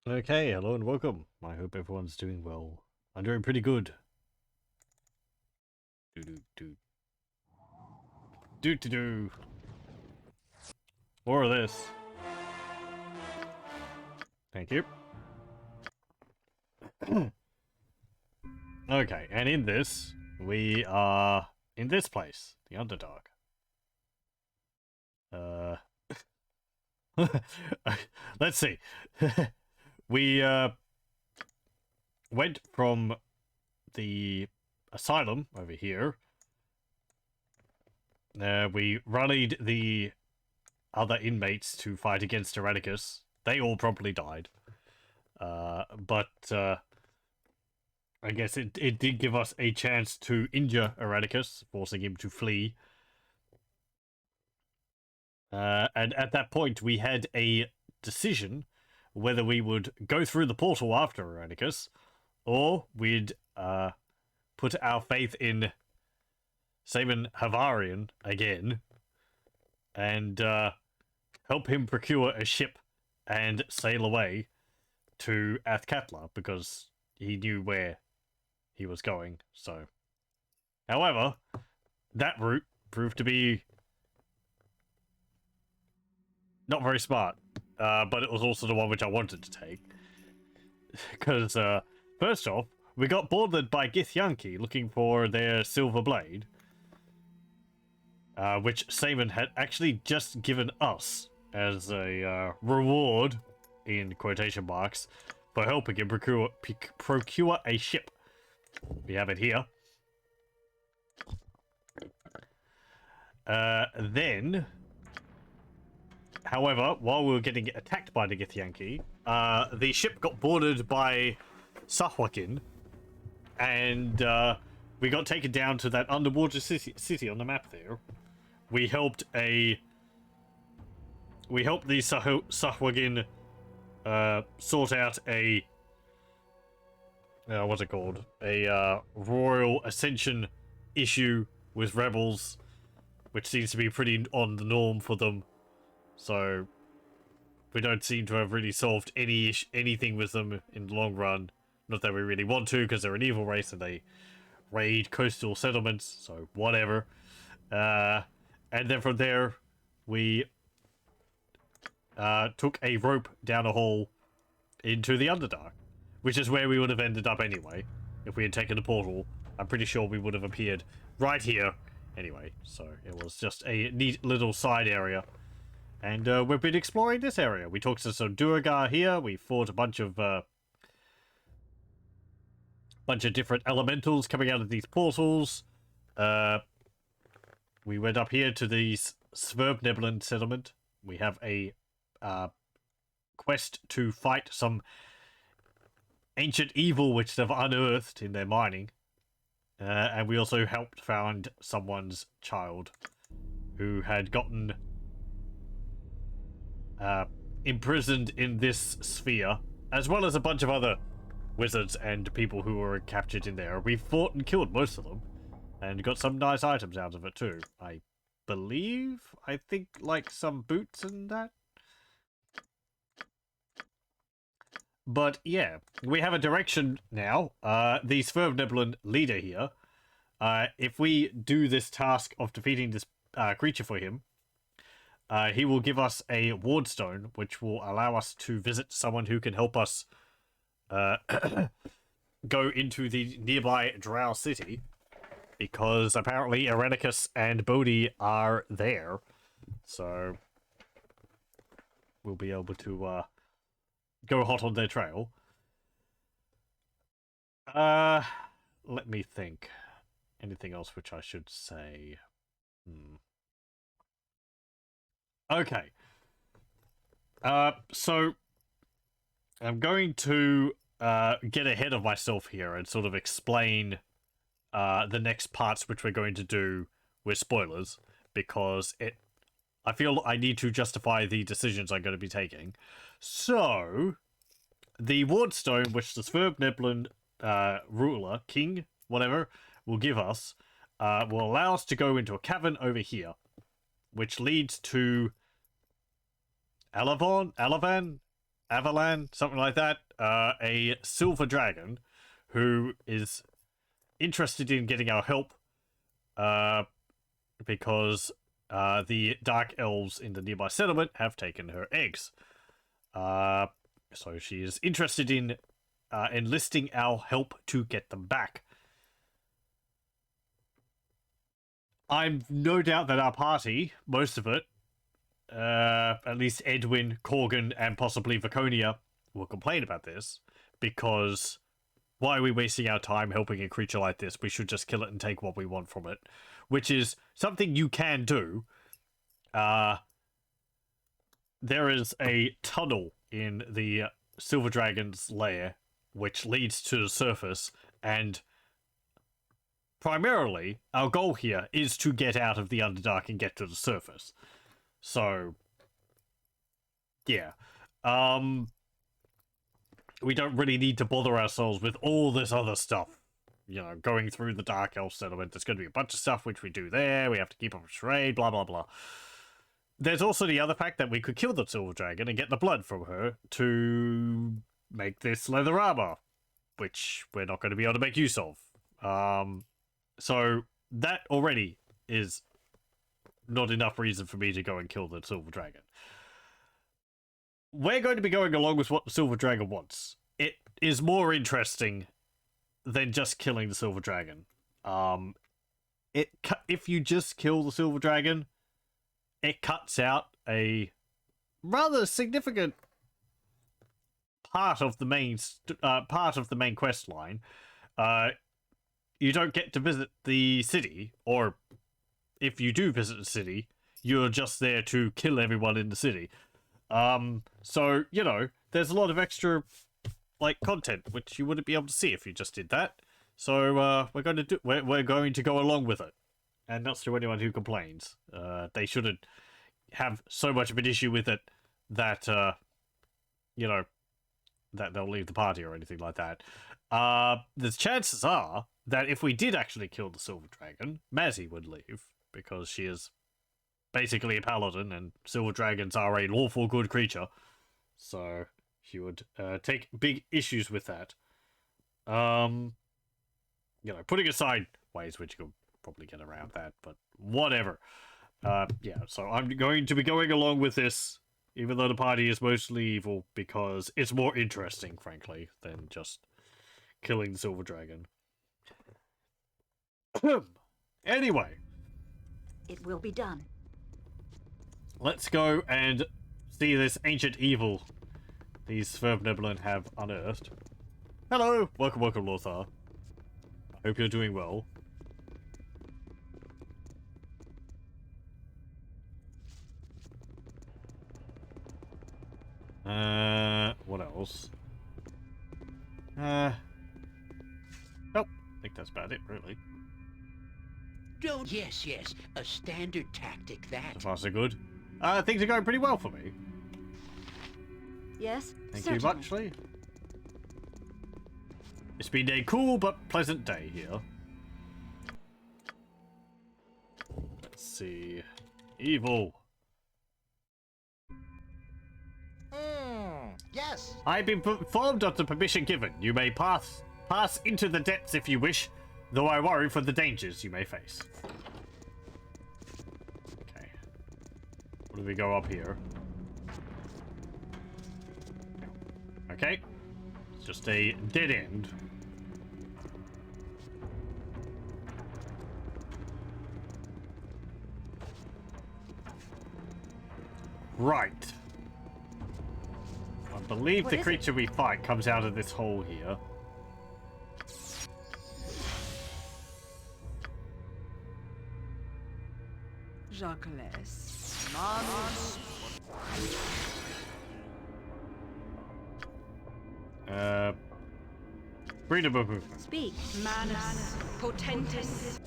Okay, hello and welcome. I hope everyone's doing well. I'm doing pretty good. Do do do do do do. More of this. Thank you. Okay, and in this, we are in this place, the Underdark. Uh, let's see. We went from the asylum over here. We rallied the other inmates to fight against Erraticus. They all promptly died. But I guess it did give us a chance to injure Erraticus, forcing him to flee. And at that point, we had a decision whether we would go through the portal after Erraticus, or we'd put our faith in Saban Havarian again and help him procure a ship and sail away to Athkatla because he knew where he was going. So, however, that route proved to be not very smart, but it was also the one which I wanted to take. Because, first off, we got boarded by Githyanki looking for their silver blade, which Saban had actually just given us as a reward, in quotation marks, for helping him procure a ship. We have it here. Then, however, while we were getting attacked by the Githyanki, the ship got boarded by Sahwakin, and we got taken down to that underwater city on the map there. We helped the Sahwakin sort out a what's it called? A royal ascension issue with rebels, which seems to be pretty on the norm for them. So we don't seem to have really solved anything with them in the long run. Not that we really want to, because they're an evil race and they raid coastal settlements. So whatever. And then from there, we took a rope down a hole into the Underdark, which is where we would have ended up anyway. If we had taken the portal, I'm pretty sure we would have appeared right here anyway. So it was just a neat little side area. And we've been exploring this area. We talked to some Duergar here. We fought a bunch of different elementals coming out of these portals. We went up here to the Sverdnebland settlement. We have a quest to fight some ancient evil which they've unearthed in their mining. And we also helped find someone's child who had gotten imprisoned in this sphere, as well as a bunch of other wizards and people who were captured in there. We fought and killed most of them, and got some nice items out of it too. I think like some boots and that. But yeah, we have a direction now. The Sverdnebland leader here, if we do this task of defeating this creature for him, he will give us a ward stone, which will allow us to visit someone who can help us go into the nearby Drow city, because apparently Erraticus and Bodhi are there. So we'll be able to go hot on their trail. Let me think. Anything else which I should say? Okay. So I'm going to get ahead of myself here and sort of explain the next parts which we're going to do with spoilers, because I feel I need to justify the decisions I'm going to be taking. So, the wardstone which the Sverdnebland ruler, king, whatever, will give us, will allow us to go into a cavern over here, which leads to Alavan? Avalan, something like that, a silver dragon who is interested in getting our help because the dark elves in the nearby settlement have taken her eggs. So she is interested in enlisting our help to get them back. I'm no doubt that our party, most of it, at least Edwin, Corgan, and possibly Vaconia, will complain about this, because why are we wasting our time helping a creature like this? We should just kill it and take what we want from it, which is something you can do. There is a tunnel in the Silver Dragon's lair which leads to the surface, and primarily our goal here is to get out of the Underdark and get to the surface. So yeah, we don't really need to bother ourselves with all this other stuff. You know, going through the Dark Elf settlement, there's going to be a bunch of stuff which we do there. We have to keep up a trade, blah blah blah. There's also the other fact that we could kill the Silver Dragon and get the blood from her to make this leather armor, which we're not going to be able to make use of. So that already is not enough reason for me to go and kill the Silver Dragon. We're going to be going along with what the Silver Dragon wants. It is more interesting than just killing the Silver Dragon. If you just kill the Silver Dragon, it cuts out a rather significant part of the main quest line. You don't get to visit the city, or if you do visit the city, you're just there to kill everyone in the city. So, you know, there's a lot of extra, like, content which you wouldn't be able to see if you just did that. So, we're going to go along with it, and not to anyone who complains. They shouldn't have so much of an issue with it that, you know, that they'll leave the party or anything like that. The chances are that if we did actually kill the Silver Dragon, Mazzy would leave, because she is basically a paladin, and silver dragons are a lawful good creature. So she would take big issues with that. You know, putting aside ways which you could probably get around that, but whatever. Yeah, so I'm going to be going along with this, even though the party is mostly evil, because it's more interesting, frankly, than just killing the silver dragon. Anyway. It will be done. Let's go and see this ancient evil these Svervnebelin have unearthed. Hello! Welcome, Lothar. I hope you're doing well. What else? Nope. I think that's about it, really. Don't. Yes, a standard tactic, that. So far, so good. Things are going pretty well for me. Yes, Thank you much, Lee. It's been a cool but pleasant day here. Let's see. Evil. Yes. I've been informed of the permission given. You may pass into the depths if you wish, though I worry for the dangers you may face. Okay. What do we go up here? Okay. It's just a dead end. Right. I believe the creature we fight comes out of this hole here. Jacques. Freedom of movement. Speak. Manus potentis.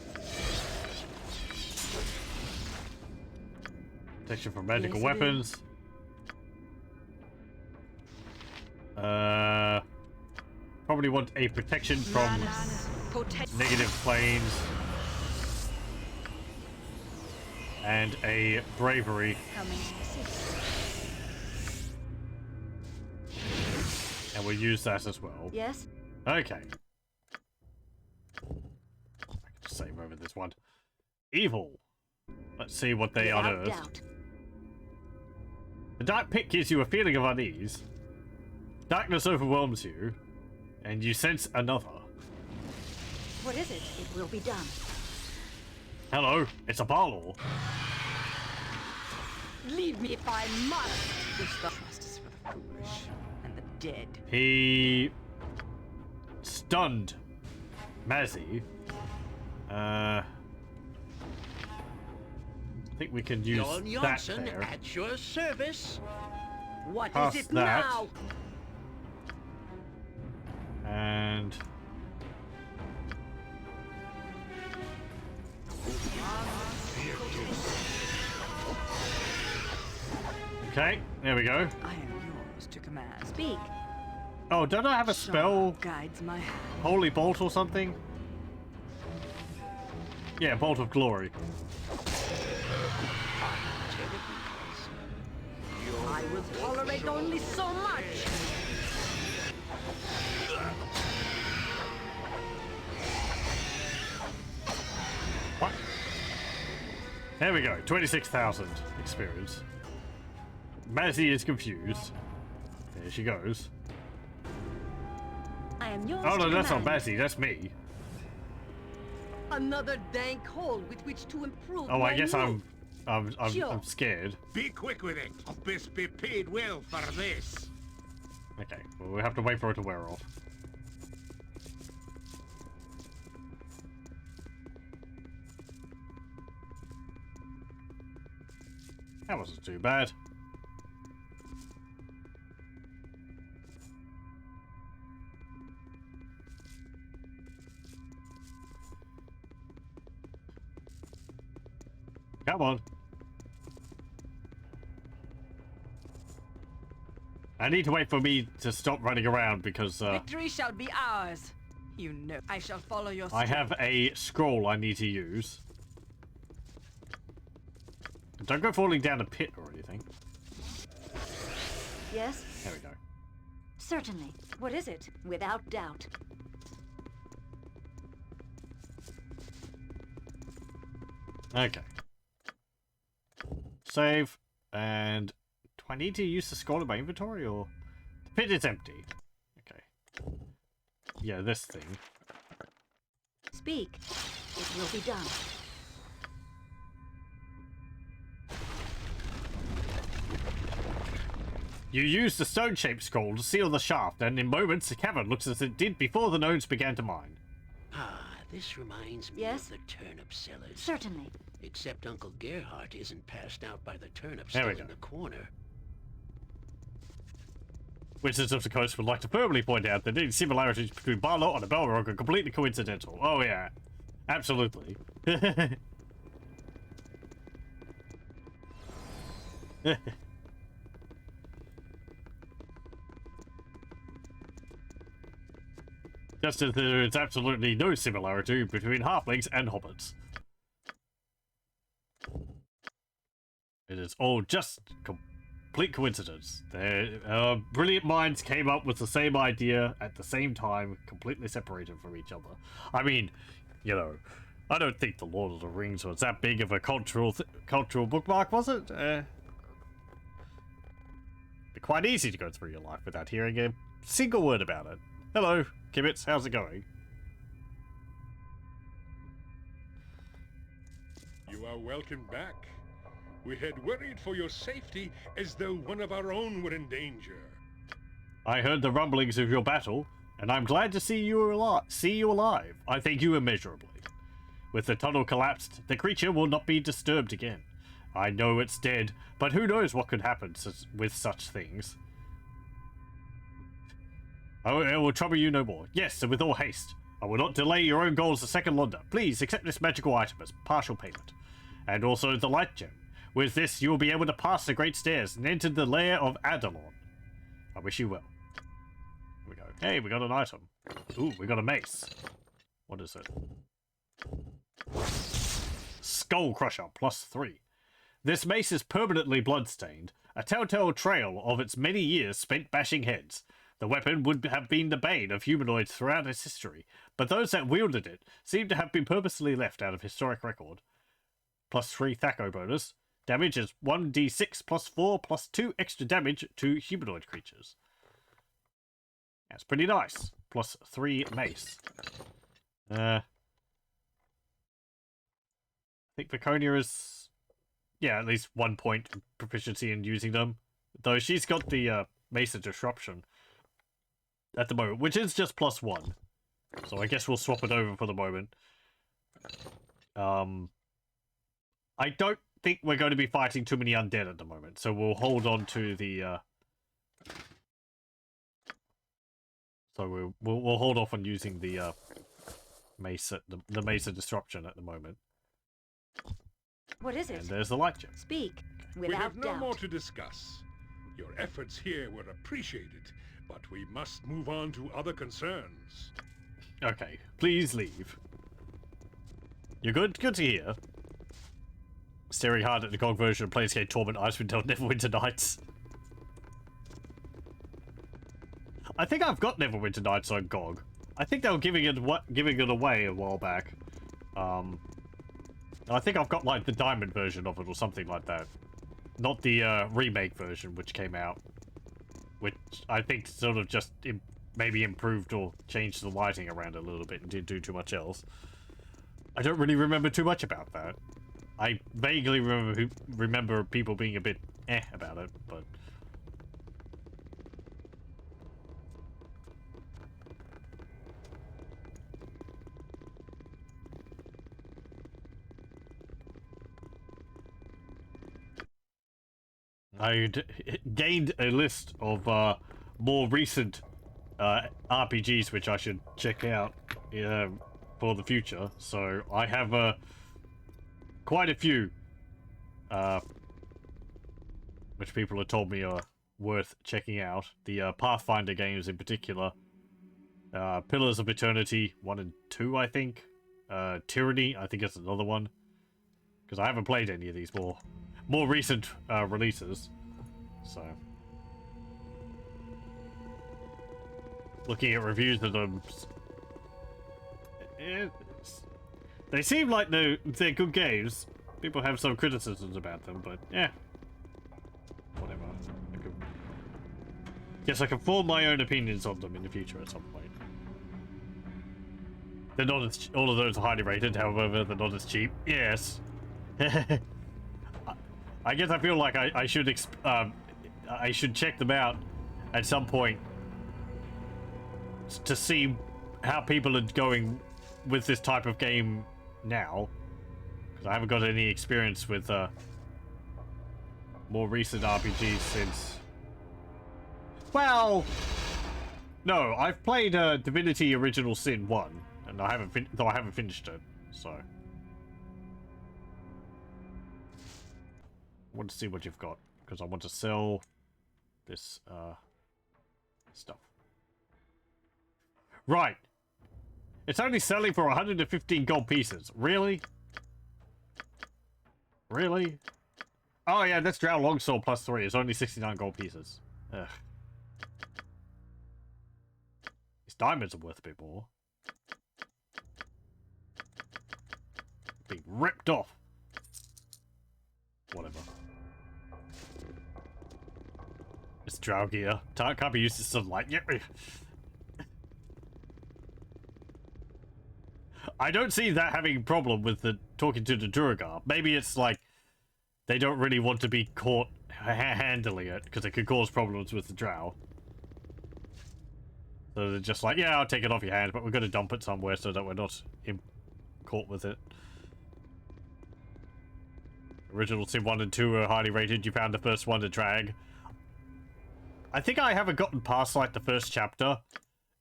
Protection from magical Yes, weapons. Probably want a protection from negative planes. And a bravery. Coming to assist. And we'll use that as well. Yes? Okay. I can just save over this one. Evil. Let's see what they Without unearthed. doubt. The dark pit gives you a feeling of unease. Darkness overwhelms you, and you sense another. What is it? It will be done. Hello, it's a Baldur. Leave me if I must. This trust is for the foolish and the dead. He stunned Mazzy. I think we can use Jon that Johnson there. at your service. What Pass is it that. now? And okay, there we go. I am yours to command. Speak. Oh, don't I have a spell? Guides my hand. Holy Bolt or something? Yeah, Bolt of Glory. I will tolerate only so much. What? There we go, 26,000 experience. Mazzy is confused. There she goes. I am yours Oh no, to that's not command. Mazzy, that's me. Another dank hole with which to improve. Oh, I my guess mood. I'm scared. Be quick with it. Best be paid well for this. Okay, well we have to wait for it to wear off. That wasn't too bad. Come on. I need to wait for me to stop running around because Victory shall be ours. You know, I shall follow your I steps. have a scroll I need to use. Don't go falling down a pit or anything. Yes? There we go. Certainly. What is it? Without doubt. Okay. Save. And do I need to use the scroll in my inventory or the pit is empty? Okay. Yeah, this thing. Speak. It will be done. You use the stone-shaped scroll to seal the shaft, and in moments the cavern looks as it did before the gnomes began to mine. Ah, this reminds me Yes? of the turnip sellers. Certainly. Except Uncle Gerhardt isn't passed out by the turnip There still we in go. the corner. Wizards of the Coast would like to firmly point out that any similarities between Baldur and the Balrog are completely coincidental. Oh yeah, absolutely. Just as there is absolutely no similarity between halflings and hobbits. It is all just complete coincidence. Their brilliant minds came up with the same idea at the same time, completely separated from each other. I mean, you know, I don't think the Lord of the Rings was that big of a cultural bookmark, was it? Be quite easy to go through your life without hearing a single word about it. Hello, Kibbits, how's it going? You are welcome back. We had worried for your safety as though one of our own were in danger. I heard the rumblings of your battle, and I'm glad to see you alive. I thank you immeasurably. With the tunnel collapsed, the creature will not be disturbed again. I know it's dead, but who knows what could happen with such things. Oh, it will trouble you no more. Yes, and with all haste. I will not delay your own goals a second longer. Please accept this magical item as partial payment. And also the light gem. With this, you will be able to pass the great stairs and enter the lair of Adalon. I wish you well. Here we go. Hey, we got an item. Ooh, we got a mace. What is it? Skull Crusher, +3. This mace is permanently bloodstained, a telltale trail of its many years spent bashing heads. The weapon would have been the bane of humanoids throughout its history, but those that wielded it seem to have been purposely left out of historic record. +3 Thaco bonus. Damage is 1d6 +4 +2 extra damage to humanoid creatures. That's pretty nice. +3 mace. I think Viconia is, yeah, at least 1 point proficiency in using them. Though she's got the Mace of Disruption at the moment, which is just +1. So I guess we'll swap it over for the moment. I don't think we're going to be fighting too many undead at the moment, so we'll hold on to the so we'll hold off on using the mace at the Mace of Disruption at the moment. What is it? And there's the light gem. Speak, We without have no doubt. more to discuss. Your efforts here were appreciated, but we must move on to other concerns. Okay, please leave. You're good? Good to hear. Staring hard at the GOG version of Planescape Torment Icewind Dale Neverwinter Nights. I think I've got Neverwinter Nights on GOG. I think they were giving it away a while back. I think I've got like the diamond version of it or something like that. Not the remake version which came out. Which I think sort of just maybe improved or changed the lighting around a little bit and didn't do too much else. I don't really remember too much about that. I vaguely remember people being a bit about it, but... I gained a list of more recent RPGs which I should check out for the future. So I have quite a few which people have told me are worth checking out. The Pathfinder games in particular. Pillars of Eternity 1 and 2, I think. Tyranny, I think it's another one. Because I haven't played any of these more recent releases. So looking at reviews of them, they seem like they're good games. People have some criticisms about them, but yeah, whatever. Guess I can form my own opinions on them in the future at some point. They're not as, all of those are highly rated, however, they're not as cheap. Yes. I guess I feel like I should check them out at some point to see how people are going with this type of game now, because I haven't got any experience with more recent RPGs since. Well, no, I've played Divinity: Original Sin 1, and I haven't finished it, so. I want to see what you've got, because I want to sell this stuff. Right. It's only selling for 115 gold pieces. Really? Really? Oh yeah, that's Drow Longsword +3. It's only 69 gold pieces. Ugh. These diamonds are worth a bit more. Being ripped off. Whatever. It's Drow gear. Can't be used to stuff like... Yeah. I don't see that having a problem with the talking to the Duergar. Maybe it's like they don't really want to be caught handling it because it could cause problems with the Drow. So they're just like, yeah, I'll take it off your hands, but we're going to dump it somewhere so that we're not caught with it. Original Sin 1 and 2 are highly rated. You found the first one to drag. I think I haven't gotten past like the first chapter,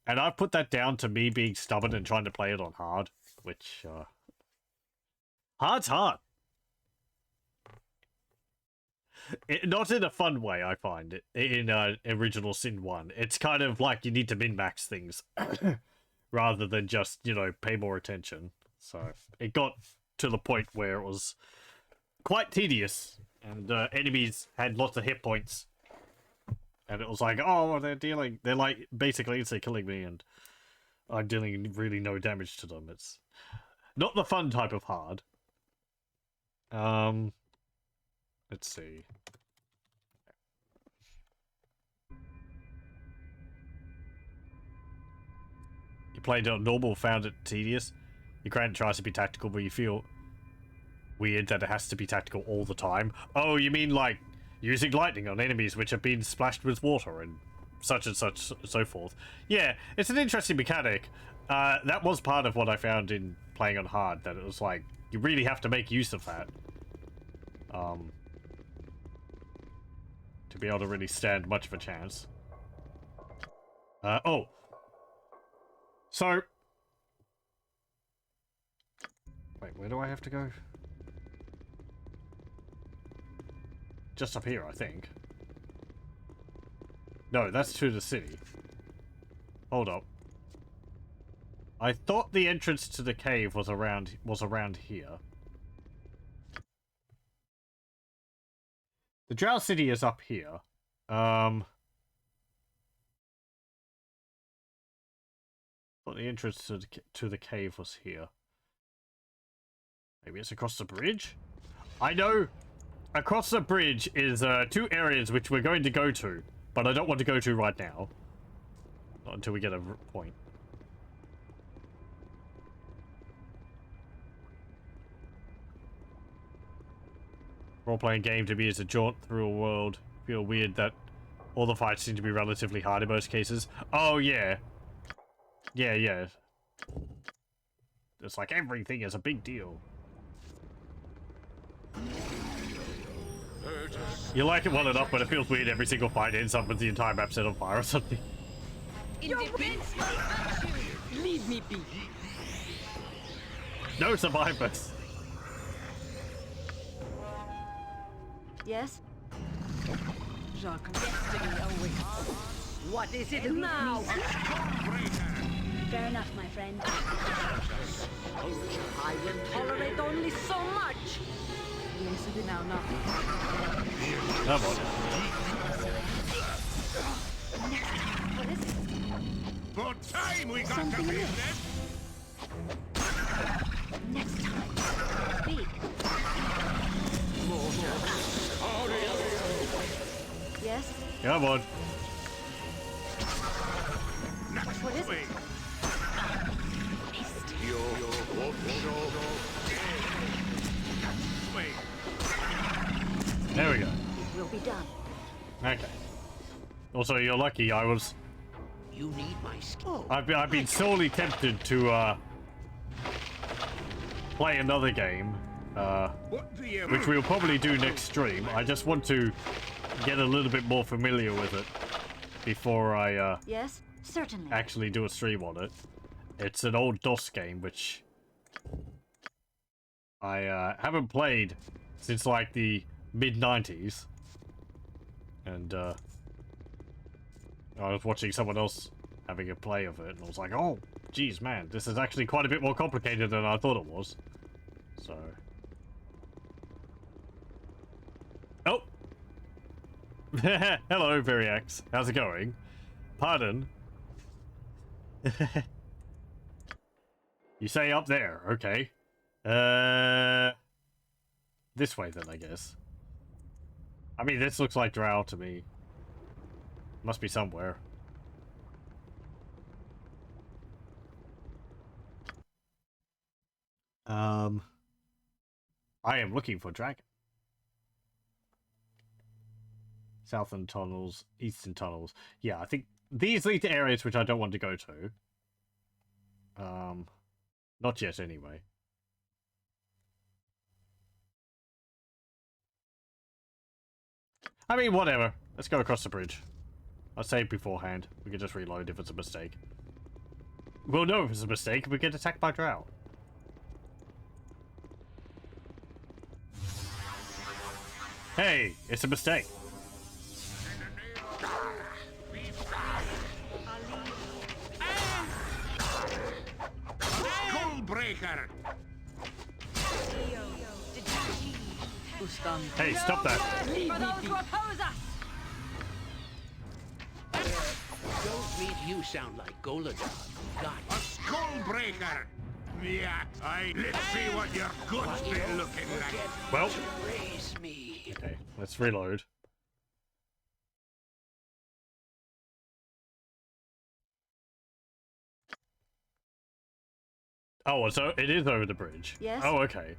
and I've put that down to me being stubborn and trying to play it on hard, which hard's hard. Not in a fun way, I find it in Original Sin 1. It's kind of like you need to min-max things rather than just, you know, pay more attention. So it got to the point where it was quite tedious, and enemies had lots of hit points. And it was like, oh, they're like basically it's killing me, and I'm dealing really no damage to them. It's not the fun type of hard. Let's see. You played on normal, found it tedious. Your grant tries to be tactical, but you feel weird that it has to be tactical all the time. Oh, you mean like using lightning on enemies which have been splashed with water and such, so forth. Yeah, it's an interesting mechanic. That was part of what I found in playing on hard, that it was like, you really have to make use of that. To be able to really stand much of a chance. Oh. So... Wait, where do I have to go? Just up here, I think. No, that's to the city. Hold up. I thought the entrance to the cave was around here. The Drow City is up here. Thought the entrance to the cave was here. Maybe it's across the bridge? I know across the bridge is 2 areas which we're going to go to, but I don't want to go to right now. Not until we get a point. Role-playing game to me is a jaunt through a world. Feel weird that all the fights seem to be relatively hard in most cases. Oh, yeah. Yeah. It's like everything is a big deal. You like it well enough, but it feels weird every single fight ends up with the entire map set on fire or something. Leave me be. No survivors. Yes? Jacques, destiny awaits. What is it now? Fair enough, my friend. I will tolerate only so much. Yes, it is now not. Come on. What is it? About time we got to Something business. Next time. Speak. Yes? Come on. What is it? There we go. It will be done. Okay. Also, you're lucky I was... You need my skill. I've been sorely tempted to, play another game, which we'll probably do next stream. I just want to get a little bit more familiar with it before I, Yes? Certainly. actually do a stream on it. It's an old DOS game, which I, haven't played since, like, the mid-90s. And, I was watching someone else having a play of it, and I was like, oh, geez, man, this is actually quite a bit more complicated than I thought it was. So... Oh! Hello, Variax. How's it going? Pardon? You say up there, okay. This way then, I guess. I mean, this looks like Drow to me. Must be somewhere. I am looking for dragon. Southern tunnels, eastern tunnels. Yeah, I think these lead to areas which I don't want to go to. Not yet, anyway. I mean, whatever. Let's go across the bridge. I'll save beforehand. We can just reload if it's a mistake. We'll know if it's a mistake if we get attacked by Drow. Hey, it's a mistake. Breaker. Hey, stop that. Leave me be. made you sound like Goladog. Got A skull breaker! Yeah, let's see what your guts be looking like. Well, raise me. okay, let's reload. Oh, so it is over the bridge. Yes. Oh, okay.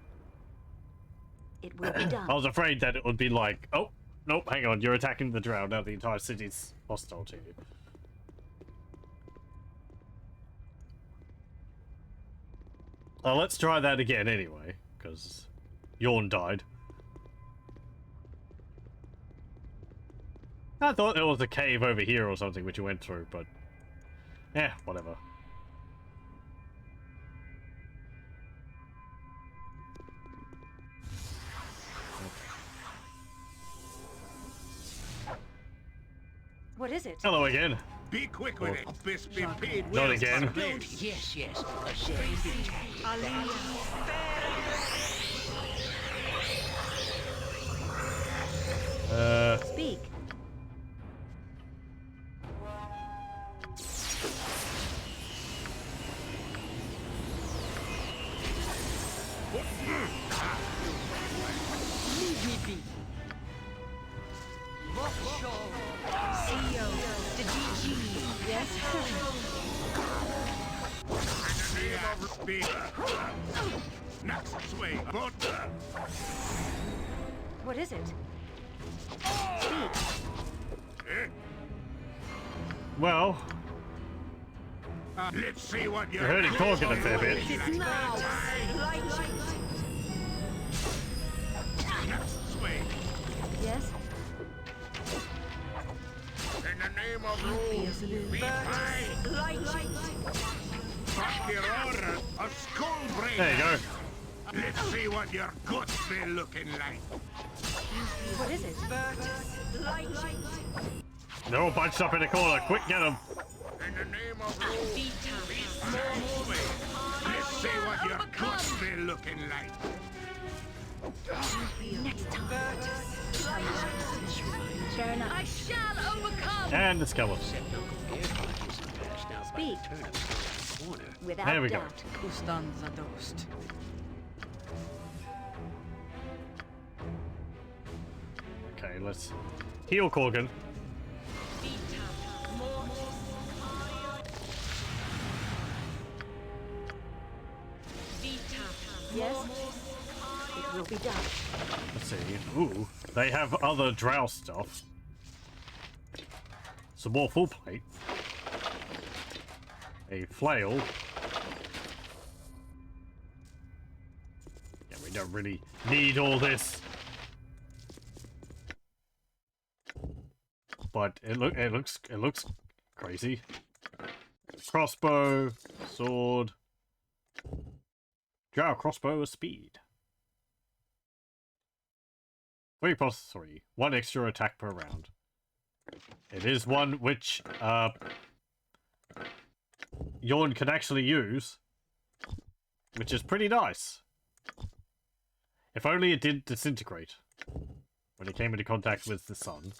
It will be done. I was afraid that it would be like, oh, nope, hang on, you're attacking the drow, now the entire city's hostile to you. Oh, let's try that again anyway, because Yawn died. I thought there was a cave over here or something which you went through, but... yeah, whatever. What is it? Hello again. Be quick with it. Abyss be paid Not well again. for this. Yes, yes. A strange attack. Speak. Yes. Be next swing, but What is it? Speak. Well, let's see what you're hurting Corkin a fair bit. Next swing. Yes. In the name of rules, be kind. Fuck your order, a skull breaker. There you go. Let's see what your guts be looking like. What is it? They're all bunched up in a corner. Quick, get them. In the name of rules, be kind. Let's see what your guts be looking like. Next time. Fair enough. I shall overcome! And the skeleton. Speak. Without There we go. doubt. Ustanza dost. Okay, let's heal Corgan. Yes. It will be done. Let's see. Ooh, they have other drow stuff. Some more full plate. A flail. Yeah, we don't really need all this. But it looks crazy. Crossbow, sword. Drow crossbow with speed. 3+3. 1 extra attack per round. It is one which Yawn can actually use, which is pretty nice. If only it did disintegrate when it came into contact with the sun.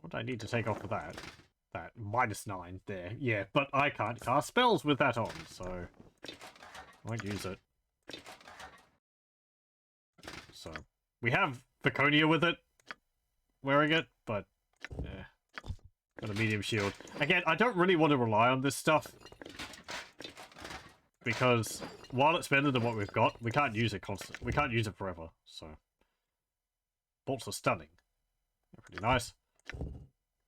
What do I need to take off of that? That -9 there. Yeah, but I can't cast spells with that on, so I won't use it. So we have Viconia with it, wearing it, but yeah, got a medium shield. Again, I don't really want to rely on this stuff because while it's better than what we've got, we can't use it constant. We can't use it forever. So bolts are stunning. They're pretty nice.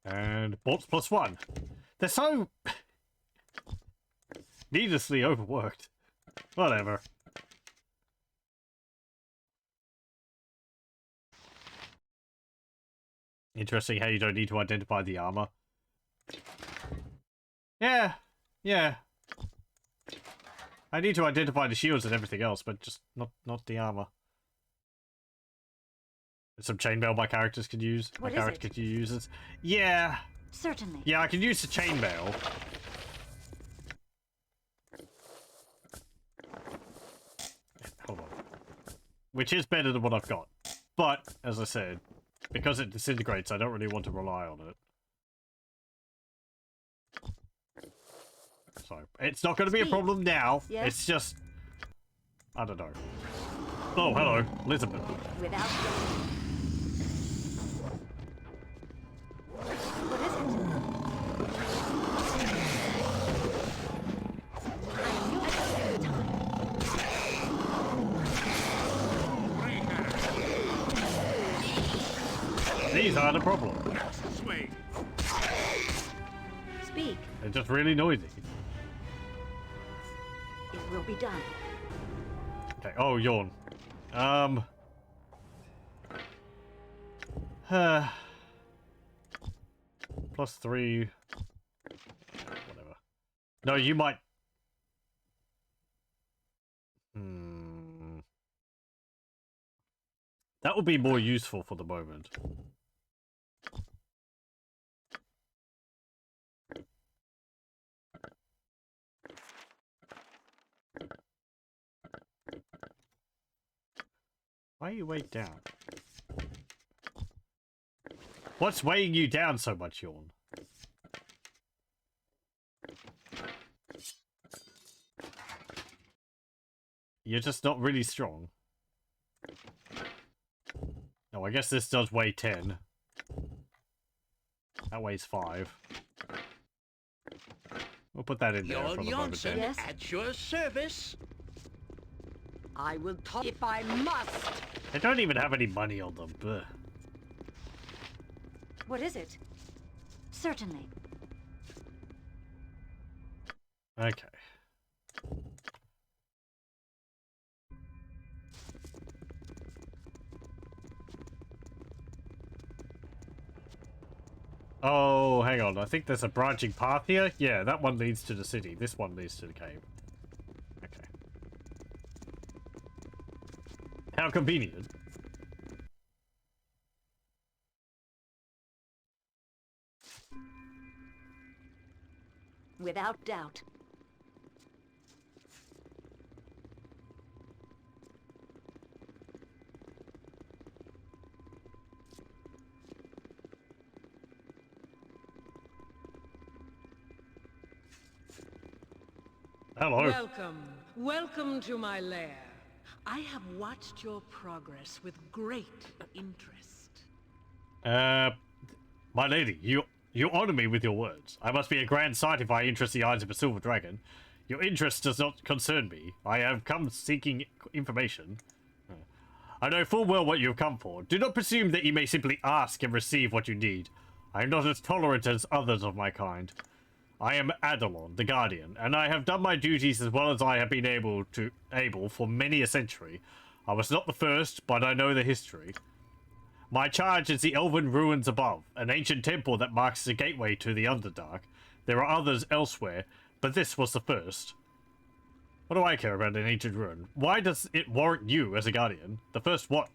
And bolts +1. They're so needlessly overworked. Whatever. Interesting how you don't need to identify the armor. Yeah, yeah. I need to identify the shields and everything else, but just not the armor. Some chainmail my characters could use. What My is character it? could use it. Yeah. Certainly. Yeah, I can use the chainmail. Hold on. Which is better than what I've got. But, as I said, because it disintegrates, I don't really want to rely on it. So, it's not going to be a problem now. Yes? It's just... I don't know. Oh, hello, Elizabeth. Without doubt. What is it? I knew it every time. These are the problem. Swing. Speak. They're just really noisy. It will be done. Okay, oh, yawn. +3. Whatever. No, you might... That would be more useful for the moment. Why are you weighed down? What's weighing you down so much, Yawn? You're just not really strong. No, I guess this does weigh 10. That weighs 5. We'll put that in there for the moment Johnson then. Yes? at your service. I will talk if I must. They don't even have any money on them. Ugh. What is it? Certainly. Okay. Oh, hang on. I think there's a branching path here. Yeah, that one leads to the city. This one leads to the cave. Okay. How convenient. Without doubt. Hello. Welcome to my lair. I have watched your progress with great interest. My lady, you honor me with your words. I must be a grand sight if I interest the eyes of a silver dragon. Your interest does not concern me. I have come seeking information. I know full well what you have come for. Do not presume that you may simply ask and receive what you need. I am not as tolerant as others of my kind. I am Adalon, the Guardian, and I have done my duties as well as I have been able for many a century. I was not the first, but I know the history. My charge is the Elven Ruins above, an ancient temple that marks the gateway to the Underdark. There are others elsewhere, but this was the first. What do I care about an ancient ruin? Why does it warrant you as a Guardian? The first what?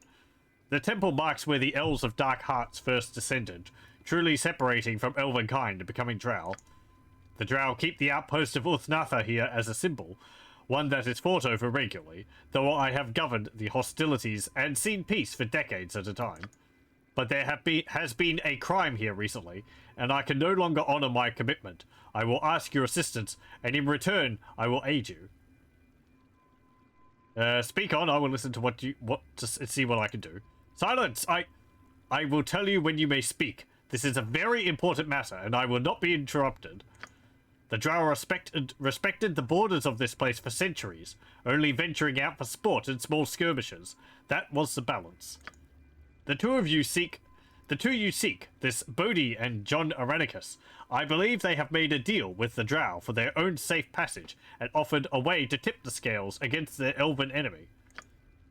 The temple marks where the Elves of Dark Hearts first descended, truly separating from Elven kind and becoming Drow. The Drow keep the outpost of Uthnatha here as a symbol, one that is fought over regularly, though I have governed the hostilities and seen peace for decades at a time. But there has been a crime here recently, and I can no longer honor my commitment. I will ask your assistance, and in return, I will aid you. Speak on. I will listen to see what I can do. Silence! I will tell you when you may speak. This is a very important matter, and I will not be interrupted. The Drow respected the borders of this place for centuries, only venturing out for sport and small skirmishes. That was the balance. The two you seek, this Bodhi and John Aranicus, I believe they have made a deal with the Drow for their own safe passage and offered a way to tip the scales against their elven enemy.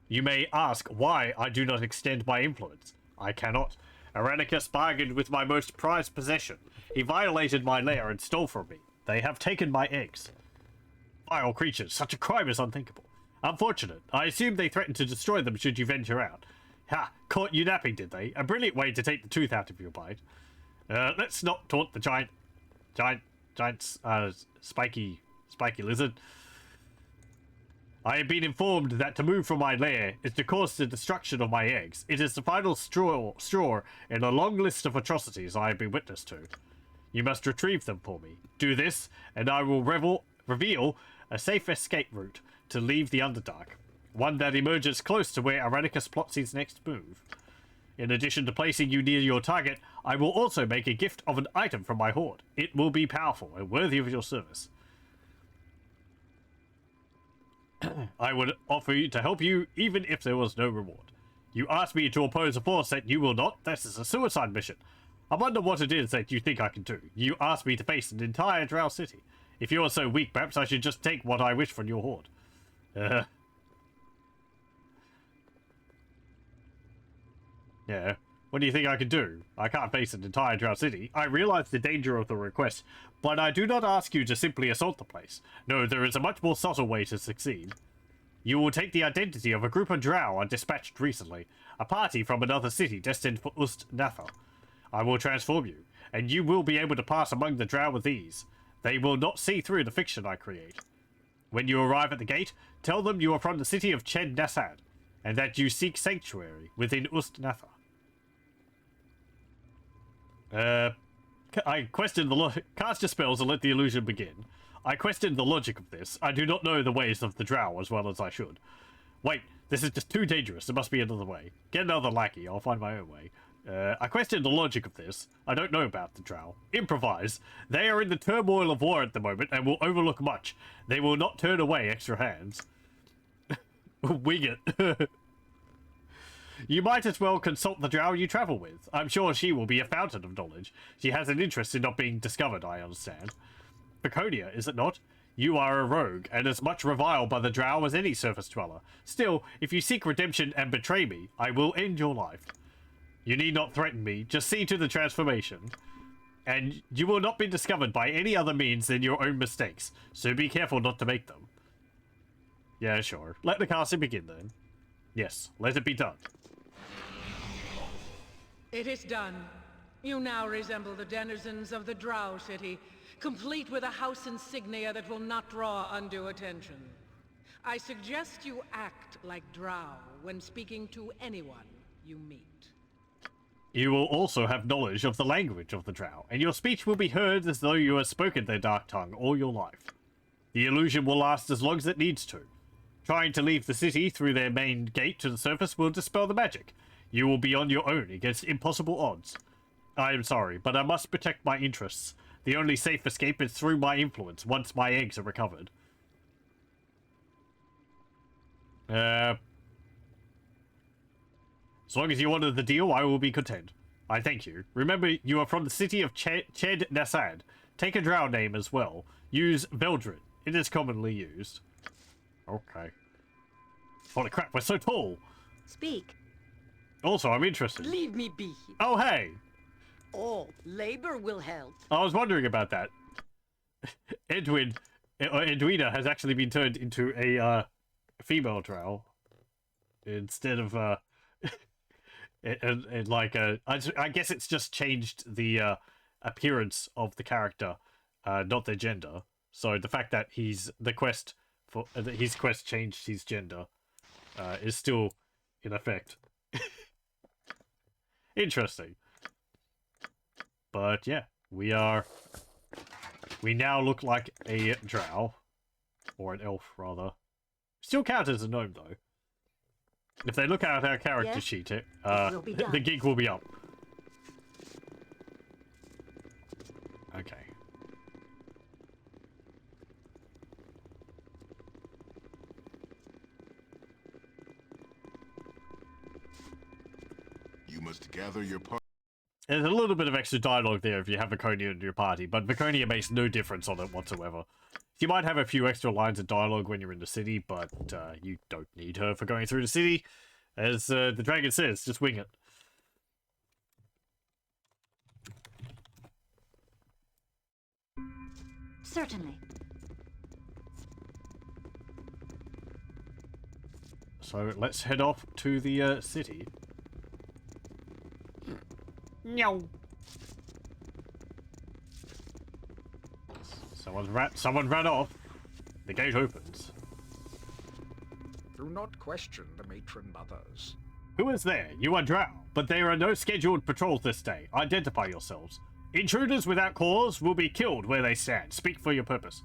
You may ask why I do not extend my influence. I cannot. Aranicus bargained with my most prized possession. He violated my lair and stole from me. They have taken my eggs. Vile creatures, such a crime is unthinkable. Unfortunate. I assume they threatened to destroy them should you venture out. Ha! Caught you napping, did they? A brilliant way to take the tooth out of your bite. Let's not taunt the giant, spiky lizard. I have been informed that to move from my lair is to cause the destruction of my eggs. It is the final straw in a long list of atrocities I have been witness to. You must retrieve them for me. Do this, and I will reveal a safe escape route to leave the Underdark. One that emerges close to where Irenicus plots his next move. In addition to placing you near your target, I will also make a gift of an item from my hoard. It will be powerful and worthy of your service. I would offer to help you even if there was no reward. You asked me to oppose a force that you will not. This is a suicide mission. I wonder what it is that you think I can do. You asked me to face an entire Drow city. If you are so weak, perhaps I should just take what I wish from your hoard. Yeah. What do you think I can do? I can't face an entire Drow city. I realize the danger of the request, but I do not ask you to simply assault the place. No, there is a much more subtle way to succeed. You will take the identity of a group of Drow I dispatched recently, a party from another city destined for Ust-Natha. I will transform you, and you will be able to pass among the Drow with ease. They will not see through the fiction I create. When you arrive at the gate, tell them you are from the city of Ched-Nasad, and that you seek sanctuary within Ust-Natha. I question the cast your spells and let the illusion begin. I question the logic of this. I do not know the ways of the Drow as well as I should. Wait, this is just too dangerous. There must be another way. Get another lackey. I'll find my own way. I question the logic of this. I don't know about the Drow. Improvise. They are in the turmoil of war at the moment and will overlook much. They will not turn away extra hands. Wing it. You might as well consult the Drow you travel with. I'm sure she will be a fountain of knowledge. She has an interest in not being discovered, I understand. Baconia, is it not? You are a rogue, and as much reviled by the Drow as any surface dweller. Still, if you seek redemption and betray me, I will end your life. You need not threaten me, just see to the transformation. And you will not be discovered by any other means than your own mistakes, so be careful not to make them. Yeah, sure. Let the casting begin then. Yes, let it be done. It is done. You now resemble the denizens of the Drow city, complete with a house insignia that will not draw undue attention. I suggest you act like Drow when speaking to anyone you meet. You will also have knowledge of the language of the Drow, and your speech will be heard as though you have spoken their dark tongue all your life. The illusion will last as long as it needs to. Trying to leave the city through their main gate to the surface will dispel the magic. You will be on your own against impossible odds. I am sorry, but I must protect my interests. The only safe escape is through my influence once my eggs are recovered. As long as you honor the deal, I will be content. I thank you. Remember, you are from the city of Ched-Nasad. Take a Drow name as well. Use Baldur. It is commonly used. Okay. Holy crap, we're so tall! Speak. Also, I'm interested. Leave me be. Oh, hey! Oh, labor will help. I was wondering about that. Edwina has actually been turned into a female Drow instead of I guess it's just changed the appearance of the character, not their gender. So the fact that his quest changed his gender is still in effect. Interesting. But yeah, we now look like a Drow. Or an elf, rather. Still count as a gnome, though. If they look at our character sheet, the gig will be up. Okay. You must gather your part. There's a little bit of extra dialogue there if you have Baconia in your party, but Baconia makes no difference on it whatsoever. You might have a few extra lines of dialogue when you're in the city, but you don't need her for going through the city. As the dragon says, just wing it. Certainly. So let's head off to the city. No. Someone ran off. The gate opens. Do not question the matron mothers. Who is there? You are Drow, but there are no scheduled patrols this day. Identify yourselves. Intruders without cause will be killed where they stand. Speak for your purpose.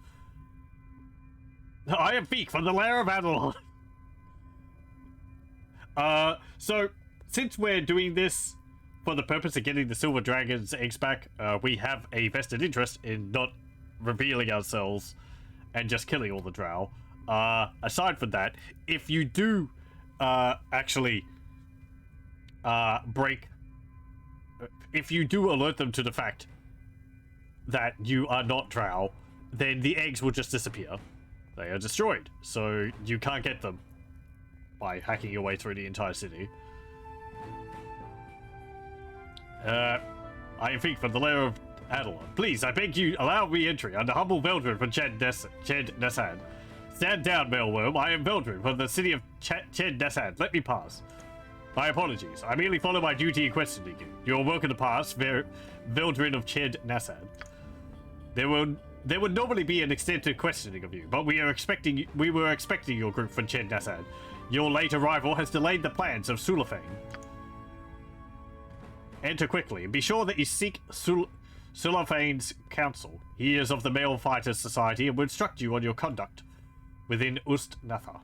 I am Feek from the Lair of Adelon. So, since we're doing this for the purpose of getting the Silver Dragon's eggs back, we have a vested interest in not revealing ourselves and just killing all the Drow. Aside from that, if you do actually if you do alert them to the fact that you are not Drow, then the eggs will just disappear. They are destroyed, so you can't get them by hacking your way through the entire city. I am Feek from the Lair of Adelon. Please, I beg you, allow me entry under humble Veldrin from Ched Nasad. Stand down, Mailworm. I am Veldrin from the city of Ched Nasad. Let me pass. My apologies. I merely follow my duty in questioning you. You are welcome to pass, Veldrin of Ched Nasad. There would normally be an extended questioning of you, but we were expecting your group from Ched Nasad. Your late arrival has delayed the plans of Sulafane. Enter quickly, and be sure that you seek Sulafane's counsel. He is of the Male Fighters Society and will instruct you on your conduct within Ust-Natha.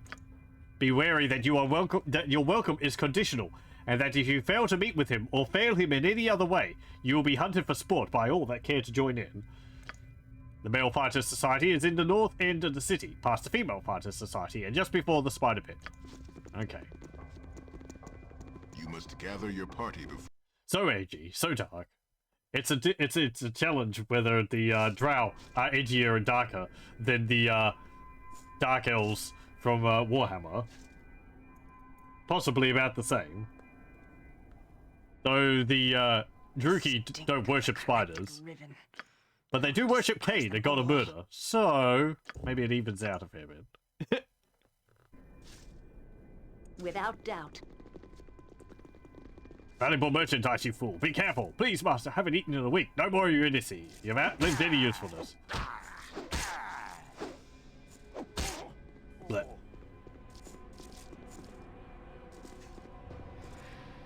Be wary that your welcome is conditional, and that if you fail to meet with him or fail him in any other way, you will be hunted for sport by all that care to join in. The Male Fighters Society is in the north end of the city, past the Female Fighters Society, and just before the Spider Pit. Okay. You must gather your party before. So edgy, so dark. It's a challenge whether the Drow are edgier and darker than the Dark Elves from Warhammer. Possibly about the same. Though the Druki don't worship spiders. But they do worship Cain, the god of murder. So maybe it evens out a fair bit. Without doubt. Valuable merchandise, you fool. Be careful. Please, master, haven't eaten in a week. No more Eurydice. You've outlived any usefulness. Blech.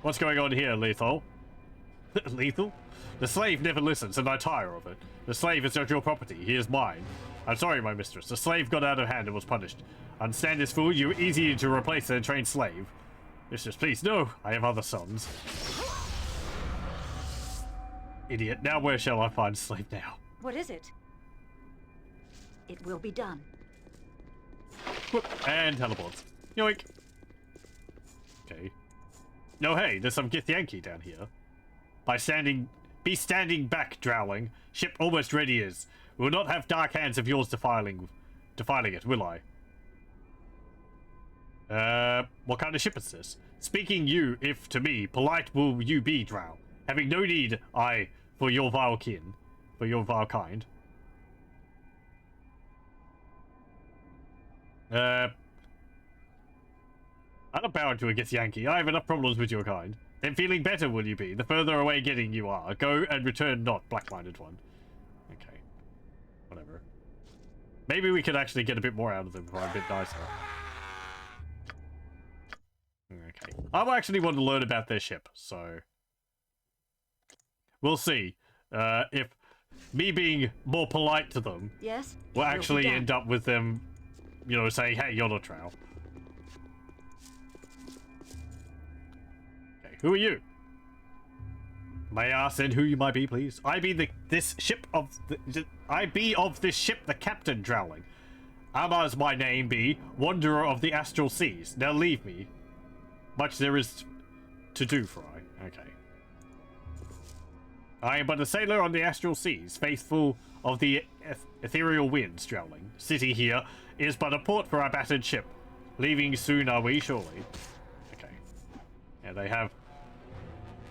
What's going on here, Lethal? Lethal? The slave never listens, and I tire of it. The slave is not your property. He is mine. I'm sorry, my mistress. The slave got out of hand and was punished. Understand this, fool? You were easier to replace than a trained slave. Mistress, please, no. I have other sons. Idiot. Now where shall I find a slave now? What is it? It will be done. Whoop, and teleports. Yoink. Okay. No, hey, there's some Githyanki down here. Be standing back, Drowling. Ship almost ready is. We will not have dark hands of yours defiling it, will I? What kind of ship is this? Speaking you, if to me, polite will you be, Drow. Having no need, for your vile kin, for your vile kind. I'm not bound to a Githyanki. I have enough problems with your kind. Then feeling better will you be, the further away getting you are. Go and return not, black-minded one. Okay. Whatever. Maybe we could actually get a bit more out of them if I'm a bit nicer. Okay. I actually want to learn about their ship, so... We'll see. If me being more polite to them... Yes? Will actually end up with them, you know, saying, hey, you're not Drow. Okay, who are you? May I ask then who you might be, please? I be of this ship the captain, Drowling. Amma's my name be, wanderer of the astral seas. Now leave me. Much there is to do for I. Okay. I am but a sailor on the astral seas, faithful of the ethereal winds, Drowling. City here is but a port for our battered ship. Leaving soon are we, surely. Okay. Yeah, they have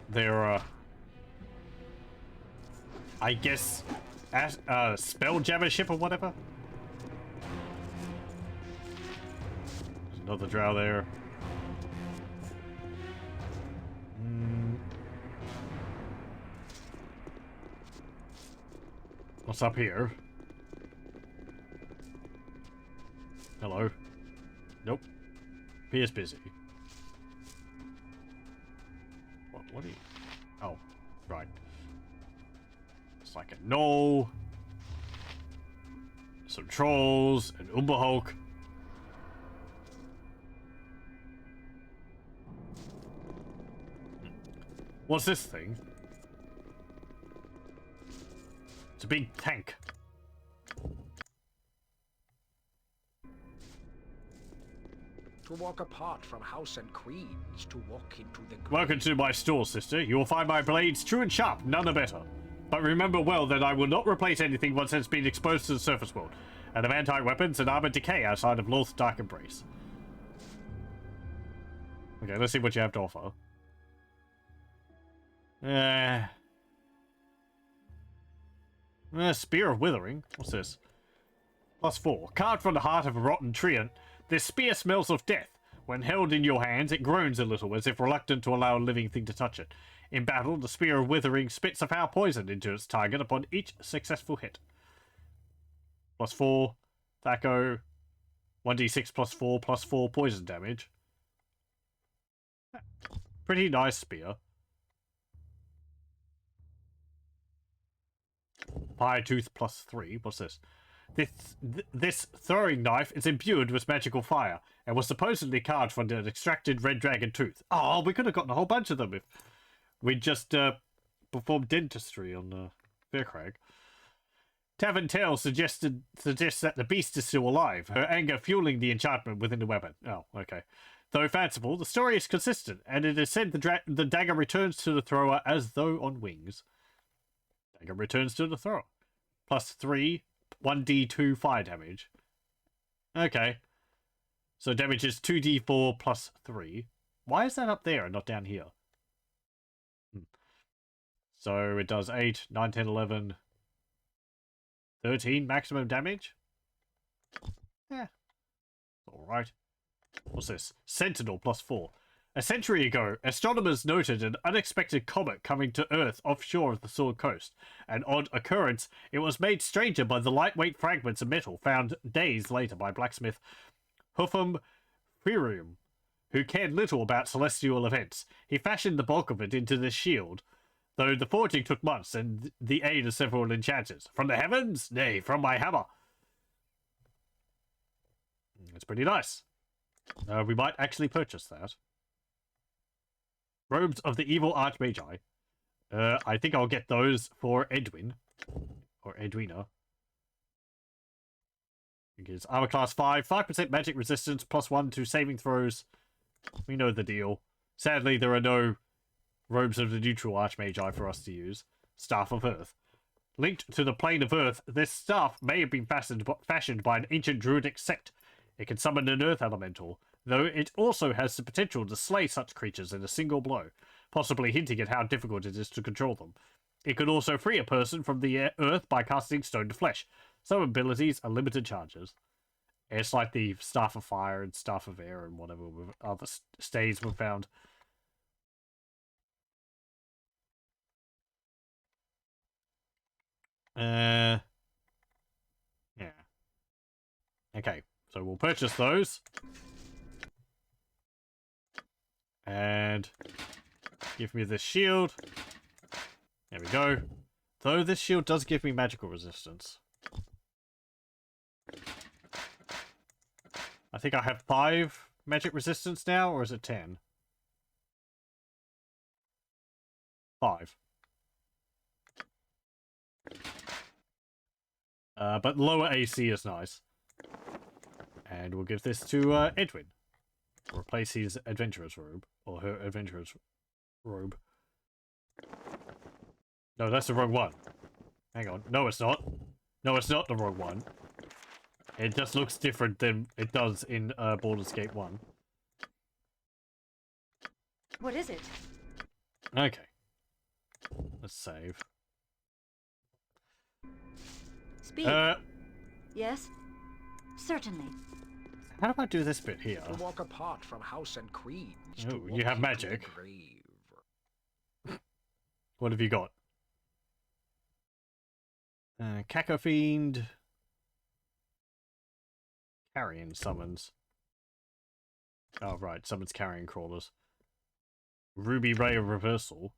their, I guess, spelljammer ship or whatever. There's another Drow there. What's up here? Hello. Nope. Appears busy. What are you... Oh, right. It's like a gnoll. Some trolls, an Umberhulk. What's this thing? It's a big tank. To walk apart from house and queens, to walk into the grave. Welcome to my store, sister. You will find my blades true and sharp, none are better. But remember well that I will not replace anything once it's been exposed to the surface world, and of anti-weapons and armored decay outside of Loth's dark embrace. Okay, let's see what you have to offer. Spear of Withering. What's this? +4. Carved from the heart of a rotten treant, this spear smells of death. When held in your hands, it groans a little, as if reluctant to allow a living thing to touch it. In battle, the Spear of Withering spits a foul poison into its target upon each successful hit. +4. Thaco. 1d6 +4, +4 poison damage. Pretty nice spear. Fire Tooth +3. What's this? This throwing knife is imbued with magical fire and was supposedly carved from an extracted red dragon tooth. Oh, we could have gotten a whole bunch of them if we'd just performed dentistry on Faircrag. Tavern Tale suggests that the beast is still alive, her anger fueling the enchantment within the weapon. Oh, okay. Though fanciful, the story is consistent, and it is said the dagger returns to the thrower as though on wings. Dagger returns to the thrower. +3, 1d2 fire damage. Okay. So damage is 2d4 +3. Why is that up there and not down here? So it does 8, 9, 10, 11, 13 maximum damage? Yeah. Alright. What's this? Sentinel +4. A century ago, astronomers noted an unexpected comet coming to Earth offshore of the Sword Coast. An odd occurrence, it was made stranger by the lightweight fragments of metal found days later by blacksmith Huffam Firium, who cared little about celestial events. He fashioned the bulk of it into this shield, though the forging took months and the aid of several enchanters. From the heavens? Nay, from my hammer. It's pretty nice. We might actually purchase that. Robes of the Evil Archmagi. I think I'll get those for Edwin. Or Edwina. It's armor class 5, 5% magic resistance, +1 to saving throws. We know the deal. Sadly, there are no robes of the neutral Archmagi for us to use. Staff of Earth. Linked to the plane of Earth, this staff may have been fashioned by an ancient druidic sect. It can summon an Earth elemental, though it also has the potential to slay such creatures in a single blow, possibly hinting at how difficult it is to control them. It could also free a person from the earth by casting stone to flesh. Some abilities are limited charges. It's like the Staff of Fire and Staff of Air and whatever other stays were found. Yeah. Okay, so we'll purchase those. And give me this shield. There we go. Though this shield does give me magical resistance. I think I have 5 magic resistance now, or is it 10? 5. But lower AC is nice. And we'll give this to Edwin. Replace his adventurer's robe. Or her adventurer's robe. No, that's the wrong one. Hang on. No, it's not. No, it's not the wrong one. It just looks different than it does in Baldur's Gate 1. What is it? Okay. Let's save. Speak. Yes? Certainly. How do I do this bit here? To walk apart from house and queens. Oh, you have magic. What have you got? Cacofiend. Carrion summons. Oh, right. Someone's carrying crawlers. Ruby Ray of Reversal.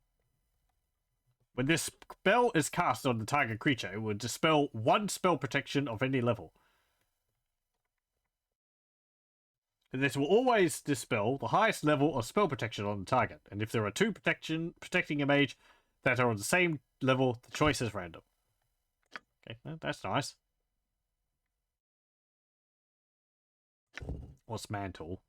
When this spell is cast on the target creature, it will dispel 1 spell protection of any level. This will always dispel the highest level of spell protection on the target, and if there are 2 protecting a mage that are on the same level, the choice is random. Okay, well, that's nice. What's Mantle?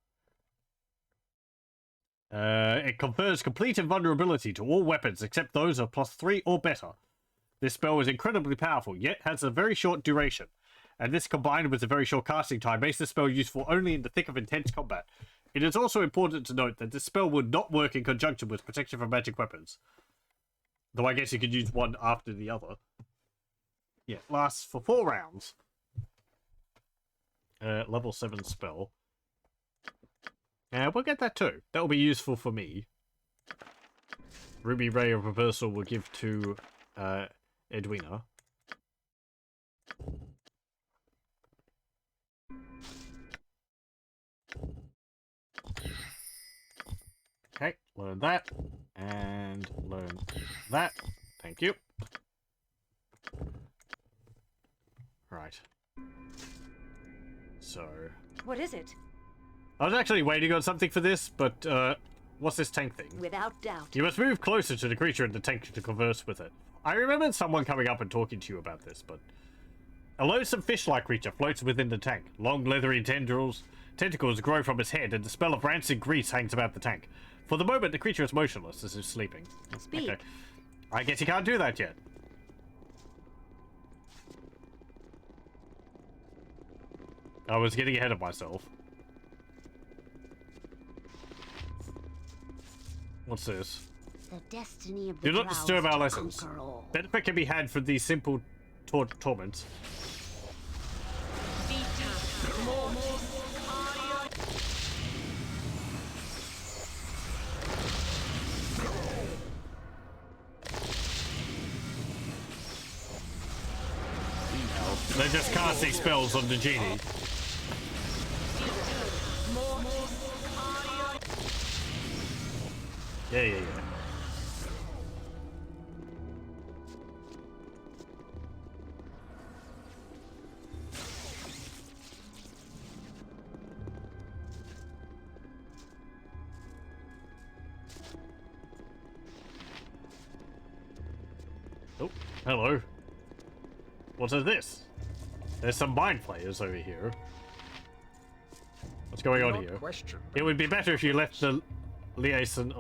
It confers complete invulnerability to all weapons except those of +3 or better. This spell is incredibly powerful, yet has a very short duration. And this, combined with a very short casting time, makes this spell useful only in the thick of intense combat. It is also important to note that this spell would not work in conjunction with protection from magic weapons. Though I guess you could use one after the other. Yeah, lasts for 4 rounds. Level 7 spell. We'll get that too. That'll be useful for me. Ruby Ray of Reversal will give to Edwina. Okay, learn that. And learn that. Thank you. Right. So... What is it? I was actually waiting on something for this, but, what's this tank thing? Without doubt. You must move closer to the creature in the tank to converse with it. I remember someone coming up and talking to you about this, but... A loathsome fish-like creature floats within the tank. Long, leathery tendrils grow from its head, and the smell of rancid grease hangs about the tank. For the moment, the creature is motionless, as if sleeping. Speak. Okay. I guess you can't do that yet. I was getting ahead of myself. What's this? The destiny of the Do not disturb our lessons. conquer all. Benefit can be had from these simple torments. They're just casting spells on the genie. Yeah. Oh, hello. What is this? There's some mind players over here. What's going on here? It would be better if you left the liaison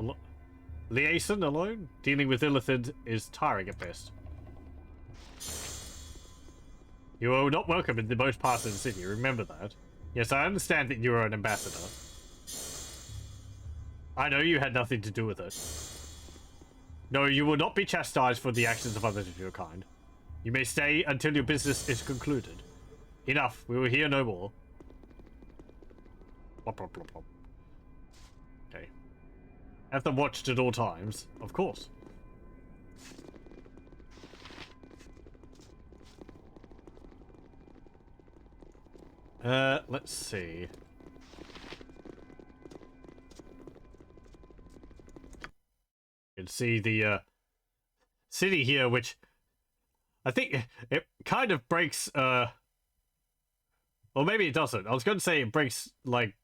alone? Dealing with Illithid is tiring at best. You are not welcome in the most parts of the city, remember that. Yes, I understand that you are an ambassador. I know you had nothing to do with it. No, you will not be chastised for the actions of others of your kind. You may stay until your business is concluded. Enough, we will hear no more. Plop, plop, plop, plop. Okay. Have them watched at all times, of course. Let's see. You can see the city here, which I think it kind of breaks, or maybe it doesn't. I was going to say it breaks, like,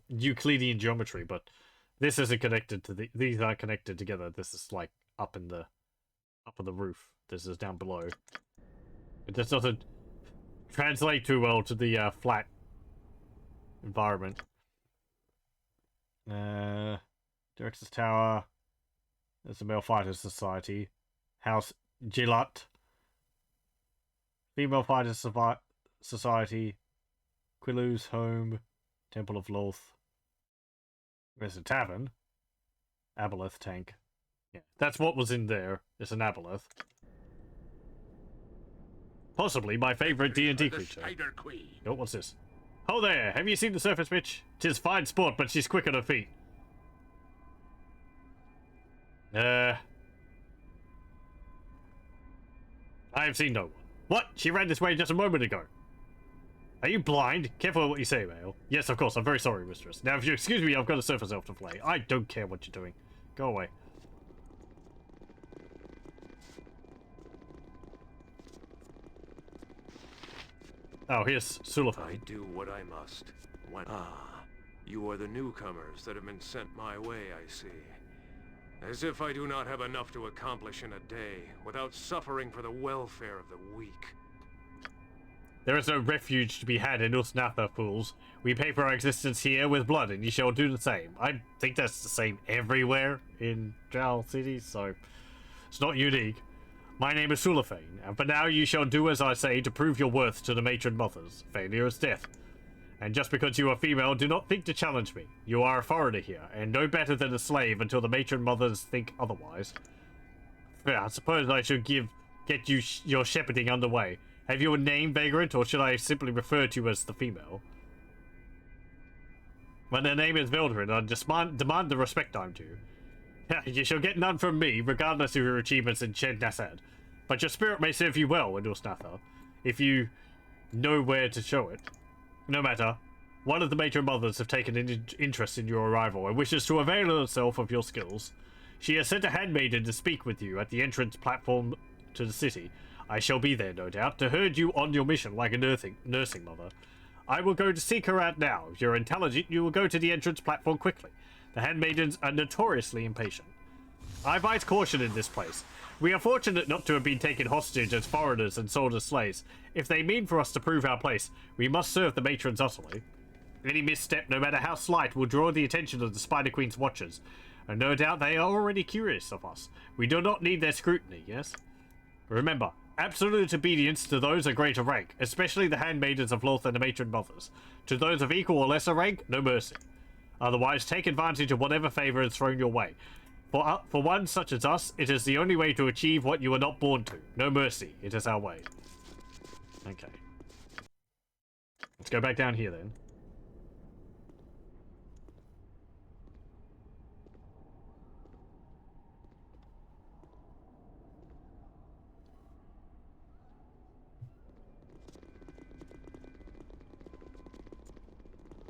Euclidean geometry, but this isn't connected to these aren't connected together. This is, like, up on the roof. This is down below. It just doesn't translate too well to the, flat environment. Director's Tower. There's the Male Fighters Society. House Gilat. Female Fighters Society. Quilu's Home. Temple of Loth. There's a tavern. Aboleth tank. Yeah, that's what was in there. It's an Aboleth. Possibly my favorite D&D creature. Oh, what's this? Oh there! Have you seen the surface bitch? 'Tis fine sport, but she's quick on her feet. I have seen no one. What? She ran this way just a moment ago. Are you blind? Careful what you say, Male. Yes, of course. I'm very sorry, mistress. Now, if you excuse me, I've got a surface elf to play. I don't care what you're doing. Go away. Oh, here's Sullivan. I do what I must. When you are the newcomers that have been sent my way, I see. As if I do not have enough to accomplish in a day, without suffering for the welfare of the weak. There is no refuge to be had in Usnatha, fools. We pay for our existence here with blood, and you shall do the same. I think that's the same everywhere in Drow City, so it's not unique. My name is Sulafane, and for now you shall do as I say to prove your worth to the matron mothers. Failure is death. And just because you are female, do not think to challenge me. You are a foreigner here, and no better than a slave until the matron mothers think otherwise. Yeah, I suppose I should get you your shepherding underway. Have you a name, Vagrant, or should I simply refer to you as the female? When their name is Baldur, I demand the respect I'm due. You shall get none from me, regardless of your achievements in Ched Nasad. But your spirit may serve you well in Usnatha, if you know where to show it. No matter, one of the matron mothers have taken an interest in your arrival and wishes to avail herself of your skills. She has sent a handmaiden to speak with you at the entrance platform to the city. I shall be there, no doubt, to herd you on your mission like a nursing mother. I will go to seek her out now. If you're intelligent, you will go to the entrance platform quickly. The handmaidens are notoriously impatient. I advise caution in this place. We are fortunate not to have been taken hostage as foreigners and sold as slaves. If they mean for us to prove our place, we must serve the matrons utterly. Any misstep, no matter how slight, will draw the attention of the Spider Queen's watchers, and no doubt they are already curious of us. We do not need their scrutiny, yes? Remember, absolute obedience to those of greater rank, especially the handmaidens of Loth and the matron mothers. To those of equal or lesser rank, no mercy. Otherwise, take advantage of whatever favor is thrown your way. For one such as us, it is the only way to achieve what you were not born to. No mercy. It is our way. Okay. Let's go back down here then.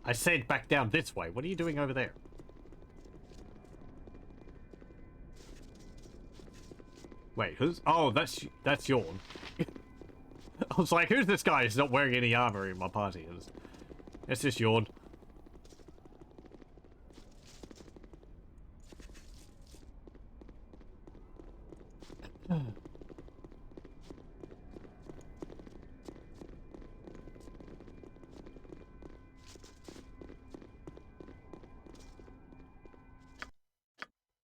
I said back down this way. What are you doing over there? Wait, who's... Oh, that's Yawn. I was like, who's this guy who's not wearing any armor in my party? It's just Yawn.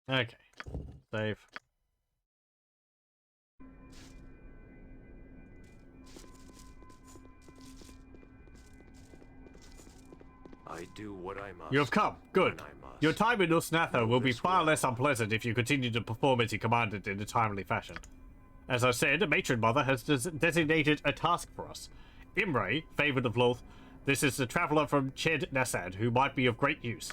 Okay. Save. I do what I must. You have come. Good. Your time in Usnatha will be far less unpleasant if you continue to perform as you commanded in a timely fashion. As I said, a matron mother has designated a task for us. Imre, favored of Loth, this is the traveler from Ched Nasad who might be of great use.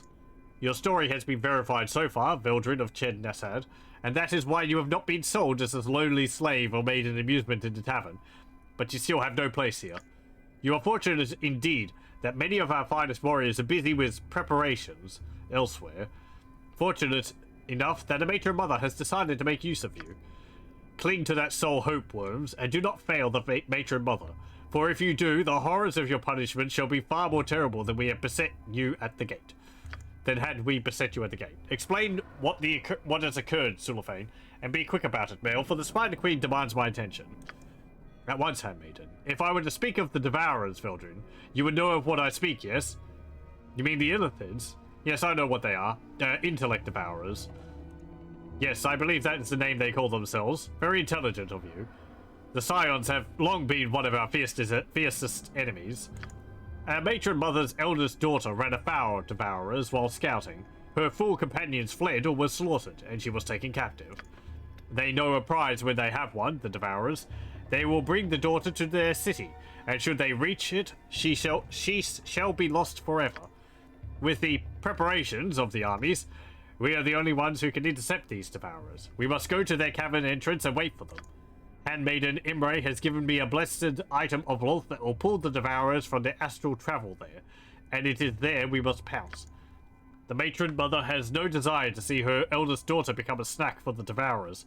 Your story has been verified so far, Vildred of Ched Nasad, and that is why you have not been sold as a lonely slave or made an amusement in the tavern. But you still have no place here. You are fortunate indeed that many of our finest warriors are busy with preparations elsewhere. Fortunate enough that a matron mother has decided to make use of you. Cling to that soul hope, worms, and do not fail the matron mother. For if you do, the horrors of your punishment shall be far more terrible than we have beset you at the gate. Than had we beset you at the gate. Explain what has occurred, Sulafane, and be quick about it, Male, for the Spider Queen demands my attention. At once, handmaiden. If I were to speak of the Devourers, Veldrin, you would know of what I speak, yes? You mean the Illithids? Yes, I know what they are. Intellect Devourers. Yes, I believe that is the name they call themselves. Very intelligent of you. The Scions have long been one of our fiercest enemies. Our matron mother's eldest daughter ran afoul of Devourers while scouting. Her fool companions fled or were slaughtered, and she was taken captive. They know a prize when they have one, the Devourers. They will bring the daughter to their city, and should they reach it, she shall be lost forever. With the preparations of the armies, we are the only ones who can intercept these Devourers. We must go to their cavern entrance and wait for them. Handmaiden Imre has given me a blessed item of wealth that will pull the Devourers from their astral travel there, and it is there we must pounce. The matron mother has no desire to see her eldest daughter become a snack for the Devourers,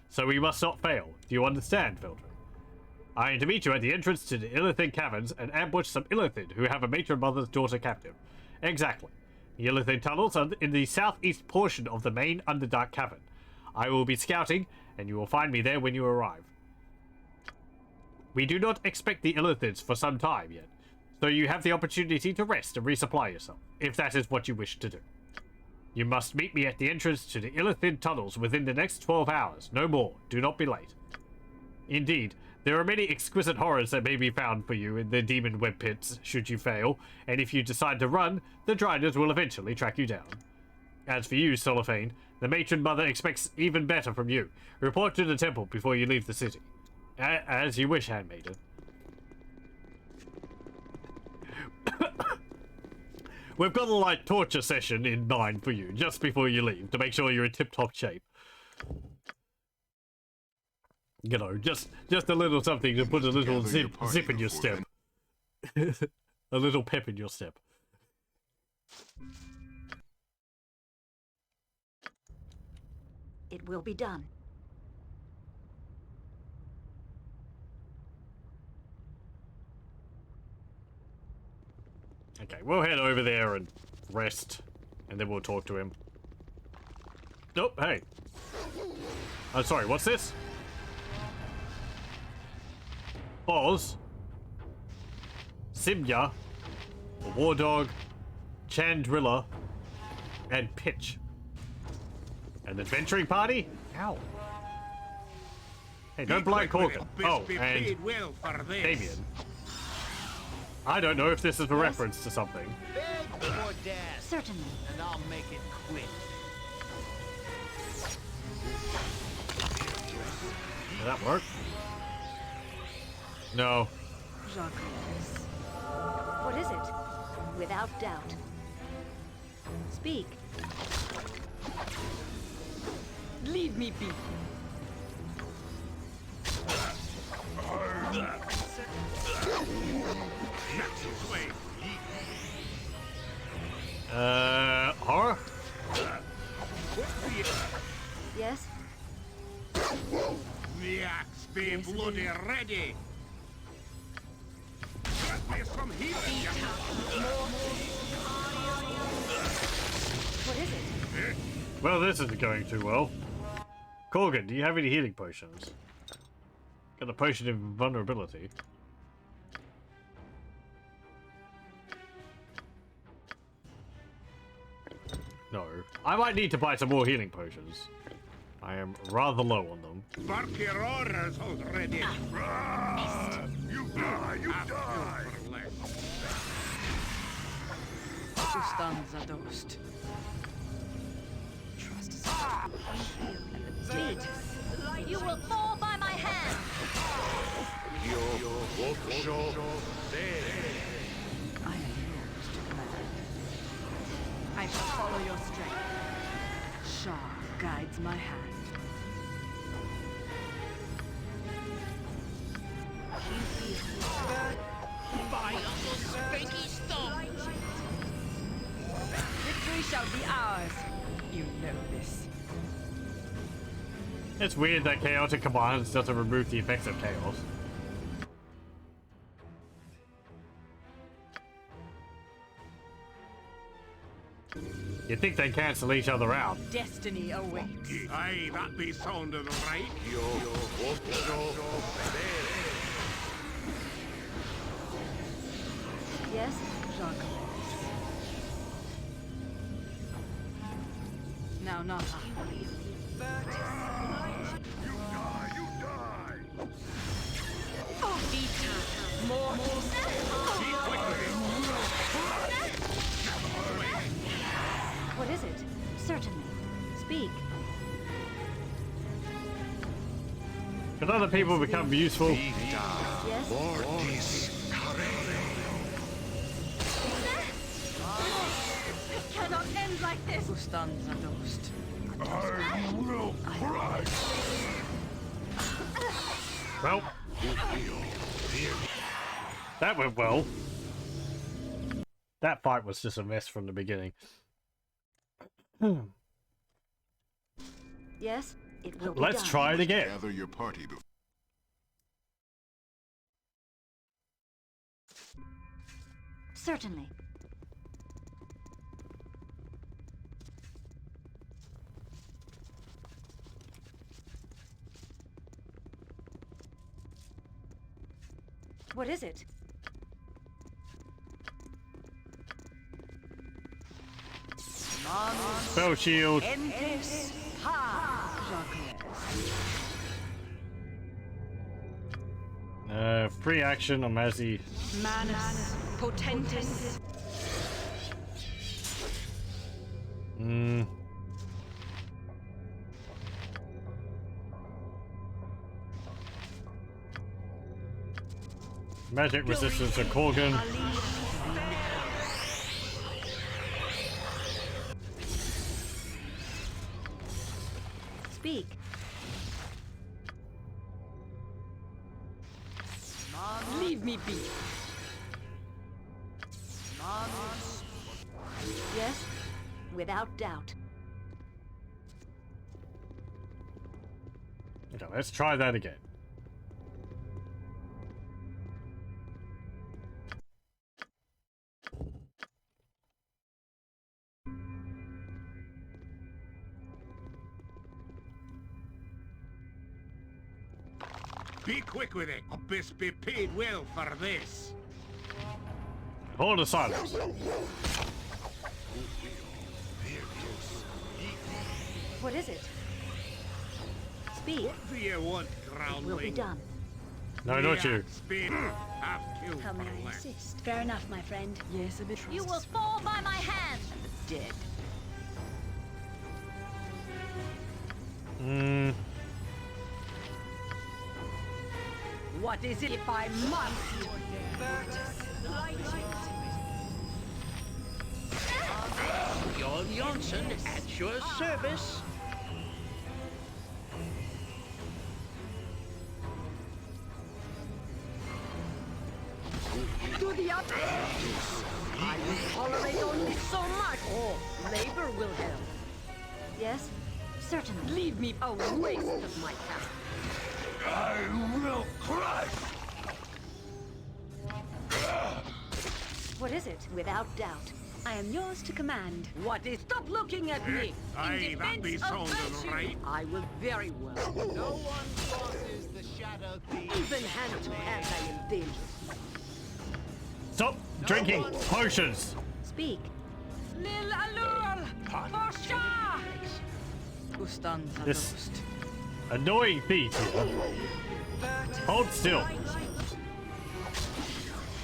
so we must not fail. Do you understand, Veltrin? I am to meet you at the entrance to the Illithid caverns and ambush some Illithid who have a matron mother's daughter captive. Exactly. The Illithid tunnels are in the southeast portion of the main Underdark cavern. I will be scouting, and you will find me there when you arrive. We do not expect the Illithids for some time yet, so you have the opportunity to rest and resupply yourself, if that is what you wish to do. You must meet me at the entrance to the Illithid tunnels within the next 12 hours, no more. Do not be late. Indeed, there are many exquisite horrors that may be found for you in the demon web pits should you fail, and if you decide to run, the Driders will eventually track you down. As for you, Soliphane, the matron mother expects even better from you. Report to the temple before you leave the city. As you wish, handmaiden. We've got a light torture session in mind for you just before you leave to make sure you're in tip-top shape. You know, just a little something to put a little zip in your step. A little pep in your step. It will be done. Okay, we'll head over there and rest, and then we'll talk to him. Oh, hey. I'm sorry, what's this? Oz, Simya, the War Dog, Chandrilla, and Pitch. An adventuring party? Ow. Hey, don't blind Corkin. Oh, and Damien. I don't know if this is a reference to something. Certainly. And I'll make it quick. Did that work? No. What is it? Without doubt. Speak. Leave me be. Horror? Yes? The axe be bloody ready. Get me some healing. What is it? Well, this isn't going too well. Corgan, do you have any healing potions? Got a potion of vulnerability. No. I might need to buy some more healing potions. I am rather low on them. Bark your orders already. You die, you die. Stands a dosed. Trust us. You will fall by my hand. I am yours to command. I shall follow your strength. Shah guides my hand. By Uncle Spanky Stomp! Victory shall be ours. You know this. It's weird that chaotic commands doesn't remove the effects of chaos. You'd think they cancel each other out. Destiny awaits. Aye, that be sounding right. Yes? Jacques. Now not I. You die, you die. More. What is it? Certainly. Speak. Can other people become useful? Yes? It cannot end like this. Who stands a dosed? I will cry. Well, that went well. That fight was just a mess from the beginning. Yes, it will be Let's done. try it again. Gather your party before. Certainly. What is it? Spell shield. Entis ha. Free action on Mazzy. Manus potentis. Magic resistance to Korgan. Speak. Leave me be. Yes, without doubt. Okay, let's try that again. Be quick with it, or best be paid well for this. Hold the silence. What is it? Speak. What do you want, It will be groundling? done. No, not you. Speed. Have killed Come for and less. insist. Fair enough, my friend. Yes, a bit. You will fall by my hand. Dead. What is it if I must? Bjorn Jonsson at your service. To the up. I will tolerate only so much. Oh, labor will help. Yes, certainly. Leave me a waste of my time. I will crush. What is it? Without doubt. I am yours to command. What is? Stop looking at me. Aye, that be sounding right. I will very well. No one crosses the shadow thief. Even hand to hand, I am dangerous. Stop drinking potions. Speak. Lil Alul! For Shah! Gustanza This- Ghost. Annoying beat here. Hold still.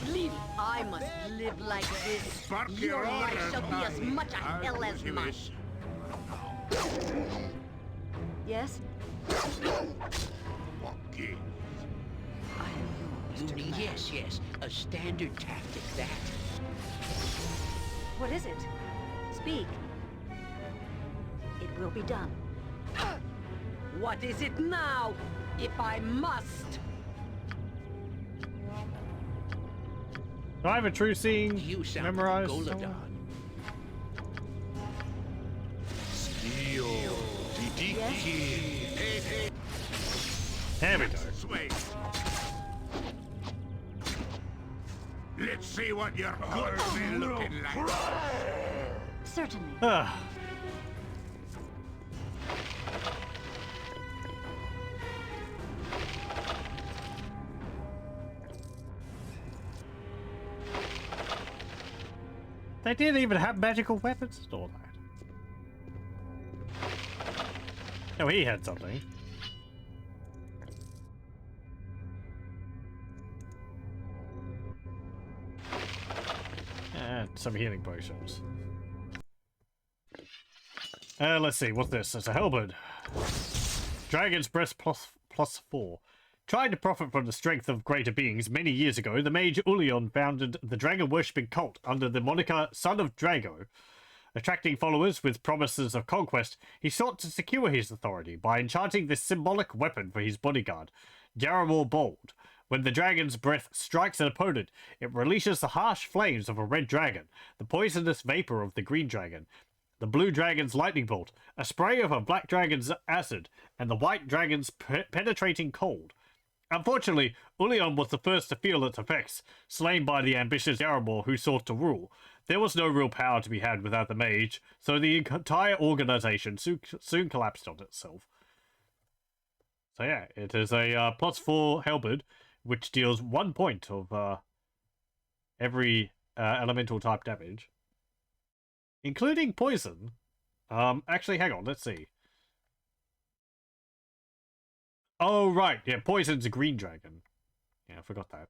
Leave. I must live like this. Spark Your your life orders, shall be as aye. much a I'll hell do as what you mine. wish. Yes, What gives? I am yours to command. Yes, yes. A standard tactic, that. what is it? Speak. It will be done. What is it now, if I must? Do I have a true seeing You sound memorized? Goladon. somewhere? Yes, There we go. Sway. Let's see what your good be looking like. certainly. Ah. They didn't even have magical weapons and all that. Oh, he had something. And some healing potions. Let's see, what's this? It's a halberd. Dragon's Breast plus 4. Trying to profit from the strength of greater beings, many years ago, the mage Ulion founded the dragon-worshipping cult under the moniker Son of Drago. Attracting followers with promises of conquest, he sought to secure his authority by enchanting this symbolic weapon for his bodyguard. Yaramore Bold. When the dragon's breath strikes an opponent, it releases the harsh flames of a red dragon, the poisonous vapor of the green dragon, the blue dragon's lightning bolt, a spray of a black dragon's acid, and the white dragon's penetrating cold. Unfortunately, Ulion was the first to feel its effects, slain by the ambitious Yaramore who sought to rule. There was no real power to be had without the mage, so the entire organization soon collapsed on itself. So yeah, it is a +4 halberd, which deals 1 point of every elemental type damage, including poison. Actually, hang on, let's see. Oh, right, yeah, poison's a green dragon. Yeah, I forgot that.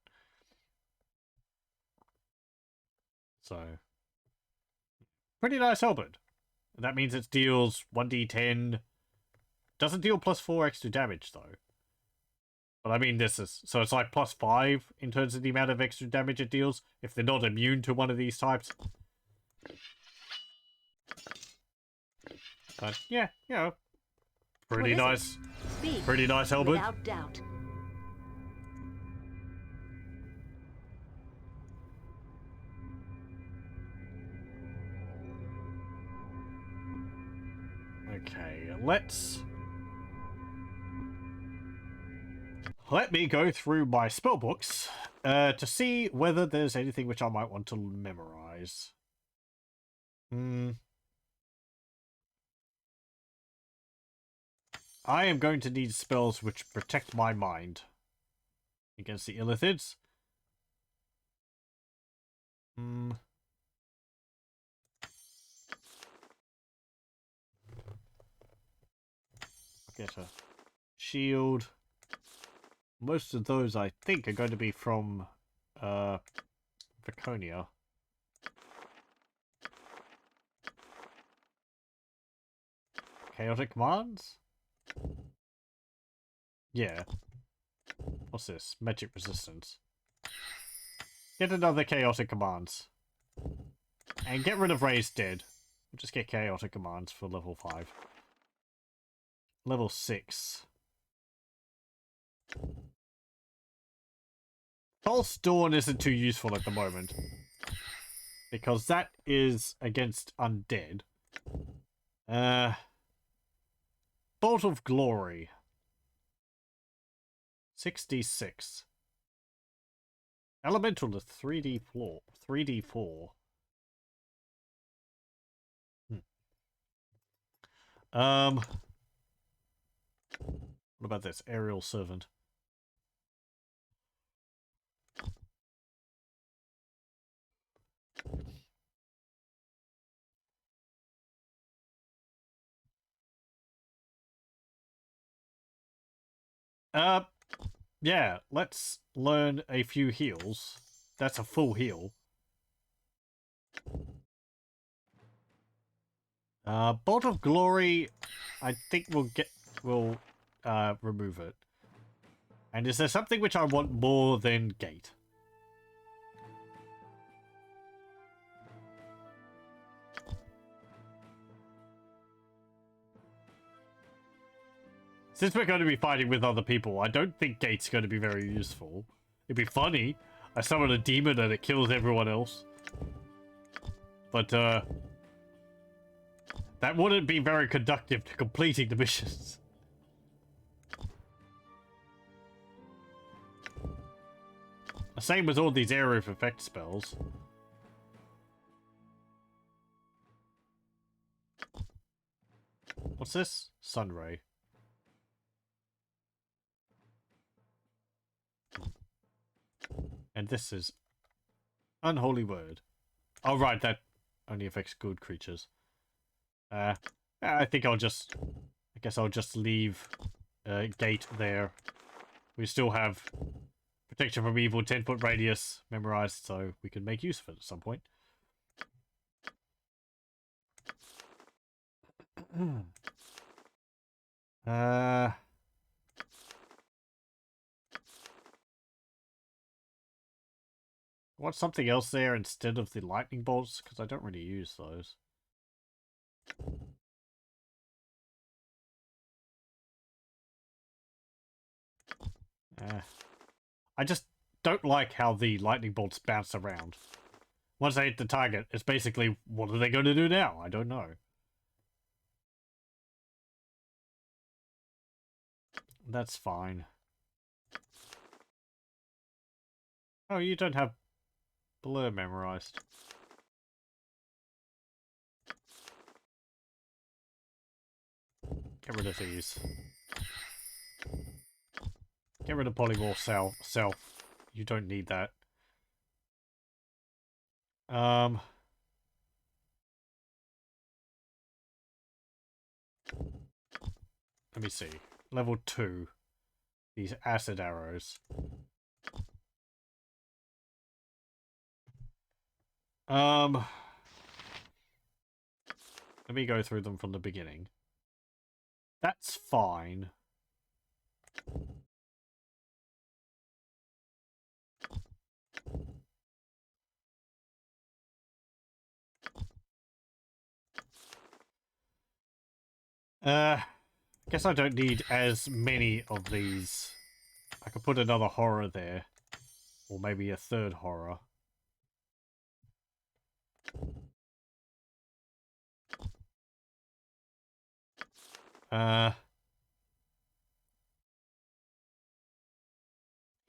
So, pretty nice halberd. That means it deals 1d10. Doesn't deal +4 extra damage, though. But I mean, this is... So it's like +5 in terms of the amount of extra damage it deals, if they're not immune to one of these types. But, yeah, you know, pretty nice. Pretty nice halberd. Without doubt. Okay, let me go through my spellbooks to see whether there's anything which I might want to memorize. I am going to need spells which protect my mind against the illithids. Get a shield. Most of those, I think, are going to be from Viconia. Chaotic commands? Yeah. What's this? Magic resistance. Get another chaotic commands. And get rid of Raised Dead. We'll just get chaotic commands for level 5. Level 6. False Dawn isn't too useful at the moment, because that is against undead. Bolt of Glory. 66. Elemental is 3d4. 3d4. What about this? Aerial Servant. Yeah, let's learn a few heals. That's a full heal. Bolt of Glory, I think we'll remove it. And is there something which I want more than Gate? Since we're going to be fighting with other people, I don't think Gate's going to be very useful. It'd be funny. I summon a demon and it kills everyone else. But, that wouldn't be very conductive to completing the missions. Same with all these area of effect spells. What's this? Sunray. And this is Unholy Word. Oh, right, that only affects good creatures. I think I guess I'll just leave Gate there. We still have Protection from Evil 10-foot radius memorized, so we can make use of it at some point. Want something else there instead of the lightning bolts, because I don't really use those. I just don't like how the lightning bolts bounce around. Once they hit the target, it's basically, what are they going to do now? I don't know. That's fine. Oh, you don't have Blur memorized. Get rid of these. Get rid of polymorph self. You don't need that. Let me see. Level 2. These acid arrows. Let me go through them from the beginning. That's fine. Guess I don't need as many of these. I could put another horror there. Or maybe a third horror.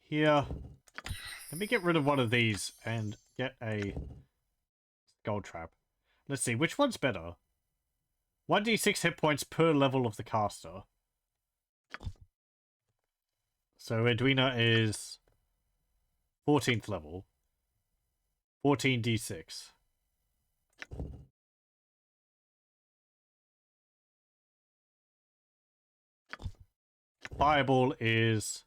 Here. Let me get rid of one of these and get a gold trap. Let's see, which one's better? 1d6 hit points per level of the caster. So Edwina is 14th level. 14d6. Fireball is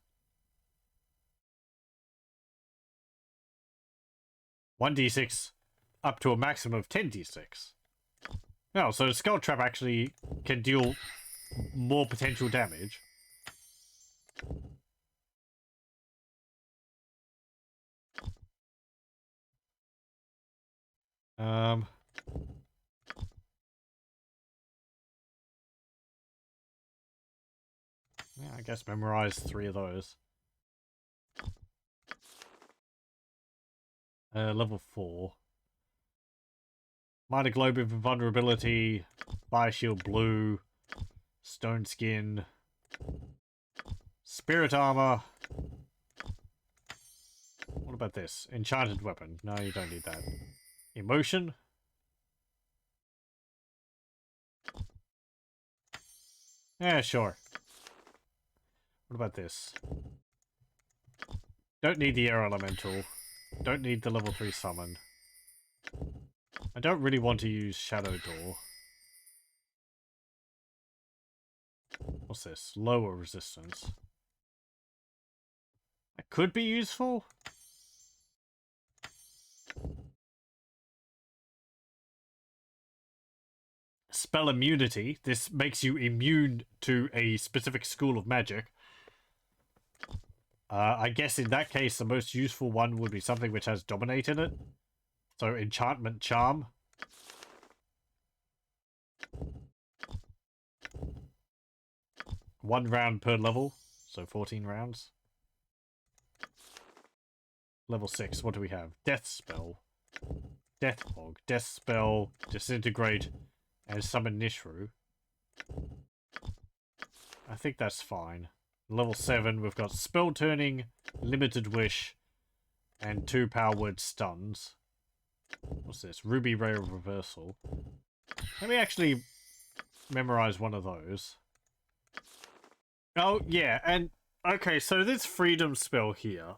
1d6 up to a maximum of 10d6. Oh, so Skull Trap actually can deal more potential damage. Yeah, I guess memorize 3 of those. Level 4. Minor Globe of Invulnerability, Bioshield Blue, Stone Skin, Spirit Armor. What about this? Enchanted Weapon. No, you don't need that. Emotion. Yeah, sure. What about this? Don't need the Air Elemental. Don't need the level 3 Summon. I don't really want to use Shadow Door. What's this? Lower resistance. That could be useful. Spell immunity. This makes you immune to a specific school of magic. I guess in that case, the most useful one would be something which has Dominate in it. So, Enchantment Charm. One round per level. So, 14 rounds. Level 6, what do we have? Death Spell. Death Fog. Death Spell. Disintegrate. And Summon Nishru. I think that's fine. Level 7, we've got Spell Turning, Limited Wish, and 2 Power Word Stuns. What's this? Ruby Ray of Reversal. Let me actually memorize one of those. Oh, yeah, and... Okay, so this Freedom spell here.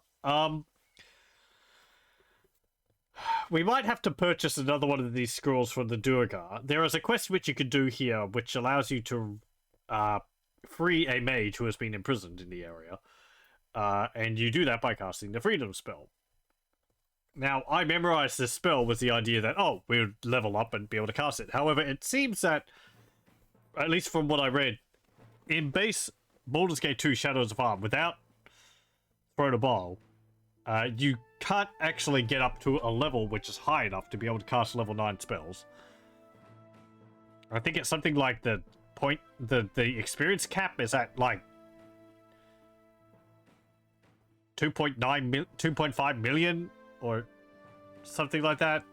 We might have to purchase another one of these scrolls from the Durgar. There is a quest which you could do here, which allows you to free a mage who has been imprisoned in the area. And you do that by casting the Freedom spell. Now, I memorized this spell with the idea that, oh, we would level up and be able to cast it. However, it seems that, at least from what I read, in base Baldur's Gate 2 Shadows of Arm, without Throne of Baal, you can't actually get up to a level which is high enough to be able to cast level 9 spells. I think it's something like the experience cap is at, like, 2.5 million or something like that,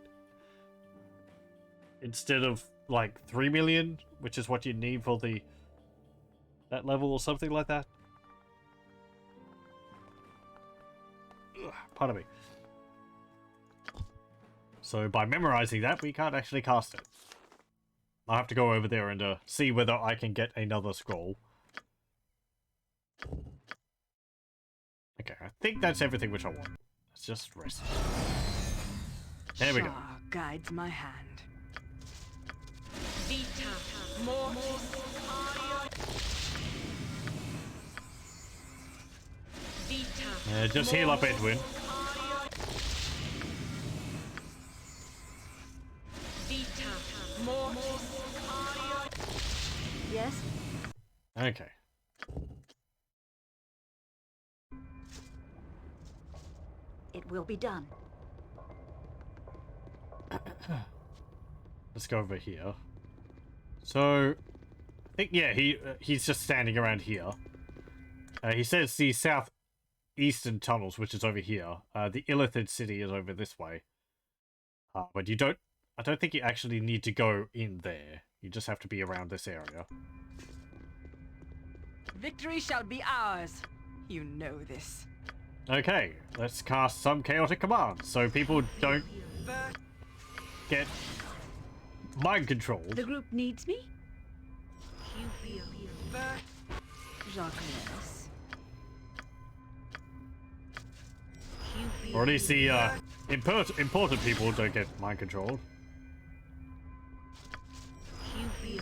instead of like 3 million, which is what you need for that level or something like that. Ugh, pardon me. So by memorizing that, we can't actually cast it. I'll have to go over there and see whether I can get another scroll. Okay, I think that's everything which I want. Let's just rest. There we go. Shah guides my hand. Vita mortis ario. Vita. Just heal up, Edwin. Vita mortis ario. Yes? Okay. It will be done. Let's go over here. So, I think, yeah, he's just standing around here. He says the southeastern tunnels, which is over here. The Illithid city is over this way. But I don't think you actually need to go in there. You just have to be around this area. Victory shall be ours. You know this. Okay, let's cast some chaotic commands so people don't get mind controlled. The group needs me? Jacques. Or at least the important people don't get mind controlled.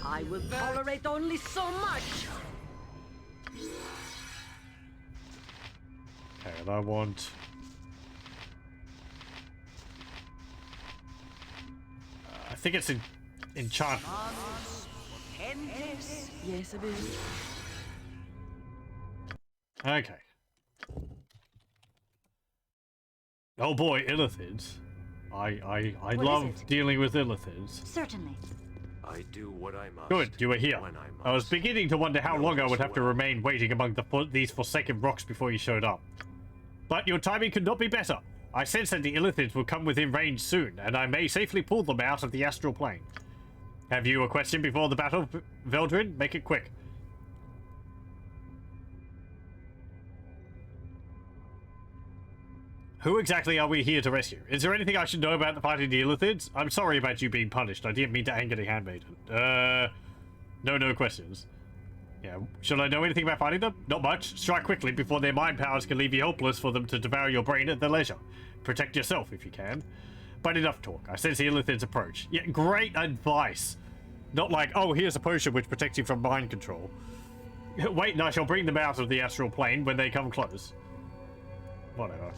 I will tolerate only so much. Okay, and I want... I think it's enchantment. Yes, it is. Okay. Oh boy, Illithids. I What love is it? dealing with Illithids. Certainly. I do what I must. Good, you were here. When I must. I was beginning to wonder how long I would have to well. remain waiting among these forsaken rocks before you showed up. But your timing could not be better. I sense that the Illithids will come within range soon, and I may safely pull them out of the astral plane. Have you a question before the battle, Veldrin? Make it quick. Who exactly are we here to rescue? Is there anything I should know about the fighting the Illithids? I'm sorry about you being punished. I didn't mean to anger the handmaiden. No questions. Yeah, should I know anything about fighting them? Not much. Strike quickly before their mind powers can leave you helpless for them to devour your brain at their leisure. Protect yourself if you can. But enough talk. I sense the Illithids approach. Yeah, great advice. Not like, oh, here's a potion which protects you from mind control. Wait, and I shall bring them out of the astral plane when they come close. Whatever.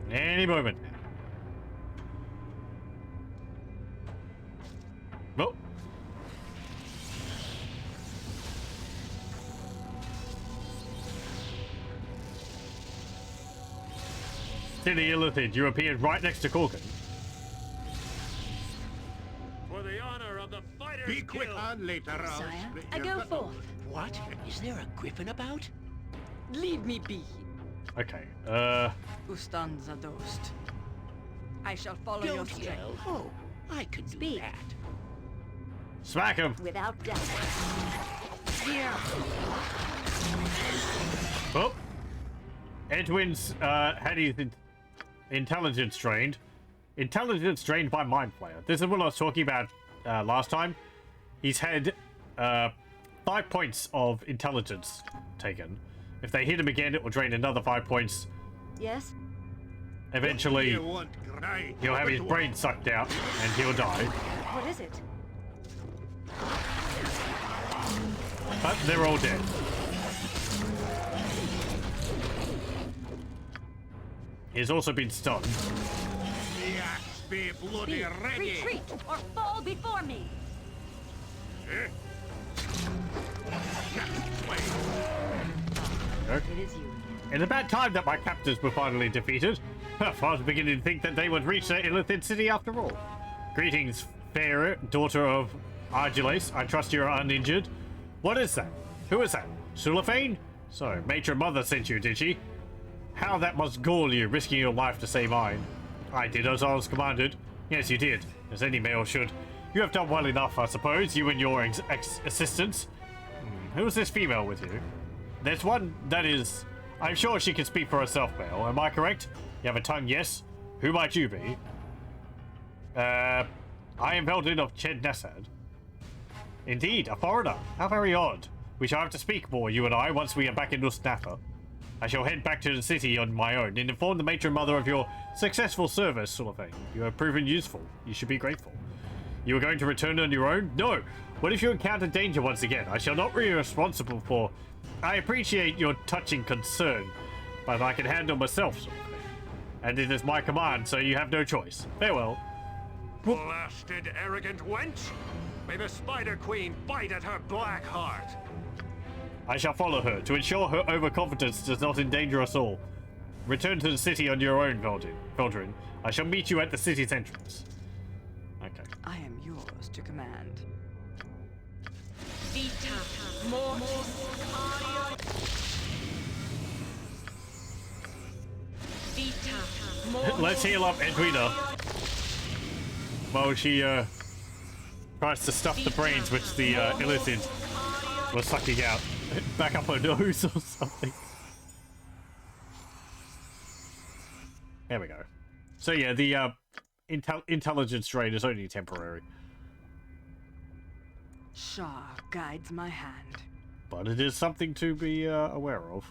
Any moment. Oh. City Illithid, you appeared right next to Corkin. For the honor of the Fighters Be quick Guild. on later on. Sire, I go forth. What? Is there a griffin about? Leave me be. Okay, Ustanza dost. I shall follow your Don't strength. yell. Oh, I can do Speak. that. smack him. Without doubt. Here. Oh. Edwin's, had his intelligence drained. Intelligence drained by Mind Flayer. This is what I was talking about, last time. He's had, 5 points of intelligence taken. If they hit him again, it will drain another 5 points. Yes? Eventually, You want cry? he'll have his brain sucked out, and he'll die. What is it? But they're all dead. He's also been stunned. The axe be bloody Speak. ready. Retreat or fall before me. Okay. It is you again. It's about time that my captors were finally defeated. I was beginning to think that they would reach their Illithid city after all. Greetings, fair daughter of Argilace. I trust you are uninjured. What is that? Who is that? Sulafane? So, matron mother sent you, did she? How that must gall you, risking your life to save mine. I did as I was commanded. Yes, you did, as any male should. You have done well enough, I suppose, you and your assistants. Who's this female with you? There's one that is... I'm sure she can speak for herself, male. Am I correct? You have a tongue, yes? Who might you be? I am Baldur of Ched Nassad. Indeed, a foreigner. How very odd. We shall have to speak more, you and I, once we are back in Ustnatha. I shall head back to the city on my own and inform the matron mother of your successful service, Sulafane. You have proven useful. You should be grateful. You are going to return on your own? No! What if you encounter danger once again? I shall not be responsible for... I appreciate your touching concern, but I can handle myself, Sulafane. And it is my command, so you have no choice. Farewell. Blasted arrogant wench! May the Spider Queen bite at her black heart! I shall follow her, to ensure her overconfidence does not endanger us all. Return to the city on your own, Baldurin. I shall meet you at the city's entrance. Okay. I am yours to command. Vita mortis cario. Vita mortis. Let's heal up Edwina. While she tries to stuff the brains which the Illithid was sucking out back up her nose or something. There we go. So yeah, the intelligence drain is only temporary. Shah guides my hand. But it is something to be aware of.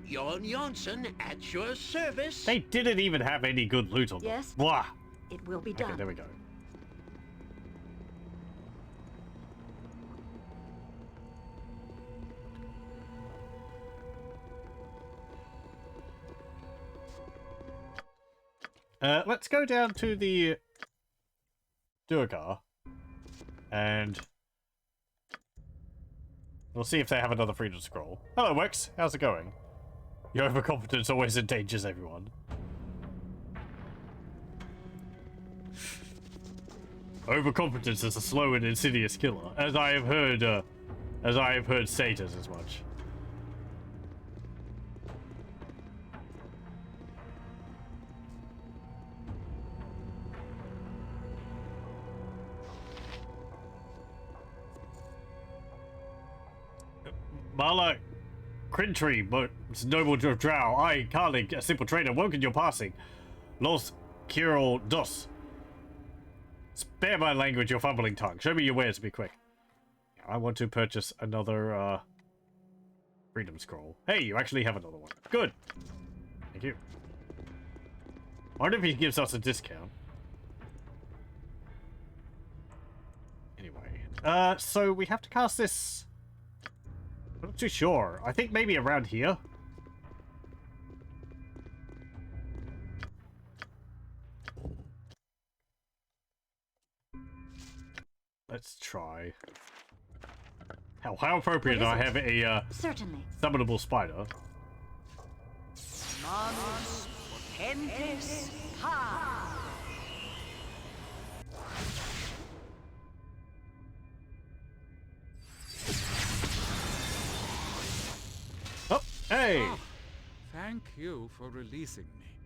Jon Jonsson at your service. They didn't even have any good loot on them. Yes? Blah. It will be Okay, done. there we go. Let's go down to the Durgar and we'll see if they have another freedom scroll. Hello, Wex. How's it going? Your overconfidence always endangers everyone. Overconfidence is a slow and insidious killer, as I have heard stated as much. Mala Crintry, but noble drow, I, Carlig, a simple trader, welcome your passing. Los Kirol Dos. Spare my language, your fumbling tongue. Show me your wares, be quick. I want to purchase another, freedom scroll. Hey, you actually have another one. Good. Thank you. I wonder if he gives us a discount. Anyway, so we have to cast this... I'm not too sure. I think maybe around here. Let's try. How appropriate I have a Certainly. summonable spider. Manus potentes pa. Oh, hey! Oh, thank you for releasing me.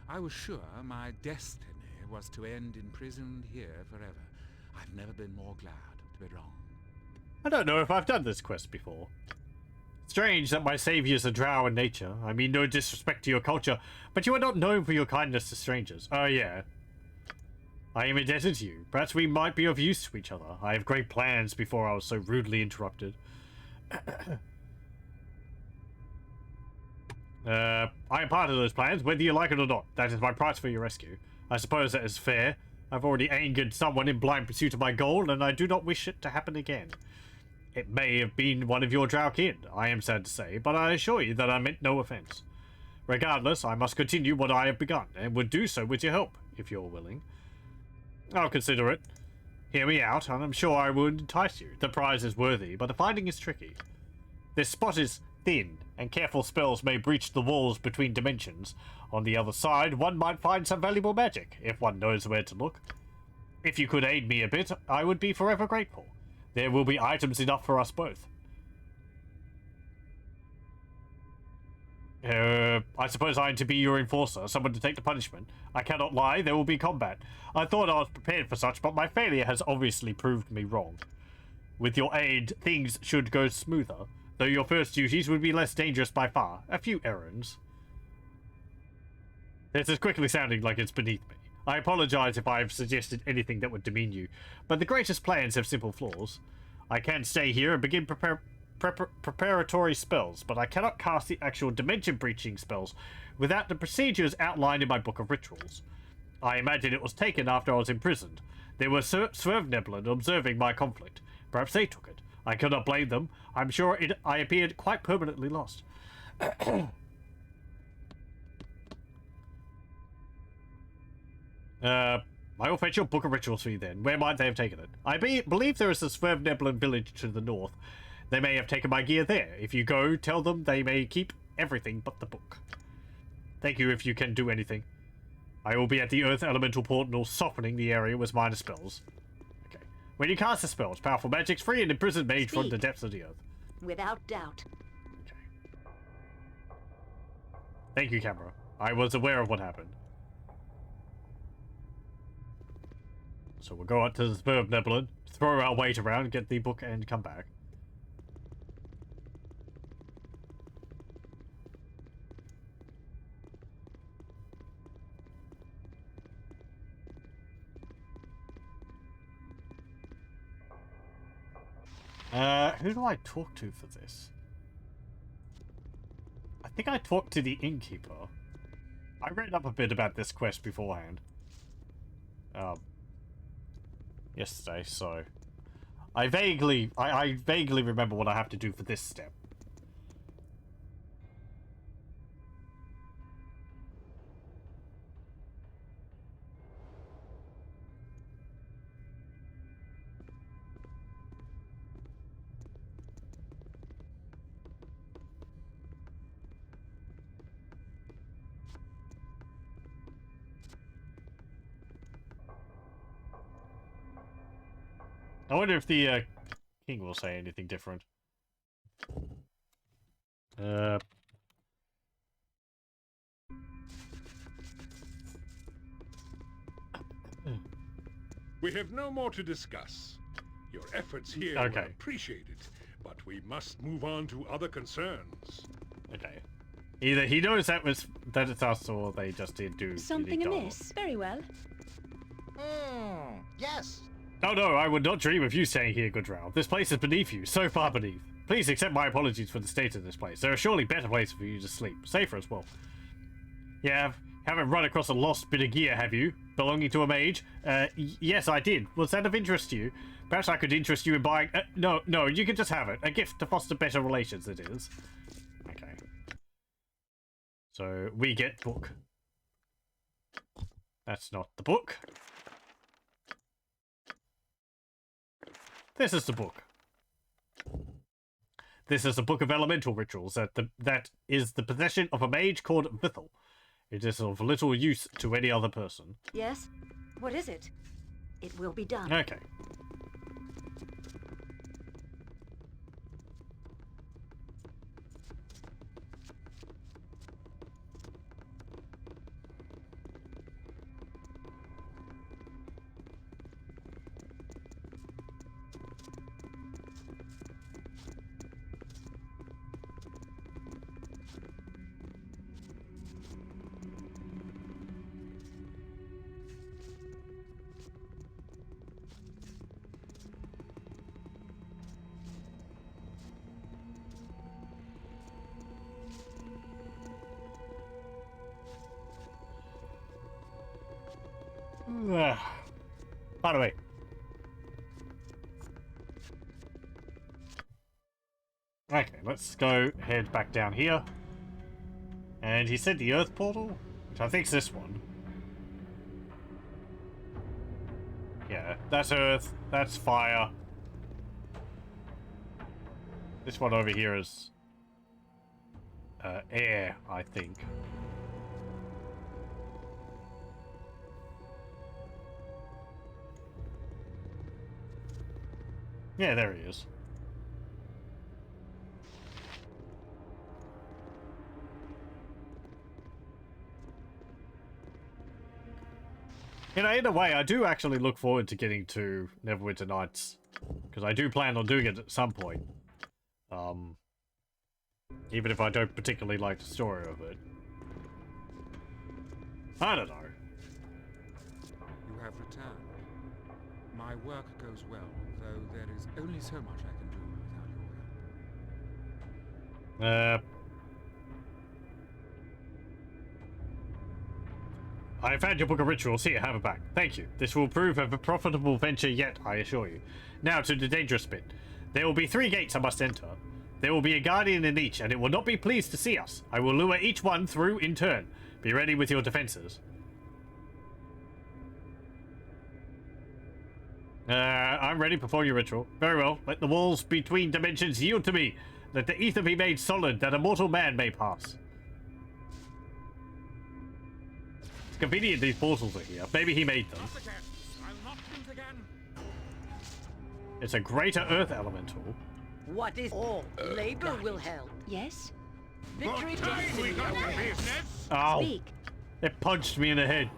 I was sure my destiny was to end imprisoned here forever. I've never been more glad to be wrong. I don't know if I've done this quest before. Strange that my savior's a drow in nature. I mean no disrespect to your culture, but you are not known for your kindness to strangers. Oh yeah. I am indebted to you. Perhaps we might be of use to each other. I have great plans before I was so rudely interrupted. I am part of those plans, whether you like it or not. That is my price for your rescue. I suppose that is fair. I've already angered someone in blind pursuit of my goal, and I do not wish it to happen again. It may have been one of your drow kin, I am sad to say, but I assure you that I meant no offense. Regardless, I must continue what I have begun, and would do so with your help, if you're willing. I'll consider it. Hear me out, and I'm sure I would entice you. The prize is worthy, but the finding is tricky. This spot is thin, and careful spells may breach the walls between dimensions. On the other side, one might find some valuable magic, if one knows where to look. If you could aid me a bit, I would be forever grateful. There will be items enough for us both. I suppose I am to be your enforcer, someone to take the punishment. I cannot lie, there will be combat. I thought I was prepared for such, but my failure has obviously proved me wrong. With your aid, things should go smoother, though your first duties would be less dangerous by far. A few errands. This is quickly sounding like it's beneath me. I apologize if I have suggested anything that would demean you, but the greatest plans have simple flaws. I can stay here and begin preparatory spells, but I cannot cast the actual dimension-breaching spells without the procedures outlined in my book of rituals. I imagine it was taken after I was imprisoned. There were Swerveneblen observing my conflict. Perhaps they took it. I cannot blame them. I'm sure I appeared quite permanently lost. I'll fetch your book of rituals for you then. Where might they have taken it? I believe there is a Swerveneblen village to the north. They may have taken my gear there. If you go, tell them they may keep everything but the book. Thank you if you can do anything. I will be at the Earth Elemental Portal, softening the area with minor spells. Okay. When you cast a spell, powerful magics free an imprisoned mage from the depths of the Earth. Without doubt. Okay. Thank you, camera. I was aware of what happened. So we'll go out to the Swerveneblen, throw our weight around, get the book, and come back. Who do I talk to for this? I think I talked to the innkeeper. I read up a bit about this quest beforehand. Yesterday, so... I vaguely remember what I have to do for this step. I wonder if the king will say anything different. We have no more to discuss. Your efforts here Okay. were appreciated, but we must move on to other concerns. Okay. Either he knows that it's us, or they just did do Something amiss? Very well. Yes. Oh no, I would not dream of you staying here, good Drow. This place is beneath you, so far beneath. Please accept my apologies for the state of this place. There are surely better places for you to sleep. Safer as well. Yeah, haven't run across a lost bit of gear, have you? Belonging to a mage? Yes, I did. Was that of interest to you? Perhaps I could interest you in buying... No, you can just have it. A gift to foster better relations, it is. Okay. So, we get book. That's not the book. This is the book. This is a book of elemental rituals that is the possession of a mage called Vithel. It is of little use to any other person. Yes? What is it? It will be done. Okay. By the way. Okay, let's go head back down here. And he said the Earth Portal, which I think's this one. Yeah, that's Earth, that's Fire. This one over here is air, I think. Yeah, there he is. You know, in a way, I do actually look forward to getting to Neverwinter Nights, because I do plan on doing it at some point. Even if I don't particularly like the story of it. I don't know. You have returned. My work goes well, though there is only so much I can do without your help. I found your book of rituals. Here, have it back. Thank you. This will prove a profitable venture yet, I assure you. Now to the dangerous bit. There will be 3 gates I must enter. There will be a guardian in each, and it will not be pleased to see us. I will lure each one through in turn. Be ready with your defenses. I'm ready. Perform your ritual. Very well. Let the walls between dimensions yield to me. Let the ether be made solid, that a mortal man may pass. It's convenient these portals are here. Maybe he made them. It's a greater earth elemental. What is all? Labor will help. Yes? Victory We got the business. Ow. Speak. It punched me in the head.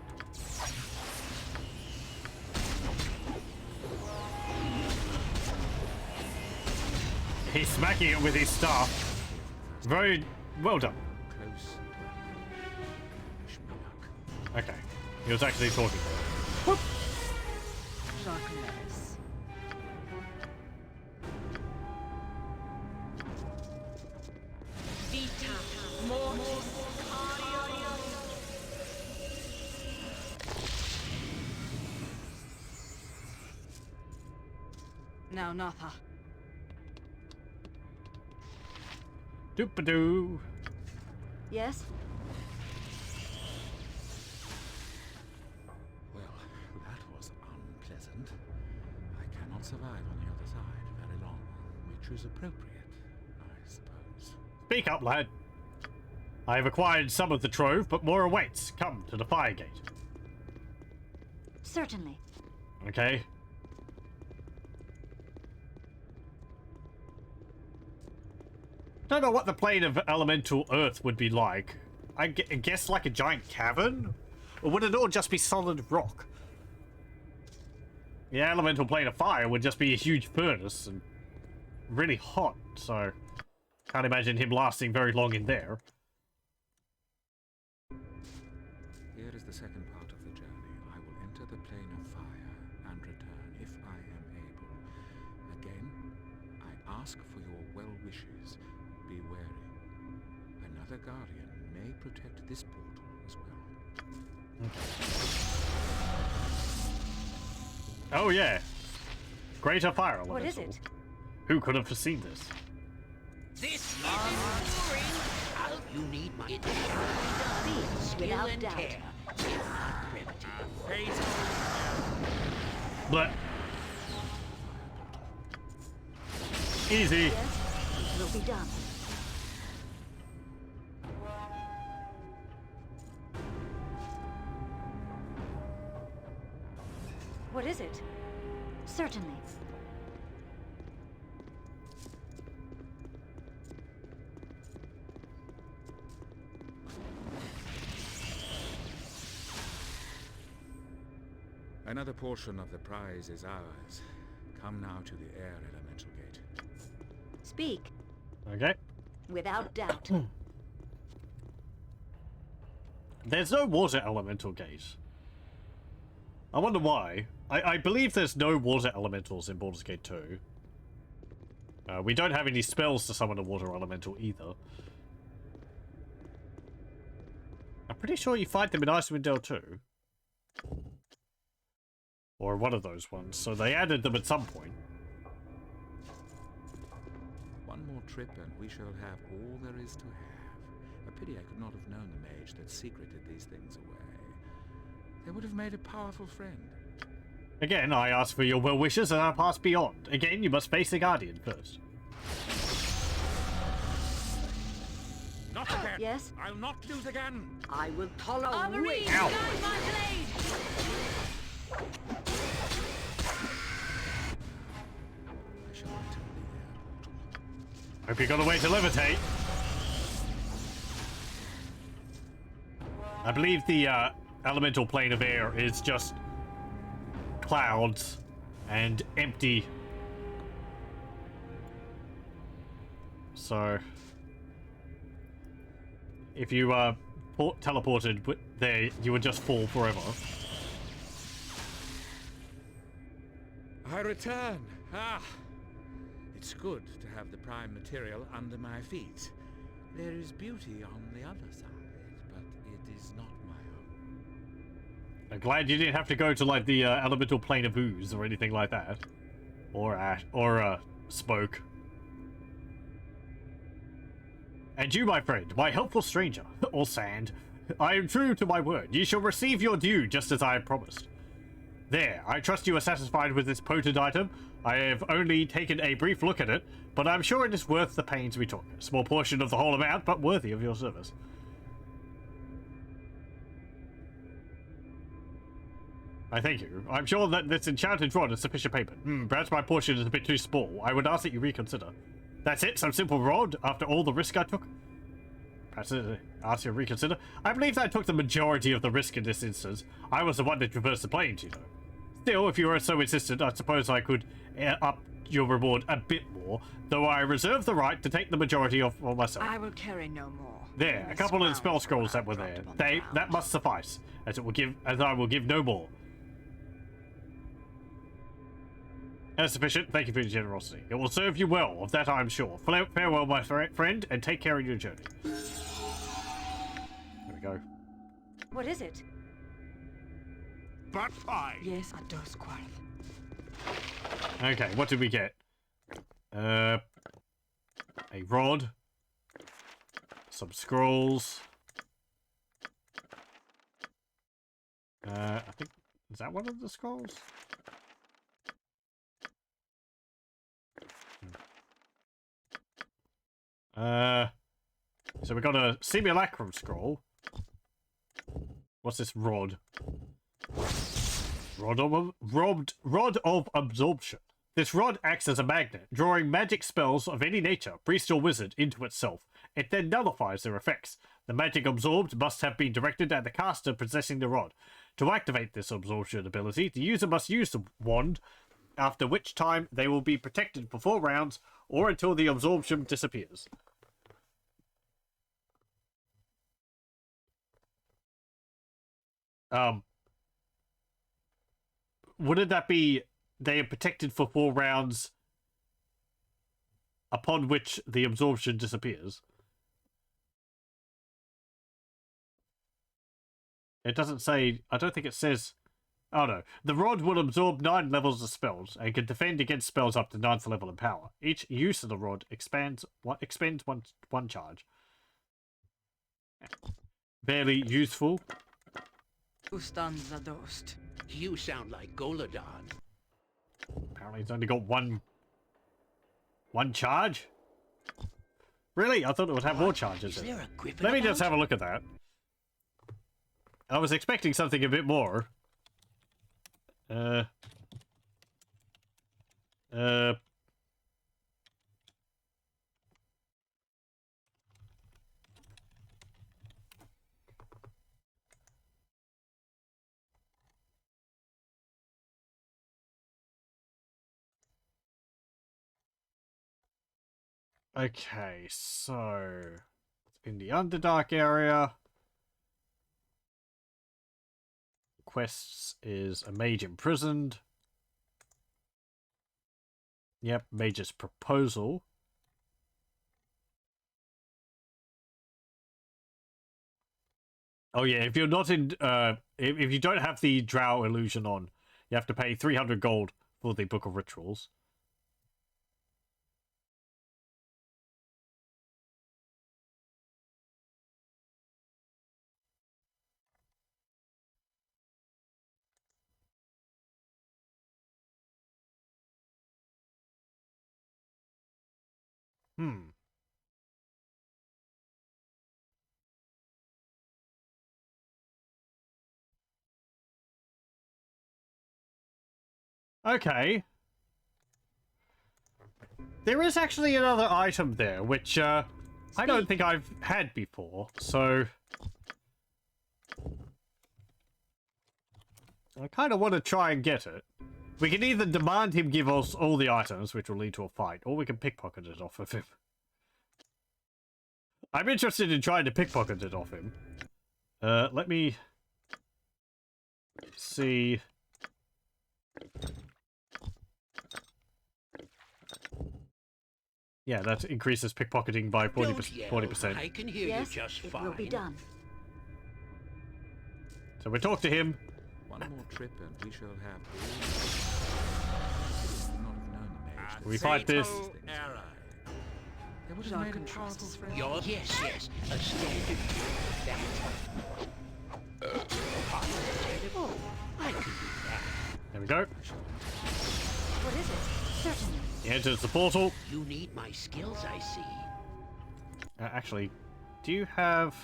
He's smacking it with his staff. Very well done. Okay. He was actually talking. Whoop. Darkness. Now, Natha. Doop-a-doo. Yes? Well, that was unpleasant. I cannot survive on the other side very long, which is appropriate, I suppose. Speak up, lad. I have acquired some of the trove, but more awaits. Come to the fire gate. Certainly. Okay. Don't know what the plane of elemental earth would be like. I guess like a giant cavern? Or would it all just be solid rock? The elemental plane of fire would just be a huge furnace and really hot, so can't imagine him lasting very long in there. Here is the second part of the journey. I will enter the plane of fire and return if I am able. Again, I ask for your well wishes. Be wary. Another guardian may protect this portal as well. Oh yeah. Greater fire elemental. What is it? Who could have foreseen this? This isn't boring. All you need my skill without and doubt. care. If not primitive. But easy. Yes? It will be done. What is it? Certainly. Another portion of the prize is ours. Come now to the air elemental gate. Speak. Okay. Without doubt. There's no water elemental gate. I wonder why. I believe there's no water elementals in Baldur's Gate 2. We don't have any spells to summon a water elemental either. I'm pretty sure you fight them in Icewind Dale 2. Or one of those ones, so they added them at some point. One more trip and we shall have all there is to have. A pity I could not have known the mage that secreted these things away. They would have made a powerful friend. Again, I ask for your well wishes and I pass beyond. Again, you must face the Guardian first. Not again. Yes? I'll not lose again. I will tolerate. Armory, Ow. guide my blade! I shall enter the air portal. Hope you got a way to levitate. I believe the elemental plane of air is just clouds and empty. So if you teleported there, you would just fall forever. I return. Ah, it's good to have the prime material under my feet. There is beauty on the other side, but it is not my own. I'm glad you didn't have to go to like the elemental plane of ooze or anything like that, or ash, or smoke. And you, my friend, my helpful stranger, or sand, I am true to my word. You shall receive your due, just as I have promised. There, I trust you are satisfied with this potent item. I have only taken a brief look at it, but I'm sure it is worth the pains we took. A small portion of the whole amount, but worthy of your service. I thank you. I'm sure that this enchanted rod is sufficient payment. Perhaps my portion is a bit too small. I would ask that you reconsider. That's it, some simple rod, after all the risk I took? Perhaps ask you to reconsider? I believe that I took the majority of the risk in this instance. I was the one that traversed the plains, you know. Still, if you are so insistent, I suppose I could up your reward a bit more, though I reserve the right to take the majority of for myself. I will carry no more. There, a couple of the spell scrolls that were there. That must suffice, as I will give no more. That's sufficient. Thank you for your generosity. It will serve you well, of that I am sure. Farewell, my friend, and take care of your journey. There we go. What is it? But fine. Yes, a dos quarth. Okay, what did we get? A rod. Some scrolls. I think... Is that one of the scrolls? So we got a simulacrum scroll. What's this rod? Rod of absorption. This rod acts as a magnet, drawing magic spells of any nature, priest or wizard, into itself. It then nullifies their effects. The magic absorbed must have been directed at the caster possessing the rod. To activate this absorption ability, the user must use the wand, after which time they will be protected for 4 rounds or until the absorption disappears. Wouldn't that be they are protected for 4 rounds upon which the absorption disappears? It doesn't say, I don't think it says. Oh no. The rod will absorb 9 levels of spells and can defend against spells up to 9th level in power. Each use of the rod expends one charge. Barely useful. Ustanzadost. You sound like Goladon. Apparently it's only got one charge? Really? I thought it would have more charges. Is there a griffin Let me about? just have a look at that. I was expecting something a bit more. Okay, so it's in the Underdark area. Quests is a mage imprisoned. Yep, mage's proposal. Oh yeah, if you're not in, if you don't have the Drow illusion on, you have to pay 300 gold for the Book of Rituals. Okay. There is actually another item there, which I don't think I've had before, so I kind of want to try and get it. We can either demand him give us all the items, which will lead to a fight, or we can pickpocket it off of him. I'm interested in trying to pickpocket it off him. Let me see. Yeah, that increases pickpocketing by 40%. I can hear you just fine. It will be done. So we talk to him. One more trip and we shall have We fight this. There was a made a powerful friend. Yes. A standard that. I can do that. There we go. What is it? Certainly. He enters the portal. You need my skills, I see. Actually, do you have...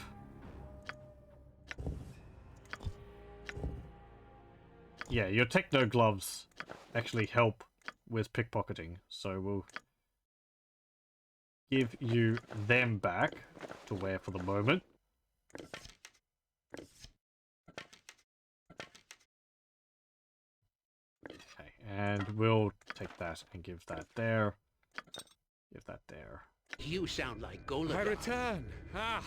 Yeah, your techno gloves actually help with pickpocketing, so we'll give you them back to wear for the moment. Okay, and we'll take that and give that there. Give that there. You sound like Golem. My return! Ah!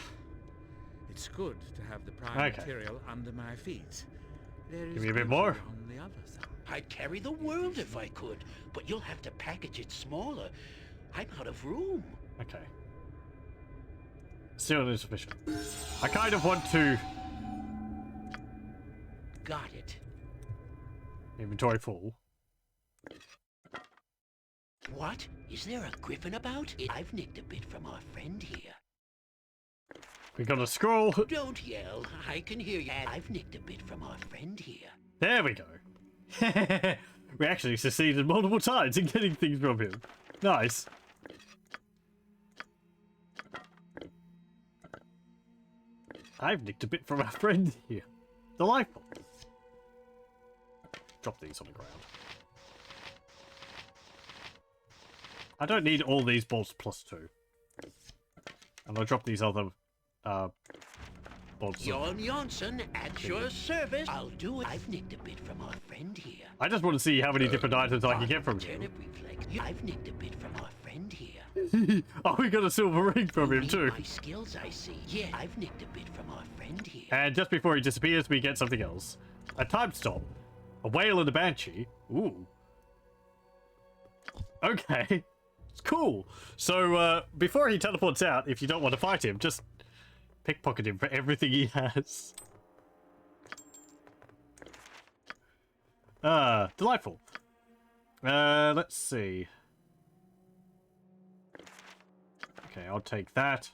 It's good to have the prime material under my feet. There is give me a bit more. On the other side. I'd carry the world if I could, but you'll have to package it smaller. I'm out of room. Okay. Still insufficient. I kind of want to... Got it. Inventory full. What? Is there a griffin about? I've nicked a bit from our friend here. We got a scroll. Don't yell. I can hear you. I've nicked a bit from our friend here. There we go. We actually succeeded multiple times in getting things from him. Nice. I've nicked a bit from our friend here. Delightful. Drop these on the ground. I don't need all these bolts +2. And I'll drop these other bolts. Jon Jonsson, at your service. I'll do it. I've nicked a bit from our friend here. I just want to see how many different items I can get from him. I've nicked a bit from our friend here. Oh, we got a silver ring from him too. My skills, I see. Yeah, I've nicked a bit from our friend here. And just before he disappears, we get something else. A time stop. A whale and a banshee. Ooh. Okay. It's cool. So, before he teleports out, if you don't want to fight him, just pickpocket him for everything he has. Delightful. Let's see. Okay, I'll take that.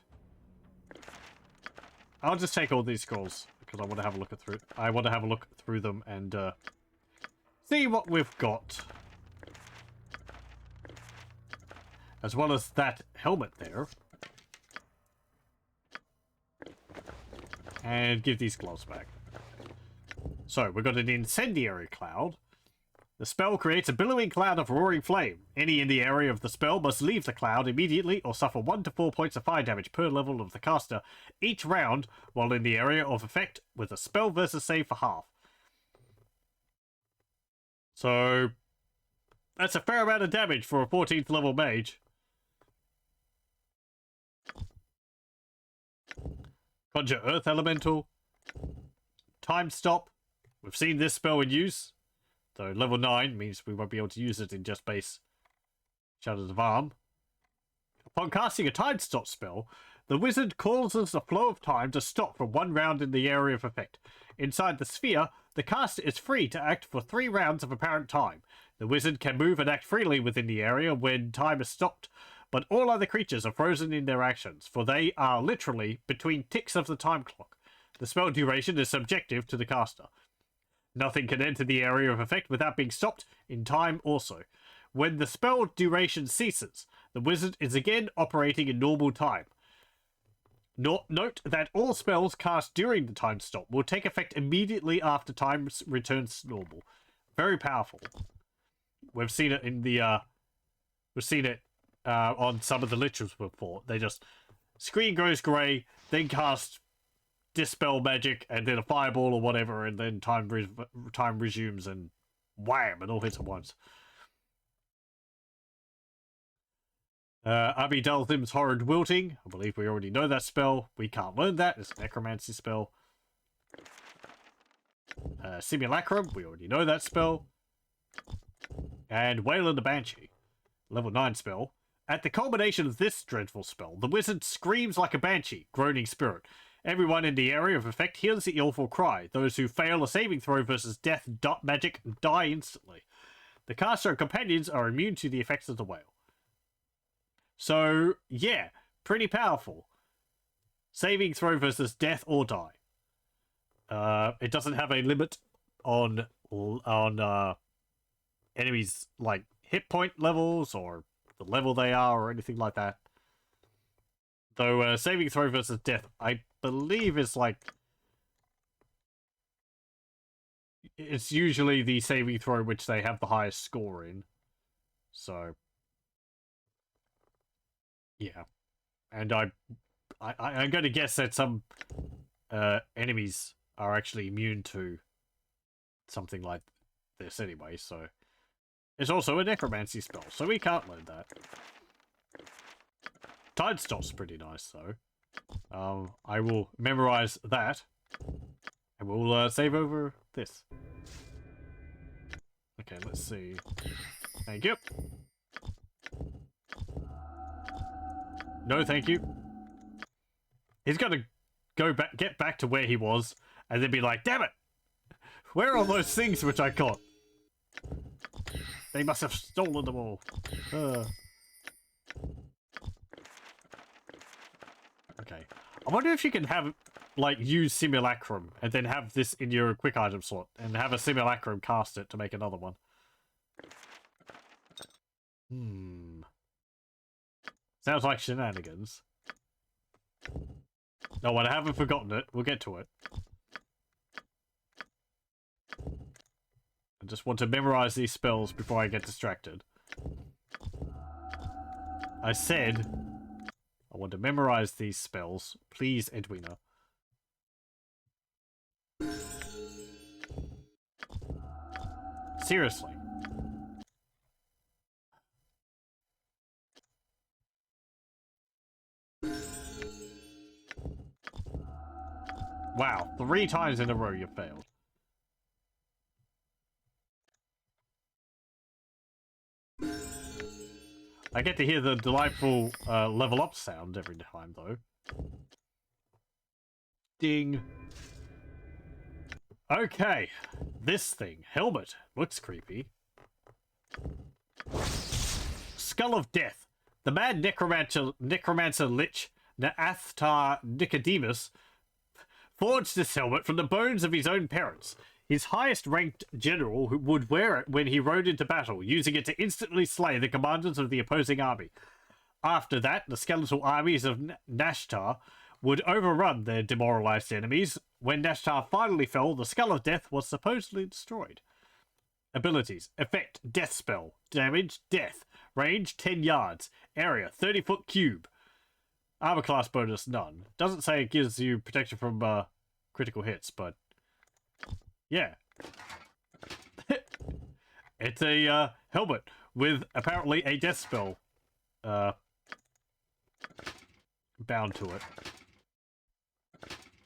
I'll just take all these scrolls because I want to have a look through. I want to have a look through them and see what we've got, as well as that helmet there, and give these gloves back. So we've got an incendiary cloud. The spell creates a billowing cloud of roaring flame. Any in the area of the spell must leave the cloud immediately or suffer 1 to 4 points of fire damage per level of the caster each round while in the area of effect, with a spell versus save for half. So that's a fair amount of damage for a 14th level mage. Conjure Earth Elemental. Time Stop. We've seen this spell in use. So level 9 means we won't be able to use it in just base Shadows of Arm. Upon casting a Time Stop spell, the wizard causes the flow of time to stop for 1 round in the area of effect. Inside the sphere, the caster is free to act for 3 rounds of apparent time. The wizard can move and act freely within the area when time is stopped, but all other creatures are frozen in their actions, for they are literally between ticks of the time clock. The spell duration is subjective to the caster. Nothing can enter the area of effect without being stopped in time also. When the spell duration ceases, the wizard is again operating in normal time. Note that all spells cast during the time stop will take effect immediately after time returns to normal. Very powerful. We've seen it in the we've seen it on some of the lichens before. They just screen goes grey, then cast dispel magic, and then a fireball or whatever, and then time resumes, and wham, it all hits at once. Abi Dalthim's Horrid Wilting. I believe we already know that spell. We can't learn that. It's a necromancy spell. Simulacrum. We already know that spell. And Waylon the Banshee. Level 9 spell. At the culmination of this dreadful spell, the wizard screams like a banshee, groaning spirit. Everyone in the area of effect hears the awful cry. Those who fail a saving throw versus death magic die instantly. The caster and companions are immune to the effects of the wail. So, yeah, pretty powerful. Saving throw versus death or die. It doesn't have a limit on enemies, like, hit point levels or the level they are or anything like that. Though saving throw versus death, I believe is like... It's usually the saving throw which they have the highest score in. So... yeah. And I'm going to guess that some enemies are actually immune to something like this anyway, so... It's also a necromancy spell, so we can't learn that. Tidestop's pretty nice, though. I will memorize that, and we'll save over this. Okay, let's see. Thank you. No, thank you. He's gonna go back, get back to where he was, and then be like, damn it! Where are all those things which I caught? They must have stolen them all. Okay. I wonder if you can have, like, use Simulacrum, and then have this in your quick item slot, and have a Simulacrum cast it to make another one. Sounds like shenanigans. No, I haven't forgotten it. We'll get to it. I just want to memorize these spells before I get distracted. I said I want to memorize these spells. Please, Edwina. Seriously. Wow, 3 times in a row you failed. I get to hear the delightful level up sound every time, though. Ding. Okay, this thing. Helmet. Looks creepy. Skull of Death. The mad necromancer lich, Naathtar Nicodemus, forged this helmet from the bones of his own parents. His highest-ranked general who would wear it when he rode into battle, using it to instantly slay the commanders of the opposing army. After that, the skeletal armies of Nashtar would overrun their demoralized enemies. When Nashtar finally fell, the Skull of Death was supposedly destroyed. Abilities. Effect, Death Spell. Damage, Death. Range, 10 yards. Area, 30-foot cube. Armor class bonus, none. Doesn't say it gives you protection from critical hits, but... yeah. It's a helmet with apparently a death spell bound to it.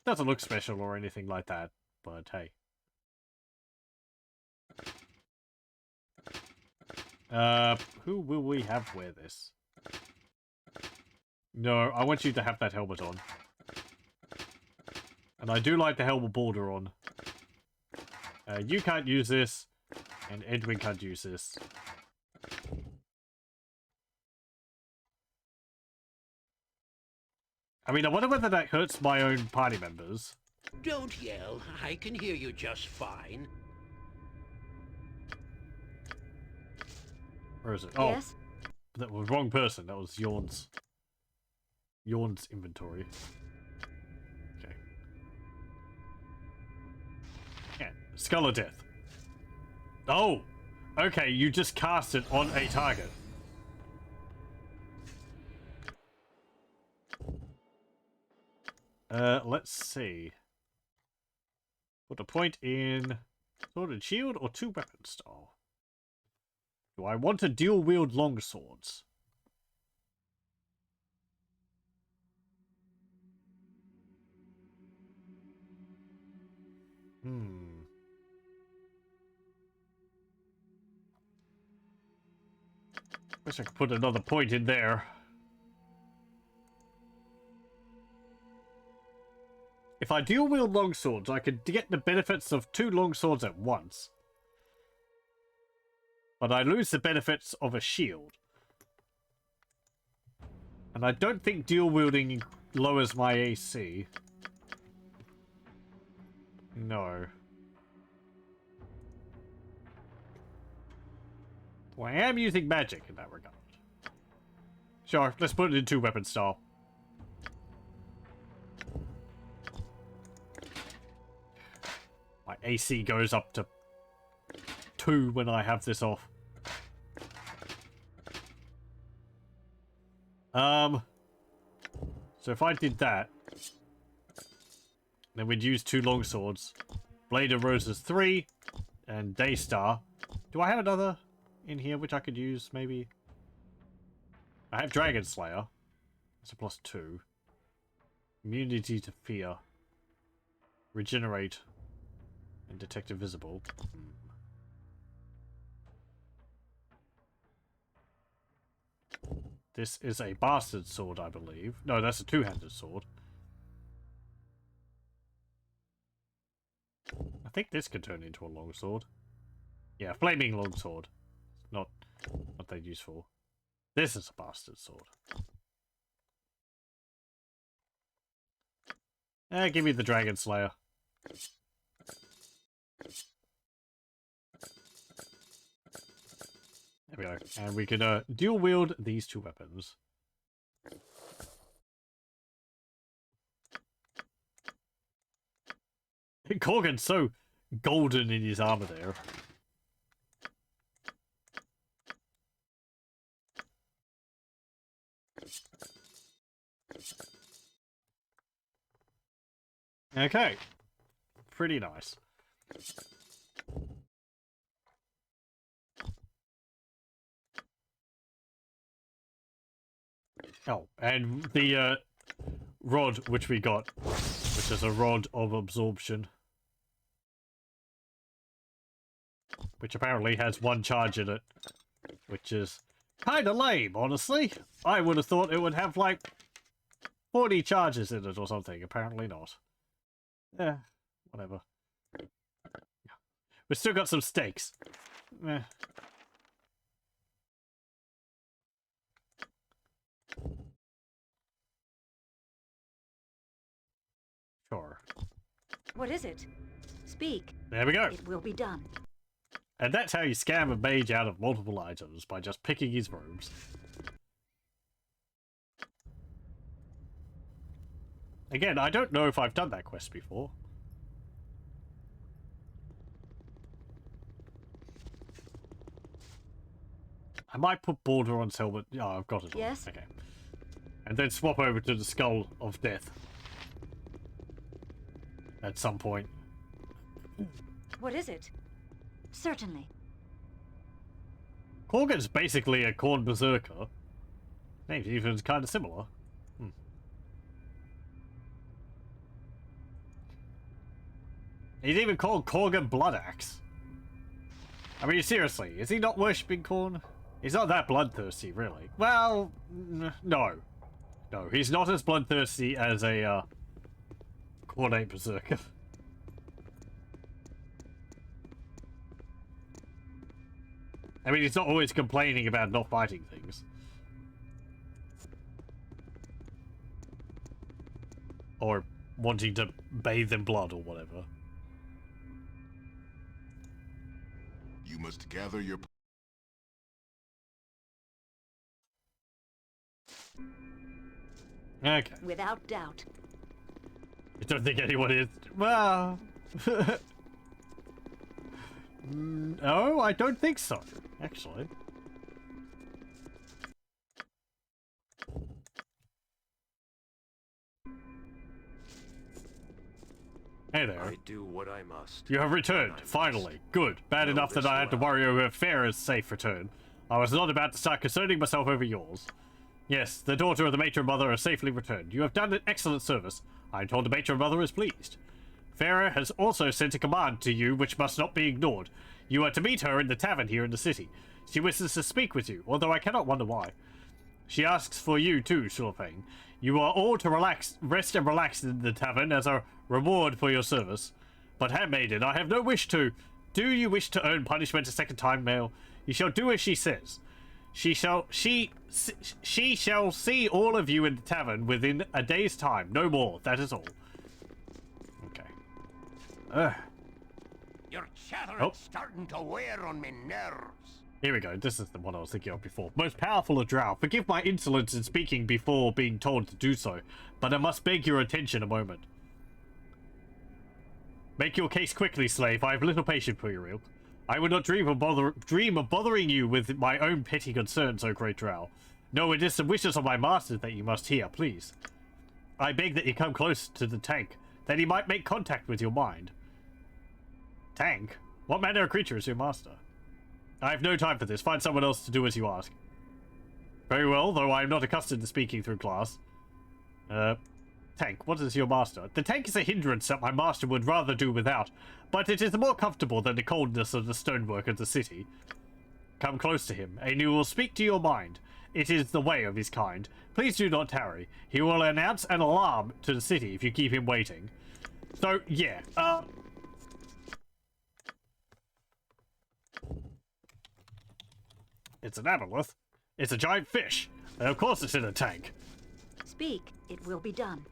Doesn't look special or anything like that, but hey. Who will we have wear this? No, I want you to have that helmet on. And I do like the helmet Baldur on. You can't use this, and Edwin can't use this. I mean, I wonder whether that hurts my own party members. Don't yell. I can hear you just fine. Where is it? Oh, Yes? that was the wrong person. That was Yawn's inventory. Okay. Yeah, Skull of Death. Oh! Okay, you just cast it on a target. Let's see. Put a point in sword and shield or 2 weapon style. Do I want to dual wield long swords? Wish I could put another point in there. If I dual wield long swords, I could get the benefits of 2 long swords at once. But I lose the benefits of a shield. And I don't think dual wielding lowers my AC. No. Well, I am using magic in that regard. Sure, let's put it in 2 weapon style. My AC goes up to 2 when I have this off. So if I did that, then we'd use 2 long swords. Blade of Roses 3, and Daystar. Do I have another in here which I could use, maybe? I have Dragon Slayer. That's a +2. Immunity to fear. Regenerate. And detect invisible. This is a bastard sword, I believe. No, that's a 2-handed sword. I think this could turn into a longsword. Yeah, flaming longsword. Not what they'd use for. This is a bastard sword. Give me the Dragon Slayer. There we go. And we can dual wield these 2 weapons. Corgan's so golden in his armor there. Okay. Pretty nice. Oh, and the rod which we got, which is a rod of absorption. Which apparently has 1 charge in it. Which is kind of lame, honestly. I would have thought it would have like 40 charges in it or something. Apparently not. Eh, whatever. We've still got some stakes. Eh. Sure. What is it? Speak. There we go. It will be done. And that's how you scam a mage out of multiple items, by just picking his robes. Again, I don't know if I've done that quest before. I might put Baldur on helmet. Oh, I've got it. Yes? Okay. And then swap over to the Skull of Death. At some point. What is it? Certainly. Korgan's basically a Khorne Berserker. Name's even kind of similar. He's even called Korgan Bloodaxe. I mean, seriously, is he not worshipping Khorne? He's not that bloodthirsty, really. Well, no. No, he's not as bloodthirsty as a Khornate Berserker. I mean, he's not always complaining about not fighting things. Or wanting to bathe in blood or whatever. You must gather your... Okay. Without doubt. I don't think anyone is... Well... No, I don't think so, actually. Hey there. I do what I must. You have returned, finally. Good. Bad enough that I had to worry over Farah's safe return. I was not about to start concerning myself over yours. Yes, the daughter of the matron mother has safely returned. You have done an excellent service. I am told the matron mother is pleased. Farah has also sent a command to you which must not be ignored. You are to meet her in the tavern here in the city. She wishes to speak with you, although I cannot wonder why. She asks for you too, Shulfang. You are all to rest and relax in the tavern as a reward for your service. But handmaiden, I have no wish to. Do you wish to earn punishment a second time, male? You shall do as she says. She shall see all of you in the tavern within a day's time. No more. That is all. Okay. Your chattering's starting to wear on me nerves. Here we go. This is the one I was thinking of before. Most powerful of drow. Forgive my insolence in speaking before being told to do so, but I must beg your attention a moment. Make your case quickly, slave. I have little patience for you, ilk. I would not dream of bothering you with my own petty concerns, O great drow. No, it is the wishes of my master that you must hear, please. I beg that you come close to the tank, that he might make contact with your mind. Tank? What manner of creature is your master? I have no time for this. Find someone else to do as you ask. Very well, though I am not accustomed to speaking through glass. Tank, what is your master? The tank is a hindrance that my master would rather do without, but it is more comfortable than the coldness of the stonework of the city. Come close to him, and he will speak to your mind. It is the way of his kind. Please do not tarry. He will announce an alarm to the city if you keep him waiting. So, yeah, it's an aboleth. It's a giant fish. And of course it's in a tank. Speak, it will be done.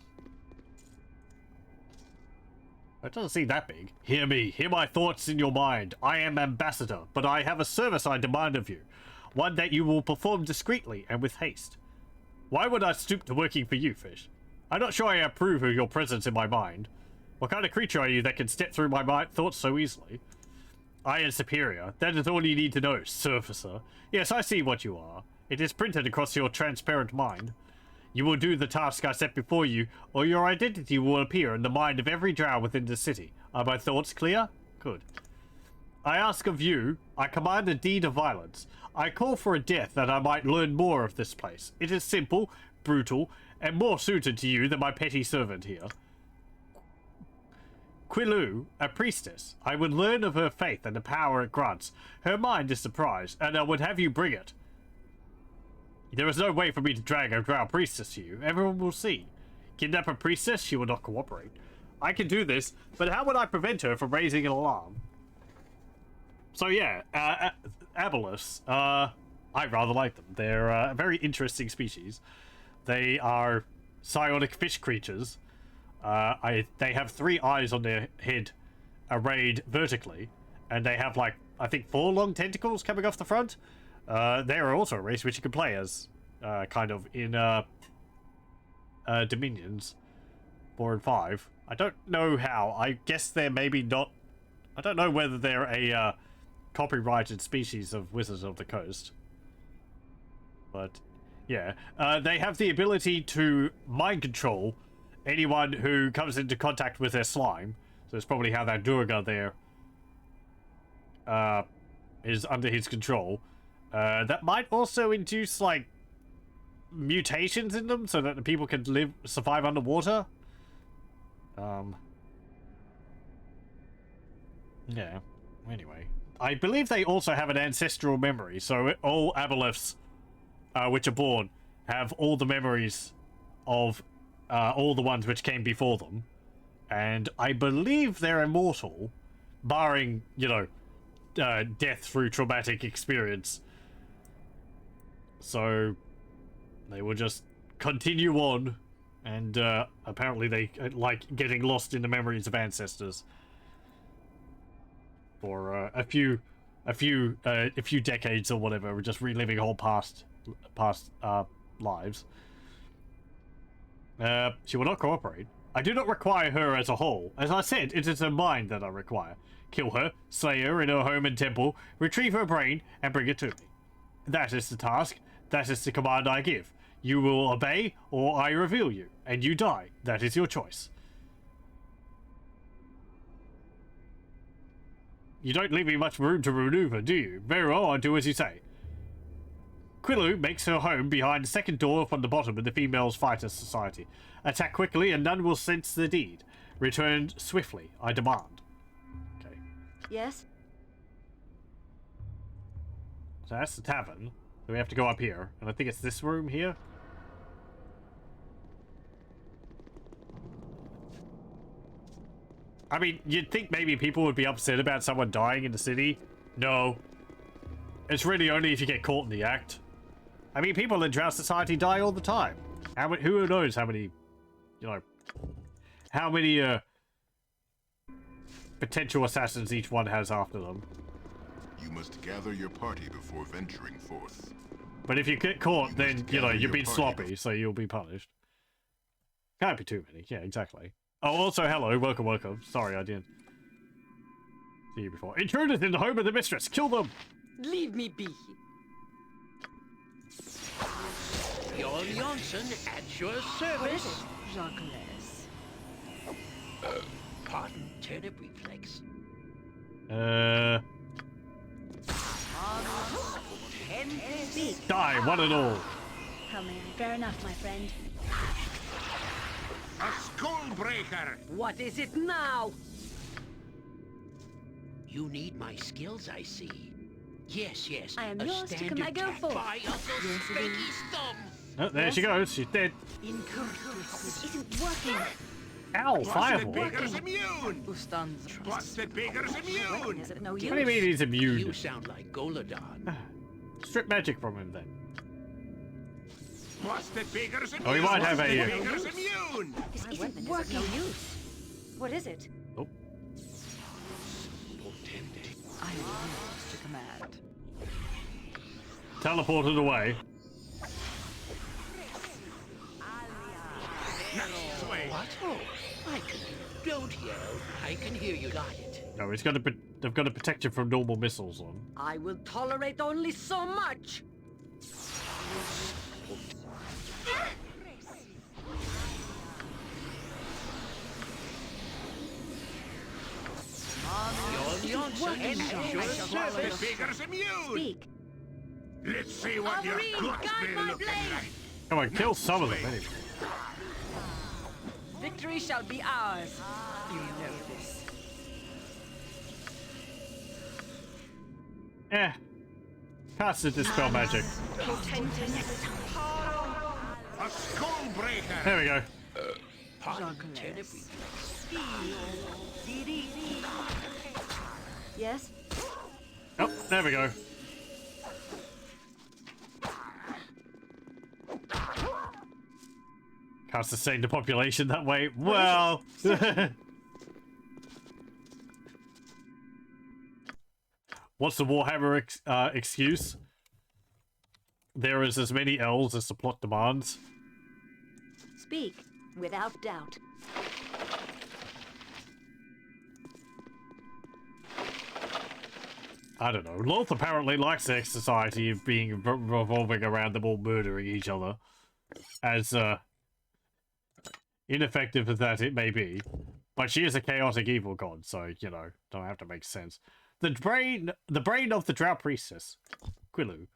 It doesn't seem that big. Hear me. Hear my thoughts in your mind. I am ambassador, but I have a service I demand of you. One that you will perform discreetly and with haste. Why would I stoop to working for you, fish? I'm not sure I approve of your presence in my mind. What kind of creature are you that can step through my thoughts so easily? I am superior. That is all you need to know, surfacer. Yes, I see what you are. It is printed across your transparent mind. You will do the task I set before you, or your identity will appear in the mind of every drow within the city. Are my thoughts clear? Good. I ask of you, I command a deed of violence. I call for a death that I might learn more of this place. It is simple, brutal, and more suited to you than my petty servant here. Quilu, a priestess. I would learn of her faith and the power it grants. Her mind is surprised, and I would have you bring it. There is no way for me to drag a drow priestess to you. Everyone will see. Kidnap a priestess? She will not cooperate. I can do this, but how would I prevent her from raising an alarm? So yeah, aboleths. I rather like them. They're a very interesting species. They are psionic fish creatures. They have 3 eyes on their head, arrayed vertically, and they have, like, I think 4 long tentacles coming off the front. They are also a race which you can play as, kind of, in, Dominions 4 and 5. I don't know how. I guess they're maybe not... I don't know whether they're a, copyrighted species of Wizards of the Coast. But, yeah. They have the ability to mind control anyone who comes into contact with their slime. So it's probably how that Durga there is under his control. That might also induce, like, mutations in them so that the people can survive underwater. Yeah, anyway. I believe they also have an ancestral memory, so all aboleths which are born have all the memories of all the ones which came before them. And I believe they're immortal, barring, you know, death through traumatic experience. So they will just continue on, and apparently they like getting lost in the memories of ancestors for a few decades or whatever, just reliving whole past lives. She will not cooperate. I do not require her as a whole. As I said, it is her mind that I require. Kill her, slay her in her home and temple, retrieve her brain, and bring it to me. That is the task. That is the command I give. You will obey, or I reveal you, and you die. That is your choice. You don't leave me much room to maneuver, do you? Very well, I'll do as you say. Quilu makes her home behind the second door from the bottom of the Females Fighters Society. Attack quickly, and none will sense the deed. Return swiftly, I demand. Okay. Yes? So that's the tavern. So we have to go up here. And I think it's this room here. I mean, you'd think maybe people would be upset about someone dying in the city. No. It's really only if you get caught in the act. I mean, people in Drow Society die all the time. Who knows how many, you know, how many potential assassins each one has after them. You must gather your party before venturing forth. But if you get caught, then, you know, you've been sloppy, so you'll be punished. Can't be too many. Yeah, exactly. Oh, also, hello. Welcome, welcome. Sorry, I didn't see you before. Intruders in the home of the mistress. Kill them! Leave me be. Your Johnson at your service. Jacques. Pardon, turnip reflex. Die, one and all. How may I? Fair enough, my friend. A skull breaker! What is it now? You need my skills, I see. Yes, yes. I am a yours to standard command. Go tap forth. by Uncle Spanky's thumb. Oh, there she goes. She's dead. This isn't working. Ow, fireball. Beggar's immune! Busted Beggar's immune! Is it no What use? do you mean he's immune? You sound like Goladon. Strip magic from him then. Busted Beggar's immune! Oh, he might have a... Beggar's immune! This isn't working. No use. What is it? Oh. I am yours to command. Teleported away. What? Oh, I can. Don't yell. I can hear you got it. No, he's got to. They've got to protect him from normal missiles on. I will tolerate only so much. Your Johnson at your service. Beggar's immune! Speak. Let's see what your guts be looking like. Come on, kill some of them anyway. Victory shall be ours. You know this. Eh. Cast the dispel magic. A skull breaker! There we go. Pardon, turnip Yes? Oh, there we go. Can't sustain the population that way. Well... What's the Warhammer excuse? There is as many elves as the plot demands. Speak. Without doubt. I don't know. Loth apparently likes the society of being revolving around them all murdering each other. As, ineffective as that it may be. But she is a chaotic evil god, so, you know, don't have to make sense. The brain of the Drow Priestess, Quilu,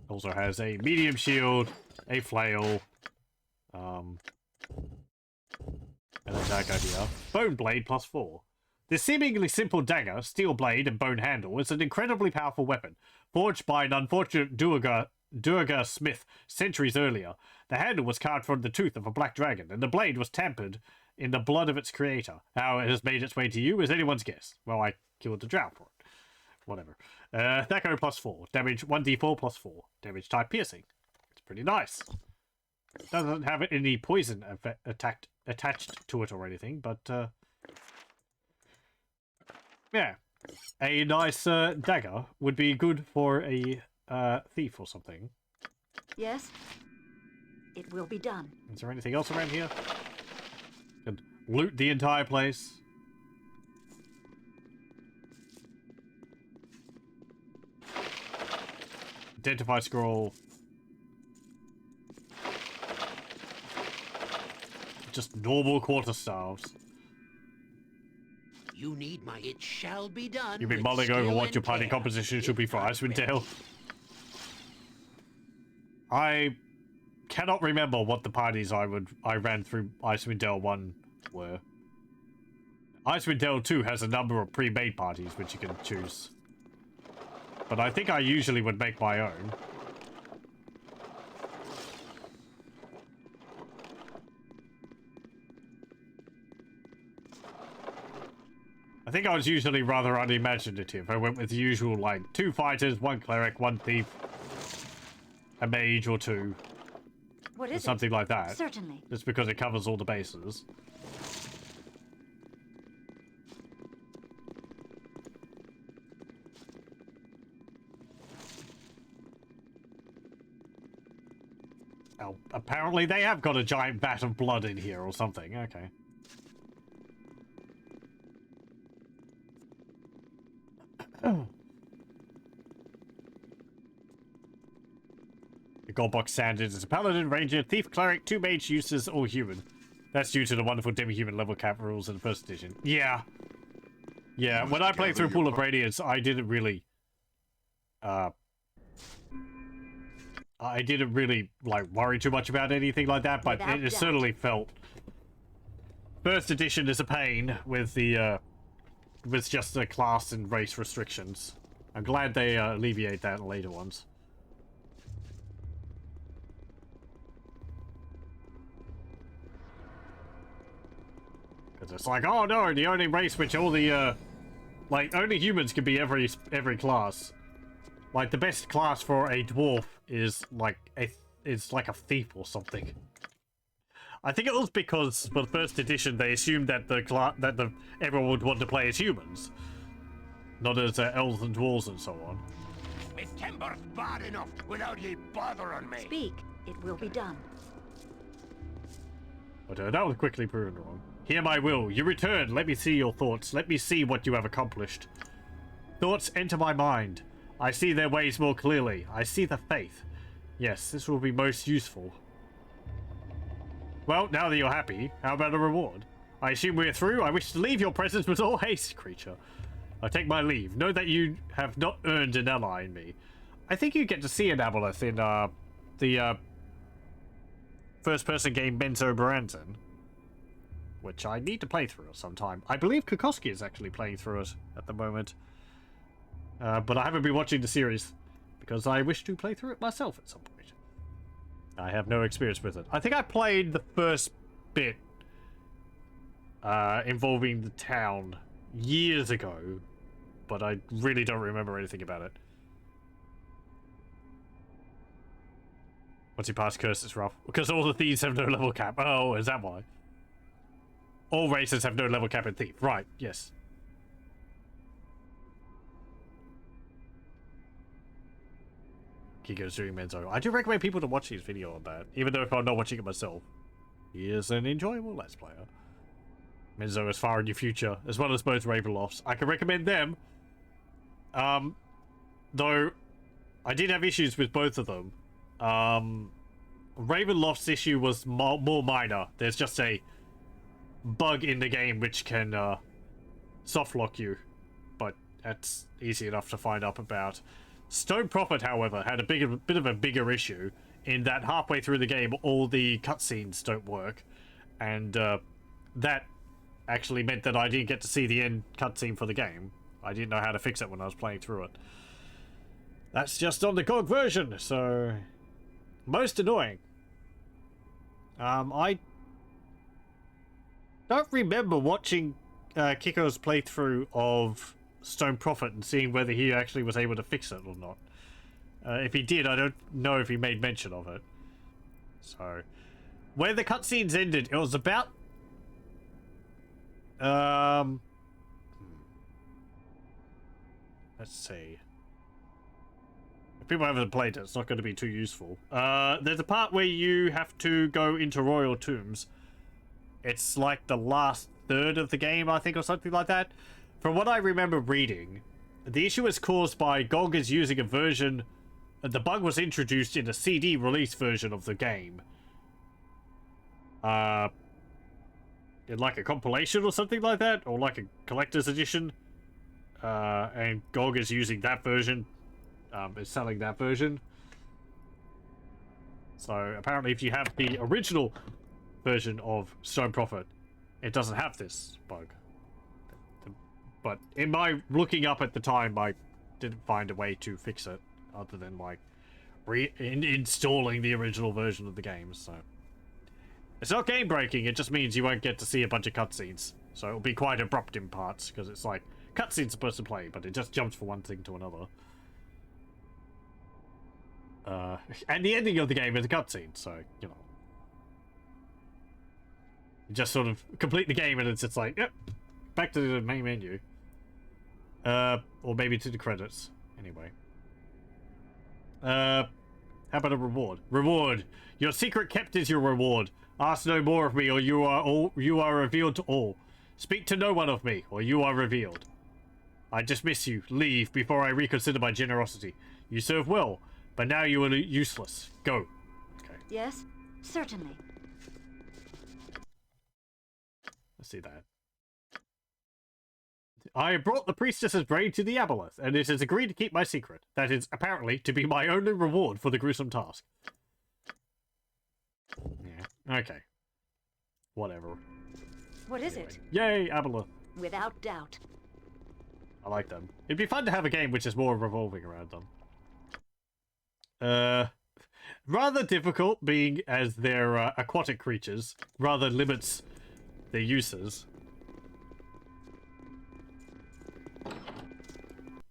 also has a medium shield, a flail, and a dagger here. Bone blade +4. This seemingly simple dagger, steel blade and bone handle is an incredibly powerful weapon, forged by an unfortunate Durga smith centuries earlier. The handle was carved from the tooth of a black dragon, and the blade was tampered in the blood of its creator. How it has made its way to you is anyone's guess. Well, I killed the drow for it. Whatever. Thaco +4. Damage 1d4 +4. Damage type piercing. It's pretty nice. Doesn't have any poison attached to it or anything, but yeah. A nice dagger would be good for a thief or something. Yes? It will be done. Is there anything else around here? Could loot the entire place. Identify scroll. Just normal quarterstaffs. You need my it shall be done. You've been with mulling over skill what and your party care. composition should be for If Icewind not Dale. I cannot remember what the parties I ran through Icewind Dale 1 were. Icewind Dale 2 has a number of pre-made parties which you can choose. But I think I usually would make my own. I think I was usually rather unimaginative. I went with the usual, like, 2 fighters, 1 cleric, 1 thief, a mage or 2. What is something like that. Certainly. Just because it covers all the bases. Oh, apparently they have got a giant vat of blood in here or something. Okay. The Goldbox standard is a paladin, ranger, thief, cleric, 2 mage uses, or human. That's due to the wonderful demi-human level cap rules in the first edition. Yeah. Yeah, when I played through Pool of Radiance, I didn't really... I didn't really, like, worry too much about anything like that, but it certainly felt... First edition is a pain with the, with just the class and race restrictions. I'm glad they alleviate that in later ones. Because it's like, oh no, the only race which all the, like, only humans can be every class. Like, the best class for a dwarf is, like, it's like a thief or something. I think it was because, for the first edition, they assumed that everyone would want to play as humans. Not as elves and dwarves and so on. My timber's bad enough without ye bothering me. Speak. It will be done. But that was quickly proven wrong. Hear my will. You return. Let me see your thoughts. Let me see what you have accomplished. Thoughts enter my mind. I see their ways more clearly. I see the faith. Yes, this will be most useful. Well, now that you're happy, how about a reward? I assume we're through. I wish to leave your presence with all haste, creature. I take my leave. Know that you have not earned an ally in me. I think you get to see an aboleth in the first-person game Benzo Baranton, which I need to play through sometime. I believe Kokoski is actually playing through it at the moment. But I haven't been watching the series because I wish to play through it myself at some point. I have no experience with it. I think I played the first bit involving the town years ago, but I really don't remember anything about it. Once you pass curse, it's rough. Because all the thieves have no level cap. Oh, is that why? All races have no level cap in thief. Right, yes. Kiko's doing Menzo. I do recommend people to watch his video on that, even though if I'm not watching it myself. He is an enjoyable Let's Player. Menzo is far in your future, as well as both Ravenlofts. I can recommend them. Though, I did have issues with both of them. Ravenloft's issue was more minor. There's just a bug in the game which can softlock you, but that's easy enough to find up about. Stone Prophet, however, had a bit of a bigger issue in that halfway through the game all the cutscenes don't work, and that actually meant that I didn't get to see the end cutscene for the game. I didn't know how to fix it when I was playing through it. That's just on the GOG version, so most annoying. I don't remember watching Kiko's playthrough of Stone Prophet and seeing whether he actually was able to fix it or not. If he did, I don't know if he made mention of it. So, where the cutscenes ended, it was about let's see. If people haven't played it, it's not going to be too useful. There's a part where you have to go into royal tombs. It's like the last third of the game, I think, or something like that. From what I remember reading, the issue is caused by GOG is using a version the bug was introduced in a CD release version of the game. In like a compilation or something like that, or like a collector's edition. And GOG is using that version, is selling that version. So apparently if you have the original version of Stone Prophet, it doesn't have this bug. But in my looking up at the time, I didn't find a way to fix it, other than like installing the original version of the game, so... It's not game breaking, it just means you won't get to see a bunch of cutscenes. So it'll be quite abrupt in parts, because it's like, cutscene's supposed to play, but it just jumps from one thing to another. And the ending of the game is a cutscene, so, you know. You just sort of complete the game and it's just like, yep, back to the main menu. Or maybe to the credits. Anyway. How about a reward? Reward! Your secret kept is your reward. Ask no more of me, or you are revealed to all. Speak to no one of me, or you are revealed. I dismiss you. Leave before I reconsider my generosity. You serve well, but now you are useless. Go. Okay. Yes, certainly. Let's see that. I brought the priestess's brain to the aboleth, and it has agreed to keep my secret. That is apparently to be my only reward for the gruesome task. Yeah. Okay. Whatever. What is it? Yay, aboleth. Without doubt. I like them. It'd be fun to have a game which is more revolving around them. Rather difficult, being as they're aquatic creatures. Rather limits their uses.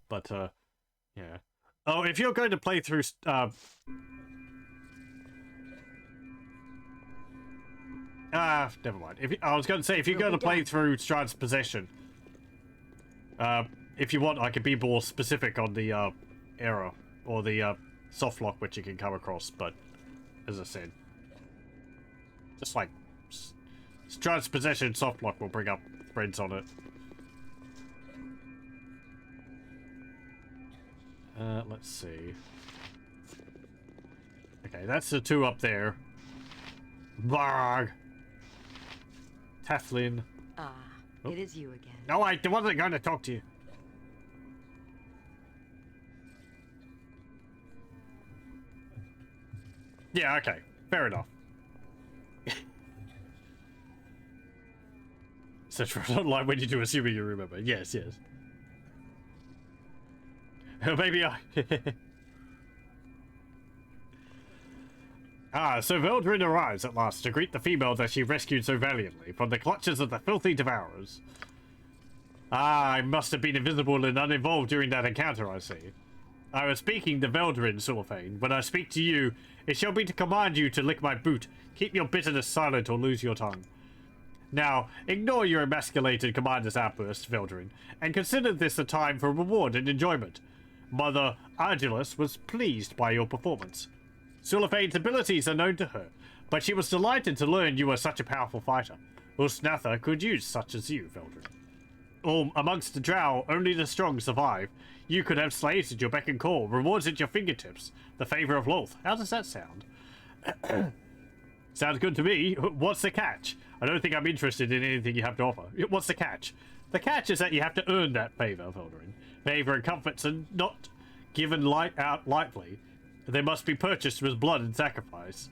But, yeah. Oh, if you're going to play through, never mind. I was going to say, if you're going to play through Stride's Possession, if you want, I could be more specific on the, error, or the, soft lock which you can come across, but, as I said, just like, Stride's Possession soft lock will bring up threads on it. Let's see. Okay, that's the two up there. Barg! Teflin. Ah, it is you again. No, I wasn't going to talk to you. Yeah, okay. Fair enough. Such a online when you do assuming you remember. Yes, yes. Maybe I... so Veldrin arrives at last to greet the female that she rescued so valiantly from the clutches of the filthy devourers. I must have been invisible and uninvolved during that encounter, I see. I was speaking to Veldrin, Sulfane. When I speak to you, it shall be to command you to lick my boot. Keep your bitterness silent or lose your tongue. Now, ignore your emasculated commander's outburst, Veldrin, and consider this a time for reward and enjoyment. Mother Argilus was pleased by your performance. Sulfane's abilities are known to her, but she was delighted to learn you were such a powerful fighter. Usnatha could use such as you, Veldrin. Amongst the drow, only the strong survive. You could have slaves at your beck and call, rewards at your fingertips, the favour of Lolth. How does that sound? Sounds good to me. What's the catch? I don't think I'm interested in anything you have to offer. What's the catch? The catch is that you have to earn that favour, Veldrin. Favour and comforts are not given lightly. They must be purchased with blood and sacrifice.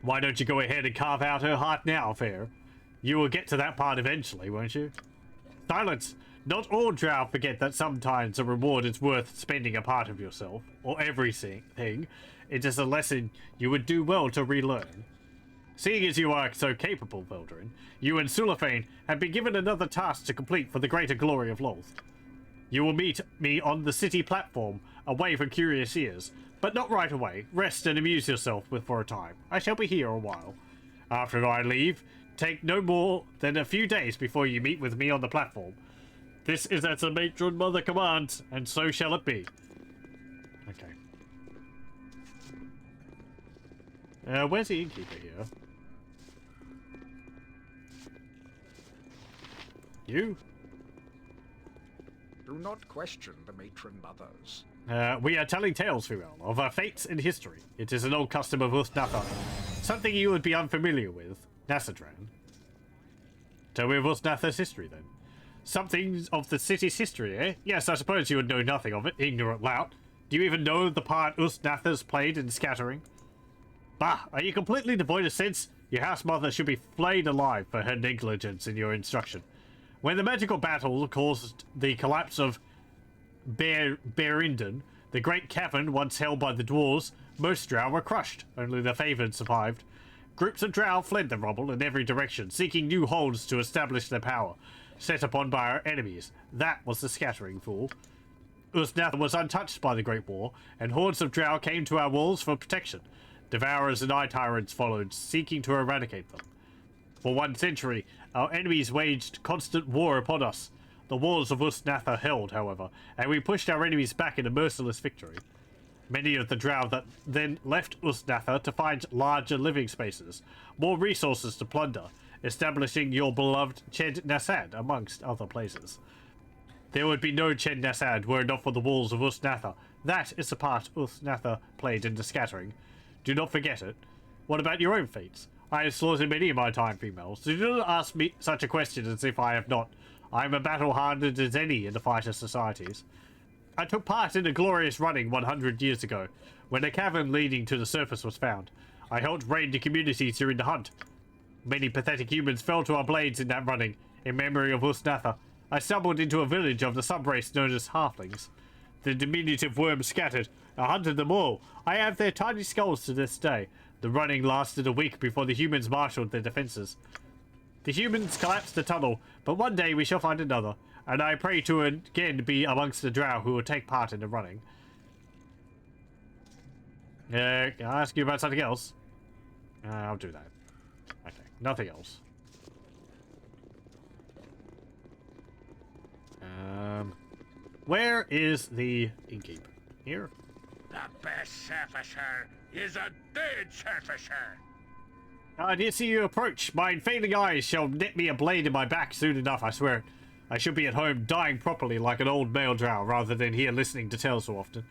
Why don't you go ahead and carve out her heart now, Fair? You will get to that part eventually, won't you? Silence! Not all drow forget that sometimes a reward is worth spending a part of yourself, or everything. It is a lesson you would do well to relearn. Seeing as you are so capable, Veldrin, you and Sulfane have been given another task to complete for the greater glory of Lolth. You will meet me on the city platform, away from curious ears, but not right away. Rest and amuse yourself for a time. I shall be here a while. After I leave, take no more than a few days before you meet with me on the platform. This is as the matron mother commands, and so shall it be. Okay. Where's the innkeeper here? You? Do not question the matron mothers. We are telling tales, female, of our fates in history. It is an old custom of Usnatha. Something you would be unfamiliar with. Nassadran. Tell me of Usnatha's history, then. Something of the city's history, eh? Yes, I suppose you would know nothing of it, ignorant lout. Do you even know the part Usnatha's played in scattering? Bah, are you completely devoid of sense? Your house mother should be flayed alive for her negligence in your instruction. When the magical battle caused the collapse of Berinden, the great cavern once held by the dwarves, most drow were crushed. Only the favoured survived. Groups of drow fled the rubble in every direction, seeking new holds to establish their power, set upon by our enemies. That was the scattering, fool. Usnatha was untouched by the Great War, and hordes of drow came to our walls for protection. Devourers and eye tyrants followed, seeking to eradicate them. For 1 century, our enemies waged constant war upon us. The walls of Usnatha held, however, and we pushed our enemies back in a merciless victory. Many of the drow that then left Usnatha to find larger living spaces, more resources to plunder, establishing your beloved Ched Nassad amongst other places. There would be no Ched Nassad were it not for the walls of Usnatha. That is the part Usnatha played in the scattering. Do not forget it. What about your own fates? I have slaughtered many in my time, females, so do not ask me such a question as if I have not. I am as battle-hardened as any in the fighter societies. I took part in a glorious running 100 years ago, when a cavern leading to the surface was found. I helped raid the communities during the hunt. Many pathetic humans fell to our blades in that running, in memory of Usnatha. I stumbled into a village of the subrace known as Halflings. The diminutive worms scattered. I hunted them all. I have their tiny skulls to this day. The running lasted a week before the humans marshaled their defenses. The humans collapsed the tunnel, but one day we shall find another, and I pray to again be amongst the drow who will take part in the running. Can I ask you about something else? I'll do that. Okay, nothing else. Where is the innkeep? Here? The best surfacer is a dead surfacer. I did see you approach. My failing eyes shall net me a blade in my back soon enough, I swear it. I should be at home dying properly like an old male drow rather than here listening to tales so often. Do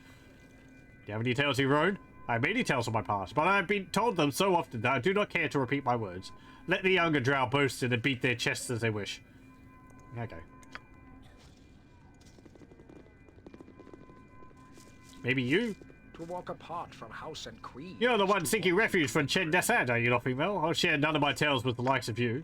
you have any tales of your own? I have many tales of my past, but I have been told them so often that I do not care to repeat my words. Let the younger drow boast and beat their chests as they wish. Okay. Maybe you? To walk apart from house and creed. You're the one seeking refuge from Ched Nassad, are you not, female? I'll share none of my tales with the likes of you.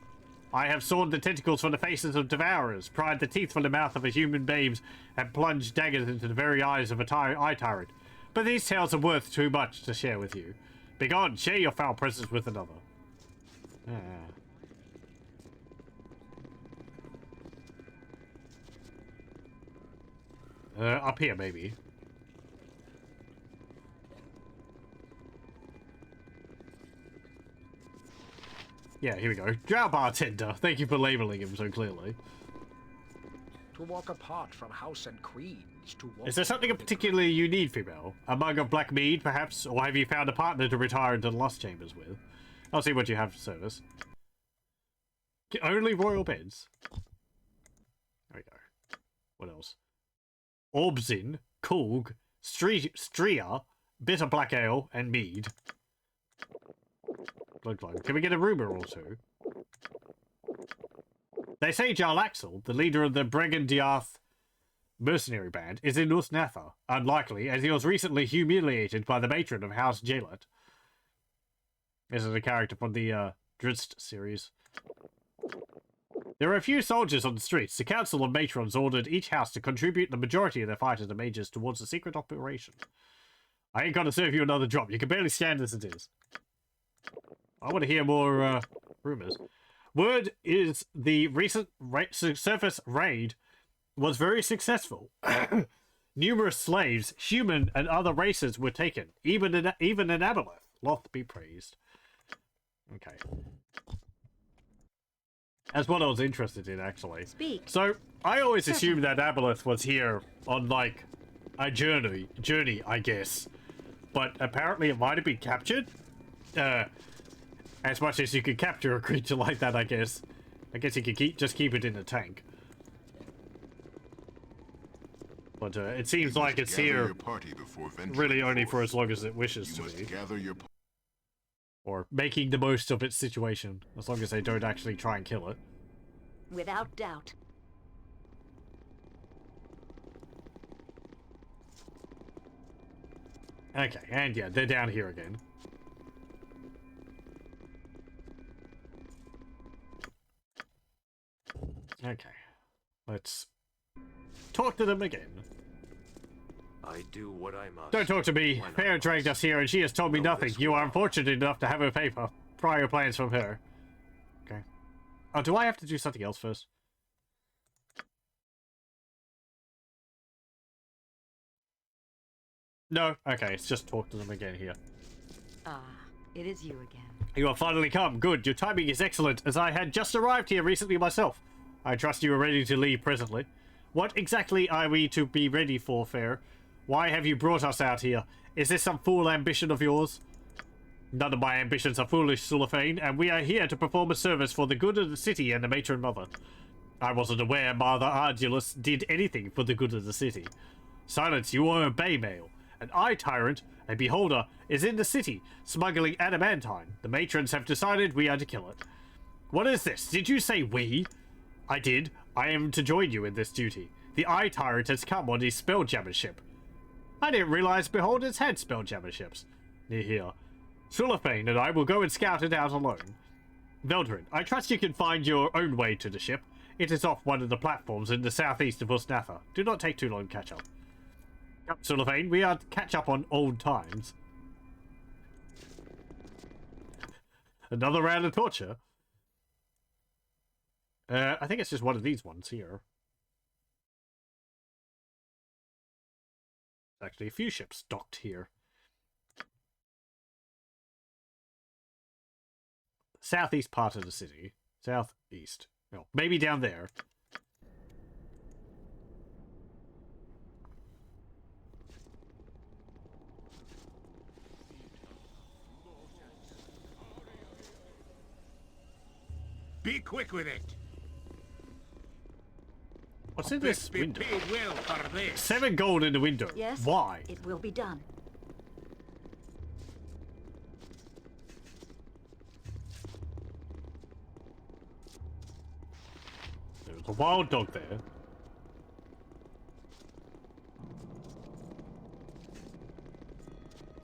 I have sawn the tentacles from the faces of devourers, pried the teeth from the mouth of a human babes, and plunged daggers into the very eyes of a eye tyrant. But these tales are worth too much to share with you. Begone, share your foul presence with another. Up here, maybe. Yeah, here we go. Drow bartender. Thank you for labeling him so clearly. To walk apart from house and creeds, to walk... Is there something particularly you need, female? A mug of black mead, perhaps? Or have you found a partner to retire into the lust chambers with? I'll see what you have for service. Only royal beds? There we go. What else? Orbzin, Kulg, Stria, bitter black ale, and mead. Can we get a rumour or two? They say Jarl Axel, the leader of the Bregendiarth mercenary band, is in Usnatha. Unlikely, as he was recently humiliated by the matron of House Jalet. This is a character from the Drizzt series. There are a few soldiers on the streets. The council of matrons ordered each house to contribute the majority of their fighters and mages towards the secret operation. I ain't gonna serve you another drop. You can barely stand as it is. I want to hear more rumors. Word is the recent surface raid was very successful. Numerous slaves, human and other races, were taken. Even in Aboleth. Loth be praised. Okay. That's what I was interested in, actually. Speak. So, I always assumed that Aboleth was here on, like, a journey, I guess. But apparently it might have been captured. As much as you could capture a creature like that, I guess. I guess you could just keep it in a tank. But it seems like it's here really only for as long as it wishes to be. Or making the most of its situation, as long as they don't actually try and kill it. Without doubt. Okay, and yeah, they're down here again. Okay, let's talk to them again. I do what I must. Don't talk to me. Fair dragged us here and she has told me nothing. You are unfortunate enough to have her paper. Prior plans from her. Okay. Oh, do I have to do something else first? No. Okay, it's just talk to them again here. Ah, it is you again. You have finally come. Good. Your timing is excellent, as I had just arrived here recently myself. I trust you are ready to leave presently. What exactly are we to be ready for, Fair? Why have you brought us out here? Is this some fool ambition of yours? None of my ambitions are foolish, Sulafane, and we are here to perform a service for the good of the city and the matron mother. I wasn't aware Mother Ardulus did anything for the good of the city. Silence, you are a bay male. An eye tyrant, a beholder, is in the city, smuggling adamantine. The matrons have decided we are to kill it. What is this? Did you say we? I did. I am to join you in this duty. The eye tyrant has come on his spelljammer ship. I didn't realize beholders had spelljammer ships. Near here. Sulafane and I will go and scout it out alone. Baldur, I trust you can find your own way to the ship. It is off one of the platforms in the southeast of Usnatha. Do not take too long to catch up. Sulafane, we are to catch up on old times. Another round of torture? I think it's just one of these ones here. Actually, a few ships docked here. Southeast part of the city. Southeast. No, maybe down there. Be quick with it. What's in this window? Well for this. 7 gold in the window. Yes. Why? It will be done. There's a wild dog there.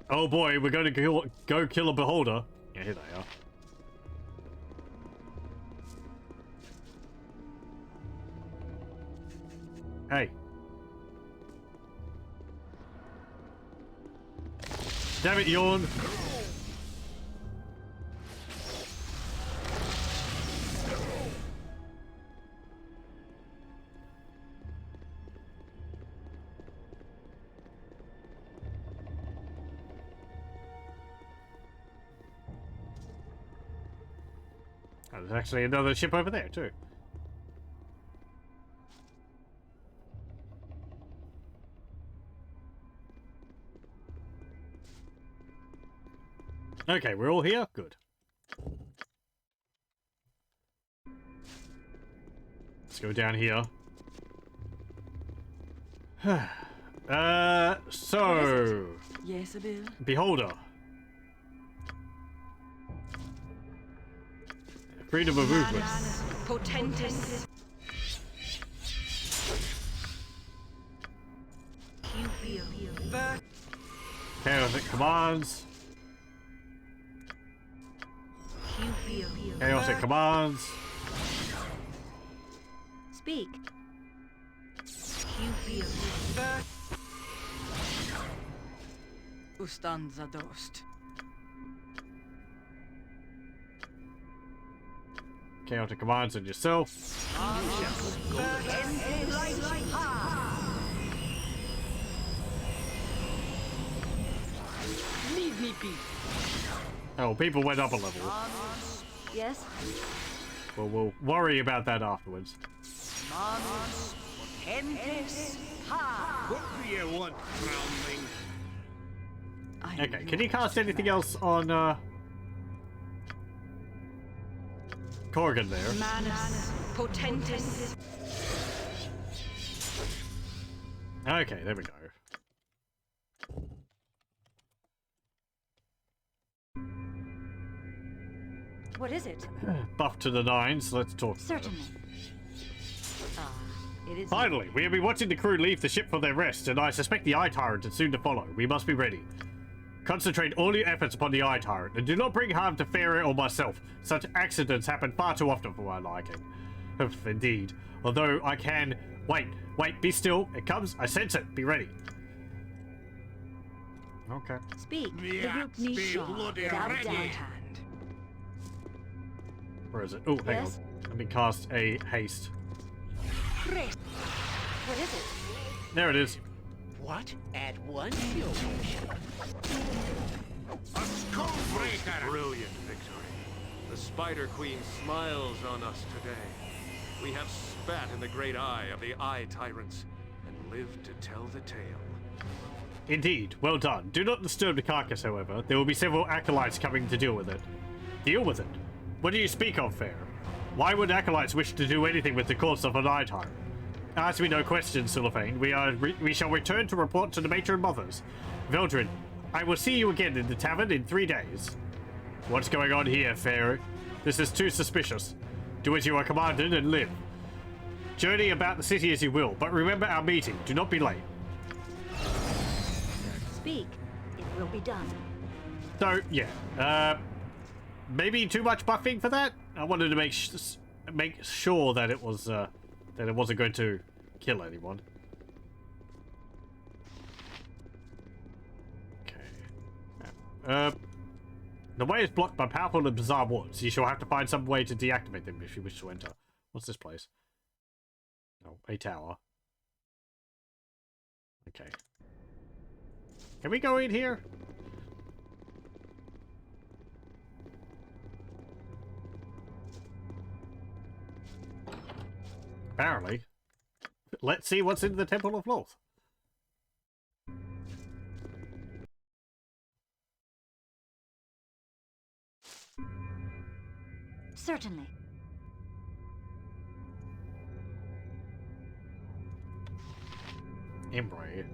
Oh boy, we're going to go kill a beholder. Yeah, here they are. Hey. Damn it, yawn. Oh, there's actually another ship over there, too. Okay, we're all here? Good. Let's go down here. So... Yes, Abil? Beholder. Freedom of movement. Potentis. Chaotic commands. Chaotic commands. Speak. Ustanza dost. Chaotic commands on yourself. Leave me be. Oh, people went up a level. Yes? Well, we'll worry about that afterwards. What do you want, groundling? Okay, can you cast anything else on, Corgan there? Manus Potentis. Okay, there we go. What is it? Buff to the nines. Let's talk. Certainly. It is. Finally, we have been watching the crew leave the ship for their rest, and I suspect the Eye Tyrant is soon to follow. We must be ready. Concentrate all your efforts upon the Eye Tyrant, and do not bring harm to Farah or myself. Such accidents happen far too often for my liking. Indeed. Although I can... Wait, be still. It comes. I sense it. Be ready. Okay. Speak. The The group axe needs be Shaw bloody without ready. downtime. Where is it? Oh, hang Yes? on. Let me cast a haste. What is it? There it is. What? At one show. A skull breaker! Brilliant victory. The Spider Queen smiles on us today. We have spat in the great eye of the Eye Tyrants and lived to tell the tale. Indeed. Well done. Do not disturb the carcass, however. There will be several acolytes coming to deal with it. Deal with it? What do you speak of, Fair? Why would acolytes wish to do anything with the corpse of an Eye Tyrant? Ask me no questions, Silverfane. We shall return to report to the matron mothers. Veldrin, I will see you again in the tavern in 3 days. What's going on here, Fair? This is too suspicious. Do as you are commanded and live. Journey about the city as you will, but remember our meeting. Do not be late. Speak. It will be done. So, yeah. Maybe too much buffing for that? I wanted to make sure that it was, that it wasn't going to kill anyone. Okay. The way is blocked by powerful and bizarre wards. You shall have to find some way to deactivate them if you wish to enter. What's this place? Oh, a tower. Okay. Can we go in here? Apparently. Let's see what's in the Temple of Loth. Certainly. Embray.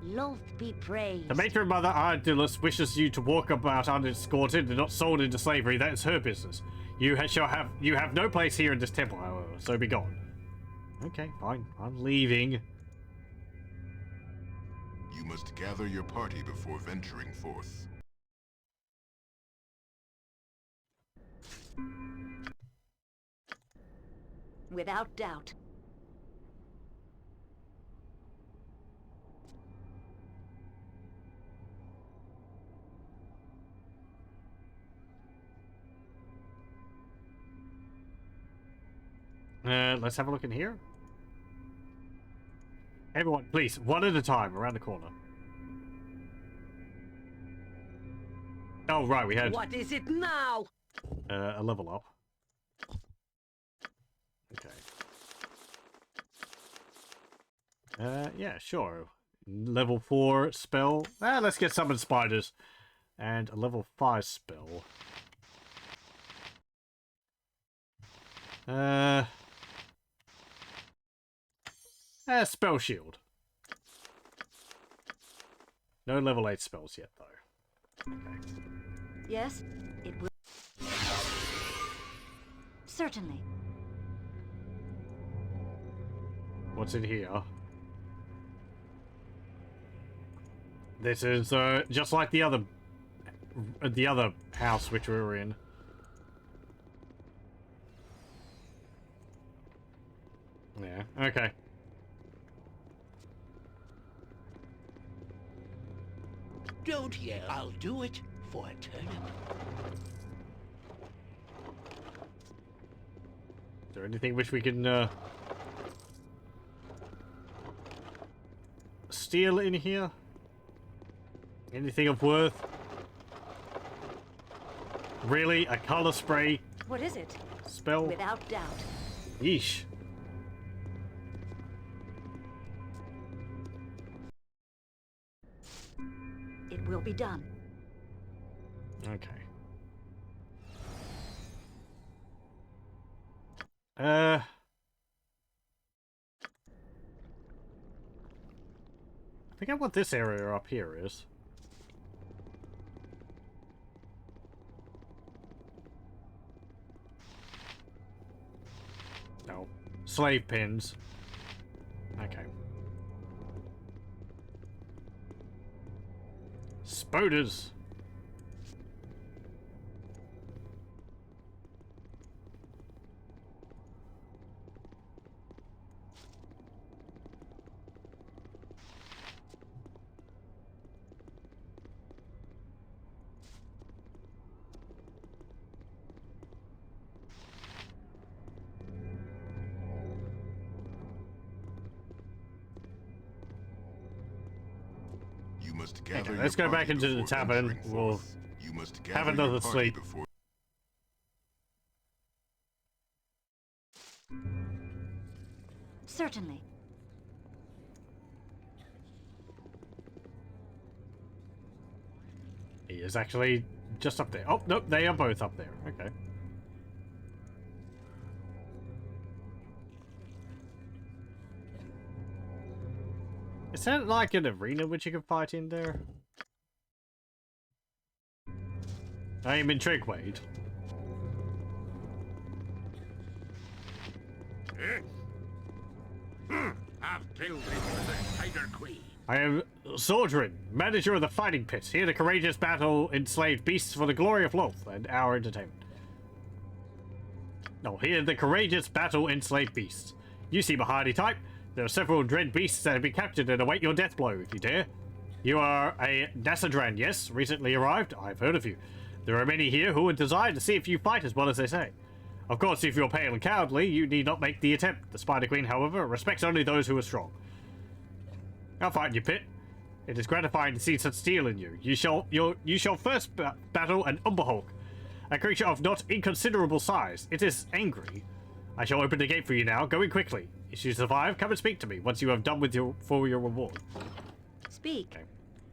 Loth be praised. The matron mother Ardillis wishes you to walk about unescorted and not sold into slavery. That is her business. You have no place here in this temple, however, so be gone. Okay, fine. I'm leaving. You must gather your party before venturing forth. Without doubt. Let's have a look in here. Everyone, please, one at a time, around the corner. Oh, right, we had... What is it now? A level up. Okay. Yeah, sure. Level 4 spell. Let's get summon spiders. And a level 5 spell. Spell shield. No level 8 spells yet, though. Okay. Yes, it will. Certainly. What's in here? This is just like the other house which we were in. Yeah. Okay. Don't yell. I'll do it for a turnip. Is there anything which we can steal in here? Anything of worth? Really? A color spray? What is it? Spell? Without doubt. Yeesh. It will be done. Okay. I forget what this area up here is. No. Slave pins. Okay. Spoders. You must gather Okay, let's your go back party into the before tavern. venturing We'll forth. You must have gather another your party sleep. before. Certainly. He is actually just up there. Oh, nope, they are both up there. Okay. Is that like an arena which you can fight in there? I am intrigued, Wade. I've killed him for the Spider Queen. I am Zordrin, manager of the Fighting Pit, here to courageous battle enslaved beasts for the glory of Loth and our entertainment. No, here the courageous battle enslaved beasts. You seem a hardy type. There are several dread beasts that have been captured and await your death blow, if you dare. You are a Nassadran, yes? Recently arrived? I've heard of you. There are many here who would desire to see if you fight as well as they say. Of course, if you're pale and cowardly, you need not make the attempt. The Spider Queen, however, respects only those who are strong. I'll fight in your pit. It is gratifying to see such steel in you. You shall first battle an Umberhulk, a creature of not inconsiderable size. It is angry. I shall open the gate for you now, going quickly. If you survive, come and speak to me once you have done with your reward. Speak, Okay.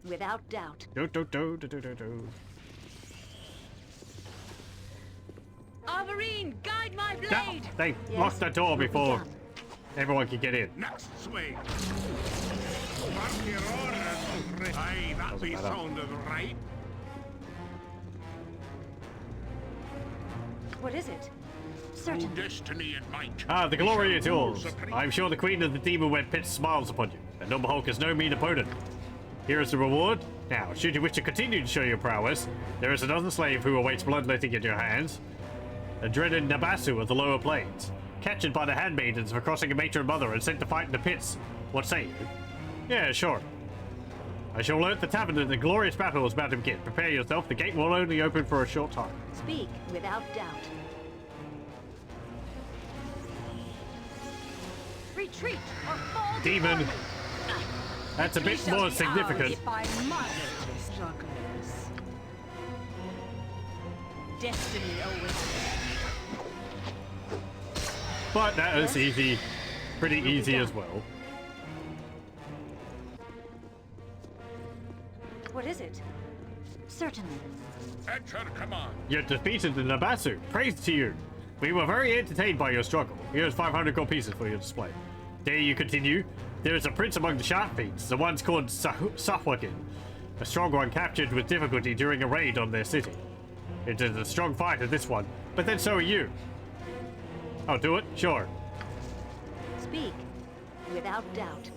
without doubt. Do. Arvorine, guide my No, blade! they Yes, locked the door will be before done. everyone could get in. Next swing. Mark your orders. Aye, that Doesn't be matter. sounded right. What is it? Through Certainly. destiny and might. Ah, the we glory shall is rule yours. supreme. I'm sure the Queen of the Demon-Wed Pit smiles upon you, and Umberhulk is no mean opponent. Here is the reward. Now, should you wish to continue to show your prowess, there is another slave who awaits bloodletting at your hands. A dreaded Nabasu of the lower plains, captured by the handmaidens for crossing a matron mother and sent to fight in the pits. What say you? Yeah, sure. I shall alert the tavern that the glorious battle is about to begin. Prepare yourself, the gate will only open for a short time. Speak, without doubt. Retreat or fall Demon. before me. That's a bit more significant. If I must. Strugglers. Destiny awaits. But that is easy. Pretty easy as well. What is it? Certainly. Enter command. You defeated the Nabasu. Praise to you. We were very entertained by your struggle. Here's 500 gold pieces for your display. Dare you continue? There is a prince among the shark fiends, the ones called Sahwakin. A strong one captured with difficulty during a raid on their city. It is a strong fight at this one, but then so are you. I'll do it? Sure. Speak, without doubt.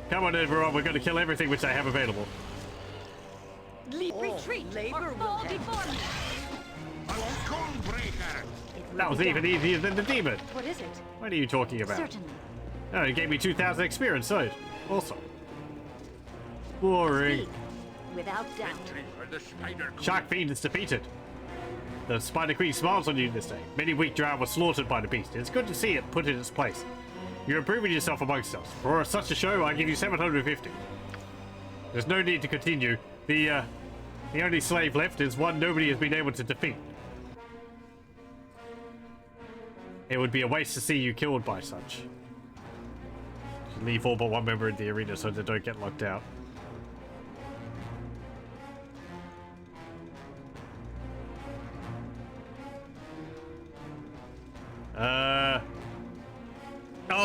Come on, everyone. We're going to kill everything which I have available. Retreat or fall before me. I want Gunbreaker. It will That was be even done. easier than the demon. What is it? What are you talking about? Certainly. Oh, it gave me 2,000 experience, so also. Boring. Speak, without doubt. Victory for the Spider Queen. Shark Fiend is defeated. The Spider Queen smiles on you this day. Many weak drow were slaughtered by the beast. It's good to see it put in its place. You're improving yourself amongst us. For such a show, I give you 750. There's no need to continue. The only slave left is one nobody has been able to defeat. It would be a waste to see you killed by such. Leave all but one member in the arena so they don't get locked out.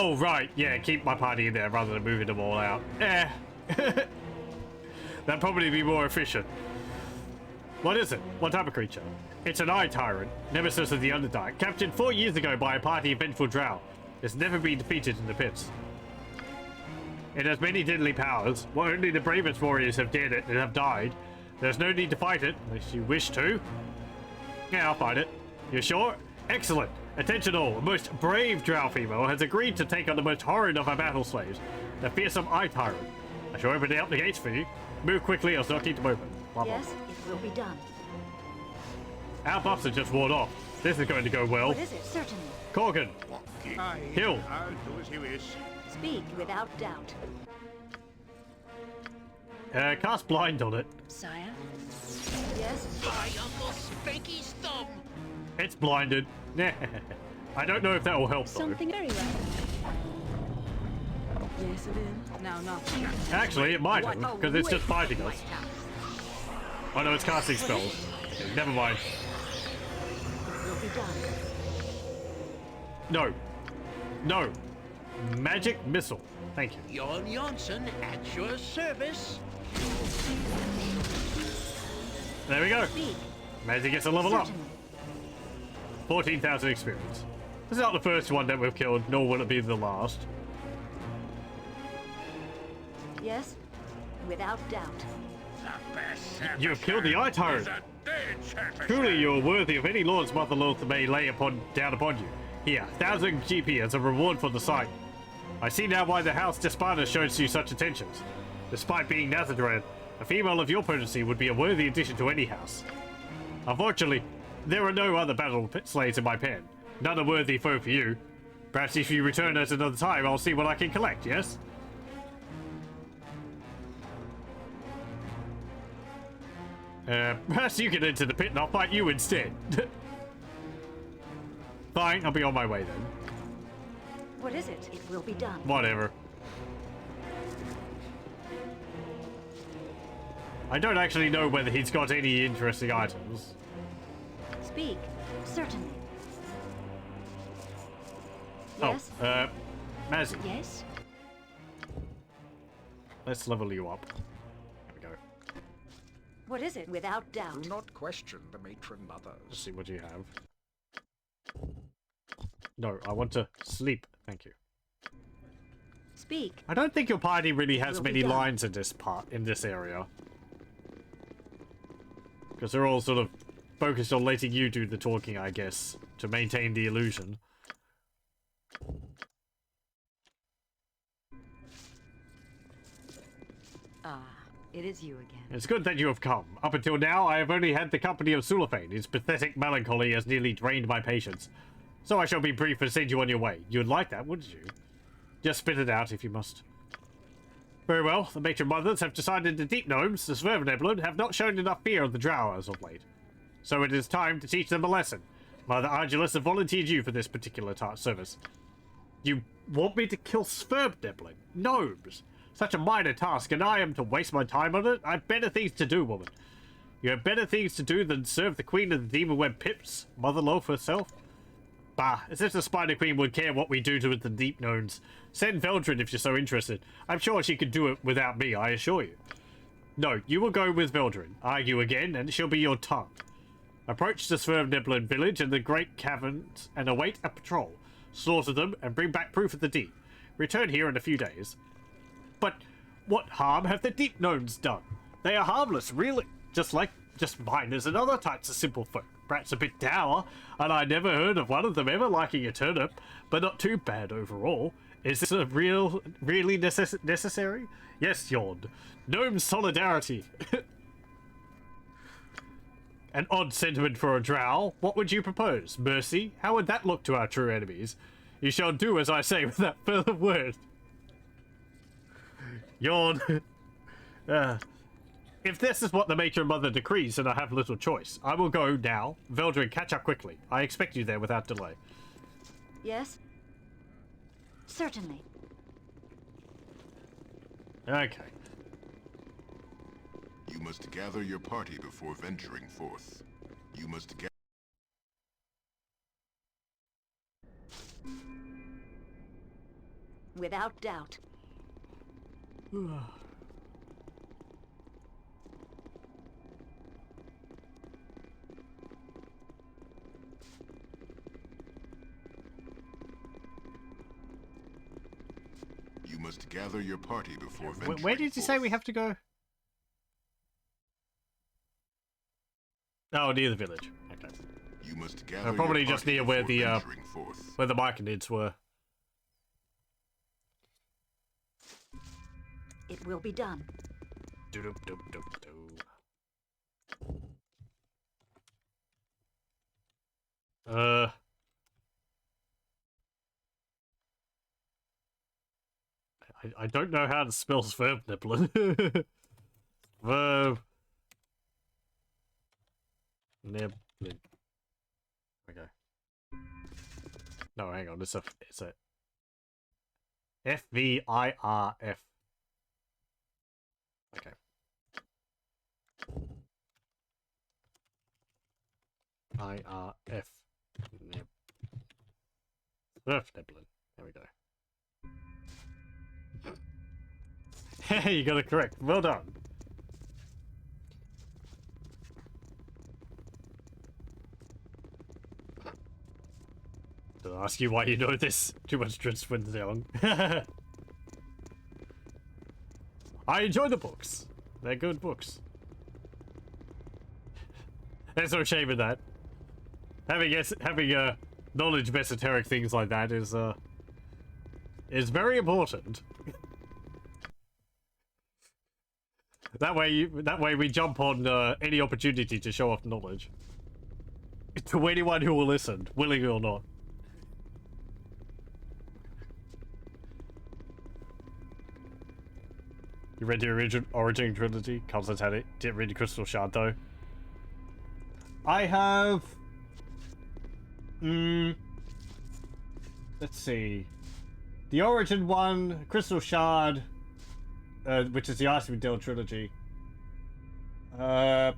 Oh, right. Yeah, keep my party in there rather than moving them all out. Eh. That'd probably be more efficient. What is it? What type of creature? It's an eye tyrant, nemesis of the Underdark, captured 4 years ago by a party of vengeful drow. It's never been defeated in the pits. It has many deadly powers. Well, only the bravest warriors have dared it and have died. There's no need to fight it, unless you wish to. Yeah, I'll fight it. You sure? Excellent. Attention all, the most brave drow female has agreed to take on the most horrid of our battle slaves, the fearsome eye tyrant. I shall open out the gates for you. Move quickly, else I'll keep them open. Blah, blah. Yes, it will be done. Our buffs are just worn off. This is going to go well. What is it? Certainly. Corgan. Hill. I'll do as you wish. Speak without doubt. Cast blind on it. Sire? Yes? My Uncle Spanky's thumb! It's blinded. I don't know if that will help though. Something very well. Yes, it is. Now nothing. Actually, it might have, because it's just fighting us. Oh no, it's casting spells. Okay, never mind. It will be done. No. No. Magic missile. Thank you. Jon Johnson at your service. There we go. Speak. Magic gets a level up. Certainly. 14,000 experience. This is not the first one that we've killed, nor will it be the last. Yes? Without doubt. You have killed the Eye Tyrant. Truly, you are worthy of any lord's mother-loath may lay down upon you. Here, 1,000 GP as a reward for the sight. I see now why the House Despada shows you such attentions. Despite being Nazadran, a female of your potency would be a worthy addition to any house. Unfortunately, there are no other battle slaves in my pen. None a worthy foe for you. Perhaps if you return at another time, I'll see what I can collect, yes? Perhaps you can enter the pit and I'll fight you instead. Fine, I'll be on my way then. What is it? It will be done. Whatever. I don't actually know whether he's got any interesting items. Speak. Certainly. Yes? Oh, Mazzy. Yes? Let's level you up. There we go. What is it? Without doubt. Do not question the matron mothers. Let's see what you have. No, I want to sleep. Thank you. Speak. I don't think your party really has many lines in this area. Because they're all sort of focused on letting you do the talking, I guess, to maintain the illusion. Ah, it is you again. It's good that you have come. Up until now, I have only had the company of Sulafane. His pathetic melancholy has nearly drained my patience. So I shall be brief and send you on your way. You'd like that, wouldn't you? Just spit it out if you must. Very well. The matron mothers have decided the deep gnomes, the Sverveneblen, have not shown enough fear of the drow as of late. So it is time to teach them a lesson. Mother Argilus has volunteered you for this particular service. You want me to kill Sverveneblen? Gnomes? Such a minor task, and I am to waste my time on it? I have better things to do, woman. You have better things to do than serve the Queen of the Demon Web Pips, Mother Loaf herself? Bah, as if the Spider Queen would care what we do to the deep gnomes. Send Veldrin if you're so interested. I'm sure she could do it without me, I assure you. No, you will go with Veldrin. Argue again, and she'll be your tongue. Approach the Sverveneblen village and the Great Caverns and await a patrol. Slaughter them and bring back proof of the deed. Return here in a few days. But what harm have the deep gnomes done? They are harmless, really. Just miners and other types of simple folk. Perhaps a bit dour, and I never heard of one of them ever liking a turnip, but not too bad overall. Is this really necessary? Yes, Yord. Gnome solidarity. An odd sentiment for a drow. What would you propose? Mercy? How would that look to our true enemies? You shall do as I say without further word. Yawn. If this is what the matron mother decrees, then I have little choice. I will go now. Veldrin, catch up quickly. I expect you there without delay. Yes? Certainly. Okay. You must gather your party before venturing forth. You must gather... without doubt. You must gather your party before venturing Where did you say we have to go? Oh, near the village. Okay. You must gather probably your just party near where before the venturing forth. where the Myconids were. It will be done. I don't know how to spell Svervniblin. Verb. Niblin. Okay. No, hang on. It's a F-V-I-R-F. Okay. I-R-F. Svervniblin. There we go. Hey, you got it correct. Well done. Did I ask you why you know this? Too much Dritz when young. I enjoy the books. They're good books. There's no shame in that. Having knowledge of esoteric things like that is very important. That way we jump on any opportunity to show off knowledge. To anyone who will listen, willing or not. You read the Origin trilogy? Constance had it. Didn't read the Crystal Shard though. I have... let's see. The Origin one, Crystal Shard... which is the Icewind Dale trilogy. There's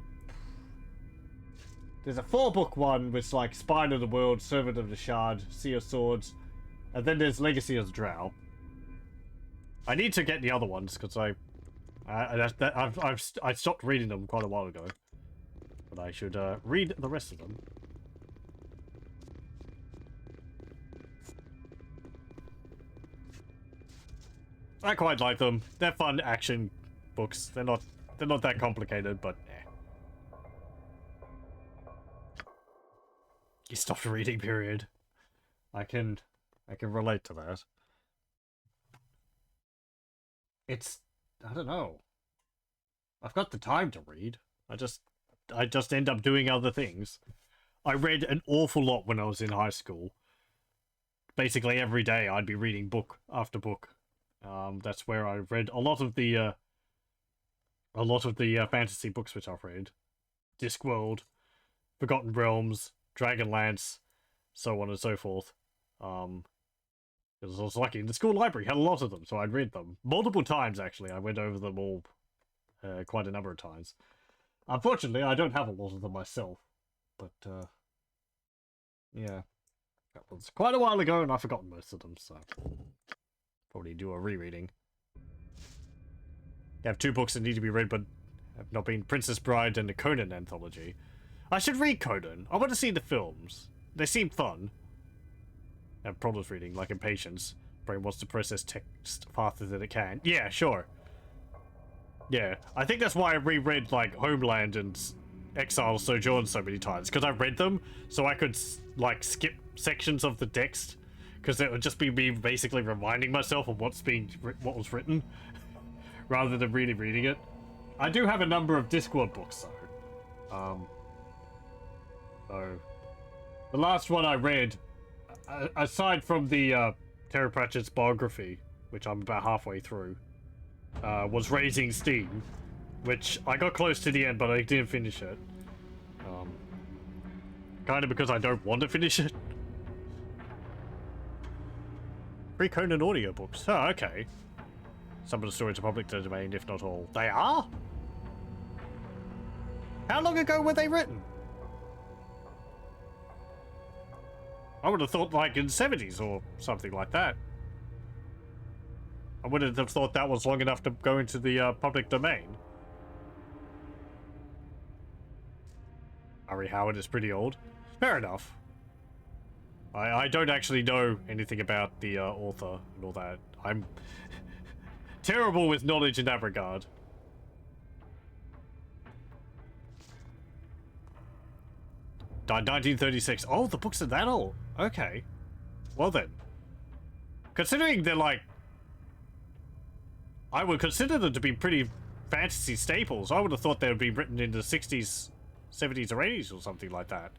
a 4-book one which is like Spine of the World, Servant of the Shard, Sea of Swords, and then there's Legacy of the Drow. I need to get the other ones because I stopped reading them quite a while ago, but I should read the rest of them. I quite like them. They're fun action books. They're not that complicated, but eh. You stopped reading, period. I can relate to that. I don't know. I've got the time to read. I just end up doing other things. I read an awful lot when I was in high school. Basically every day I'd be reading book after book. That's where I read a lot of the fantasy books which I've read. Discworld, Forgotten Realms, Dragonlance, so on and so forth. Because I was lucky, the school library had a lot of them, so I'd read them. Multiple times, actually. I went over them all quite a number of times. Unfortunately, I don't have a lot of them myself. But, yeah. That was quite a while ago, and I've forgotten most of them, so... Probably do a rereading. I have 2 books that need to be read, but have not been Princess Bride and the Conan anthology. I should read Conan. I want to see the films. They seem fun. I have problems reading, like impatience. Brain wants to process text faster than it can. Yeah, sure. Yeah, I think that's why I reread, like, Homeland and Exile Sojourn so many times. Because I read them, so I could, like, skip sections of the text. Because it would just be me basically reminding myself of what was written. Rather than really reading it. I do have a number of Discworld books, though. So... The last one I read... aside from the Terry Pratchett's biography, which I'm about halfway through, was Raising Steam, which I got close to the end, but I didn't finish it. Kind of because I don't want to finish it. 3 Conan audiobooks. Oh, okay. Some of the stories are public domain, if not all. They are? How long ago were they written? I would have thought like in the 70s or something like that. I wouldn't have thought that was long enough to go into the public domain. Murray Howard is pretty old. Fair enough. I don't actually know anything about the author and all that. I'm terrible with knowledge in that regard. Died 1936. Oh, the books are that old. Okay. Well then. Considering they're like... I would consider them to be pretty fantasy staples. I would have thought they would be written in the 60s, 70s, or 80s or something like that.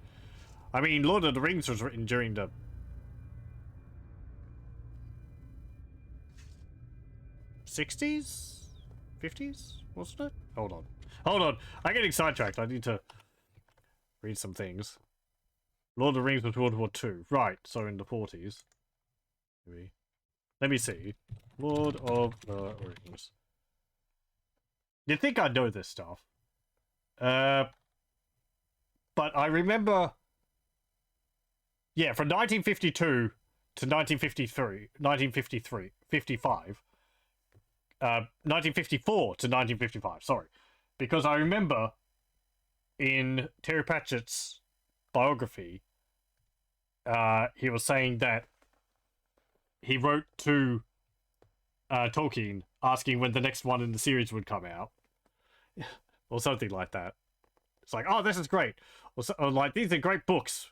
I mean, Lord of the Rings was written during the... 60s? 50s? Wasn't it? Hold on. Hold on. I'm getting sidetracked. I need to read some things. Lord of the Rings was World War II. Right, so in the 40s. Maybe. Let me see. Lord of the Rings. You'd think I'd know this stuff. But I remember... Yeah, from 1952 to 1954 to 1955, sorry. Because I remember in Terry Pratchett's biography, he was saying that he wrote to Tolkien asking when the next one in the series would come out. Or something like that. It's like, oh, this is great. Or like, these are great books.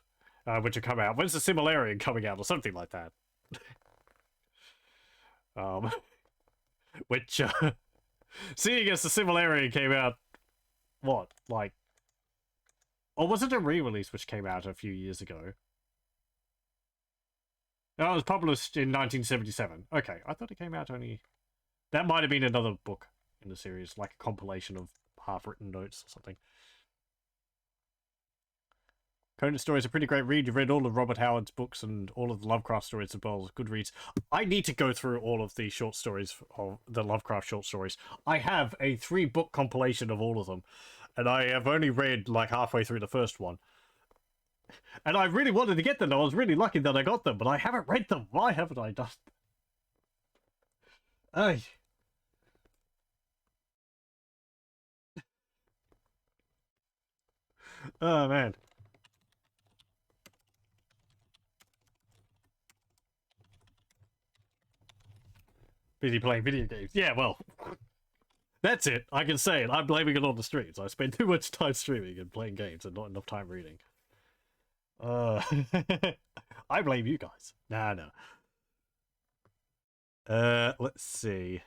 Which will come out. When's the Similarian coming out, or something like that? Which, seeing as the Similarian came out, what, like, or was it a re-release which came out a few years ago? No, it was published in 1977. Okay, I thought it came out only... That might have been another book in the series, like a compilation of half-written notes or something. Conan stories are a pretty great read. You've read all of Robert Howard's books and all of the Lovecraft stories as well. Good reads. I need to go through all of the short stories, of the Lovecraft short stories. I have a 3-book compilation of all of them. And I have only read like halfway through the first one. And I really wanted to get them. I was really lucky that I got them, but I haven't read them. Why haven't I done? Ay. Oh, man. Busy playing video games. Yeah, well, that's it. I can say it. I'm blaming it on the streams. I spend too much time streaming and playing games and not enough time reading. I blame you guys. Nah, no. Let's see.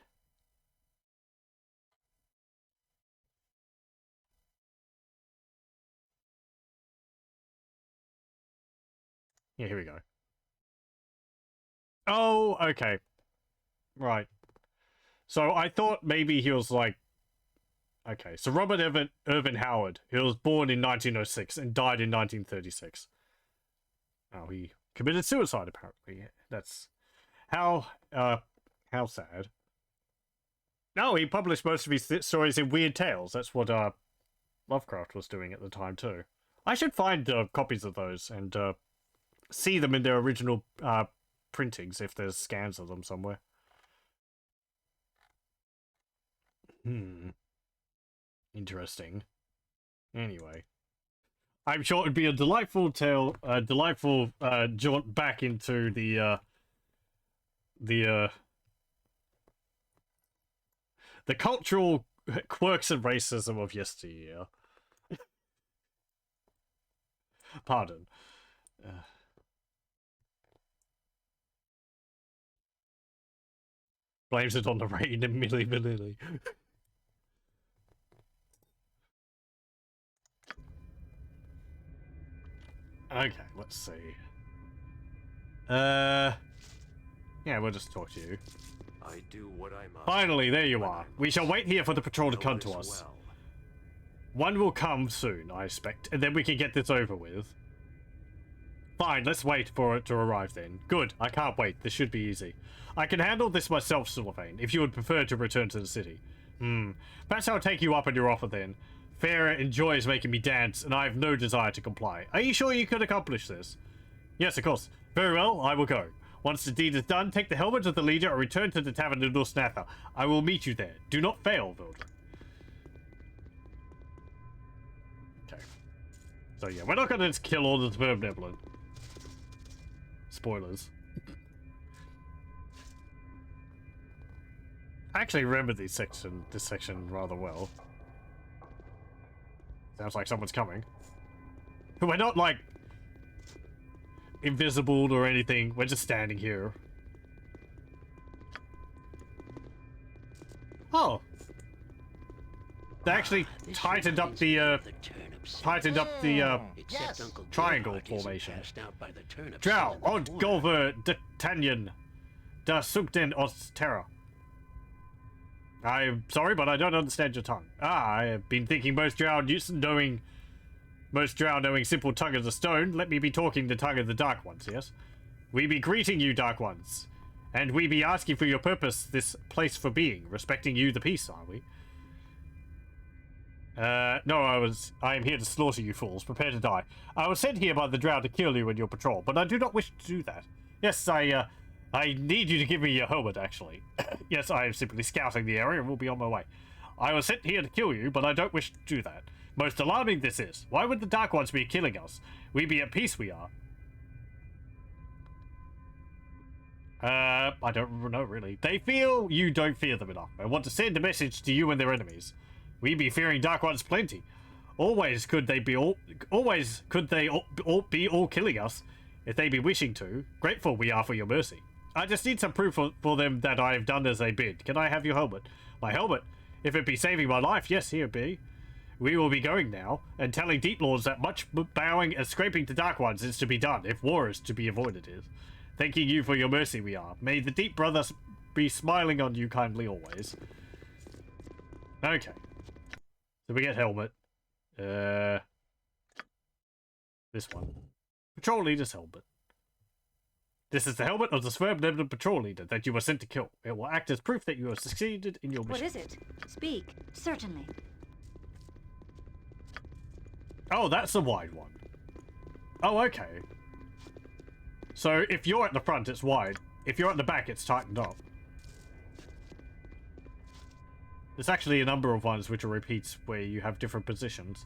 Yeah, here we go. Oh, okay. Right. So I thought maybe he was like... Okay, so Robert Irvin Howard, he was born in 1906 and died in 1936. Oh, he committed suicide, apparently. That's... How sad. No, he published most of his stories in Weird Tales. That's what Lovecraft was doing at the time, too. I should find copies of those and see them in their original printings, if there's scans of them somewhere. Interesting. Anyway. I'm sure it'd be a delightful tale, jaunt back into the cultural quirks and racism of yesteryear. Pardon. Blames it on the rain and Millie. Okay, let's see. Yeah, we'll just talk to you. I do what I must. Finally, there you are. We shall wait here for the patrol to come to us. Well. One will come soon, I expect, and then we can get this over with. Fine, let's wait for it to arrive then. Good, I can't wait. This should be easy. I can handle this myself, Sylvain, if you would prefer to return to the city. Perhaps I'll take you up on your offer then. Farah enjoys making me dance, and I have no desire to comply. Are you sure you could accomplish this? Yes, of course. Very well, I will go. Once the deed is done, take the helmet of the leader and return to the tavern in Ulsnatha. I will meet you there. Do not fail, Baldur. Okay. So yeah, we're not gonna just kill all the Swervnebelin. Spoilers. I actually remember this section rather well. Sounds like someone's coming. We're not, like, invisible or anything. We're just standing here. Oh. They actually tightened up the triangle formation. Drow, od Golver D'Tanyan, da Sugden os Terra. I'm sorry, but I don't understand your tongue. I have been thinking most drow knowing simple tongue of the stone. Let me be talking the tongue of the Dark Ones, yes? We be greeting you, Dark Ones. And we be asking for your purpose, this place for being. Respecting you, the peace, are we? No, I am here to slaughter you fools. Prepare to die. I was sent here by the drow to kill you in your patrol, but I do not wish to do that. Yes, I need you to give me your helmet, actually. Yes, I am simply scouting the area and will be on my way. I was sent here to kill you, but I don't wish to do that. Most alarming this is. Why would the Dark Ones be killing us? We be at peace, we are. I don't know, really. They feel you don't fear them enough. I want to send a message to you and their enemies. We be fearing Dark Ones plenty. Always could they be all killing us if they be wishing to. Grateful we are for your mercy. I just need some proof for them that I have done as they bid. Can I have your helmet? My helmet? If it be saving my life, yes, here be. We will be going now, and telling Deep Lords that much bowing and scraping to Dark Ones is to be done, if war is to be avoided is. Thanking you for your mercy we are. May the Deep Brother be smiling on you kindly always. Okay. So we get helmet. This one. Patrol leader's helmet. This is the helmet of the Swervnebelin patrol leader that you were sent to kill. It will act as proof that you have succeeded in your mission. What is it? Speak. Certainly. Oh, that's a wide one. Oh, okay. So if you're at the front, it's wide. If you're at the back, it's tightened up. There's actually a number of ones which are repeats where you have different positions.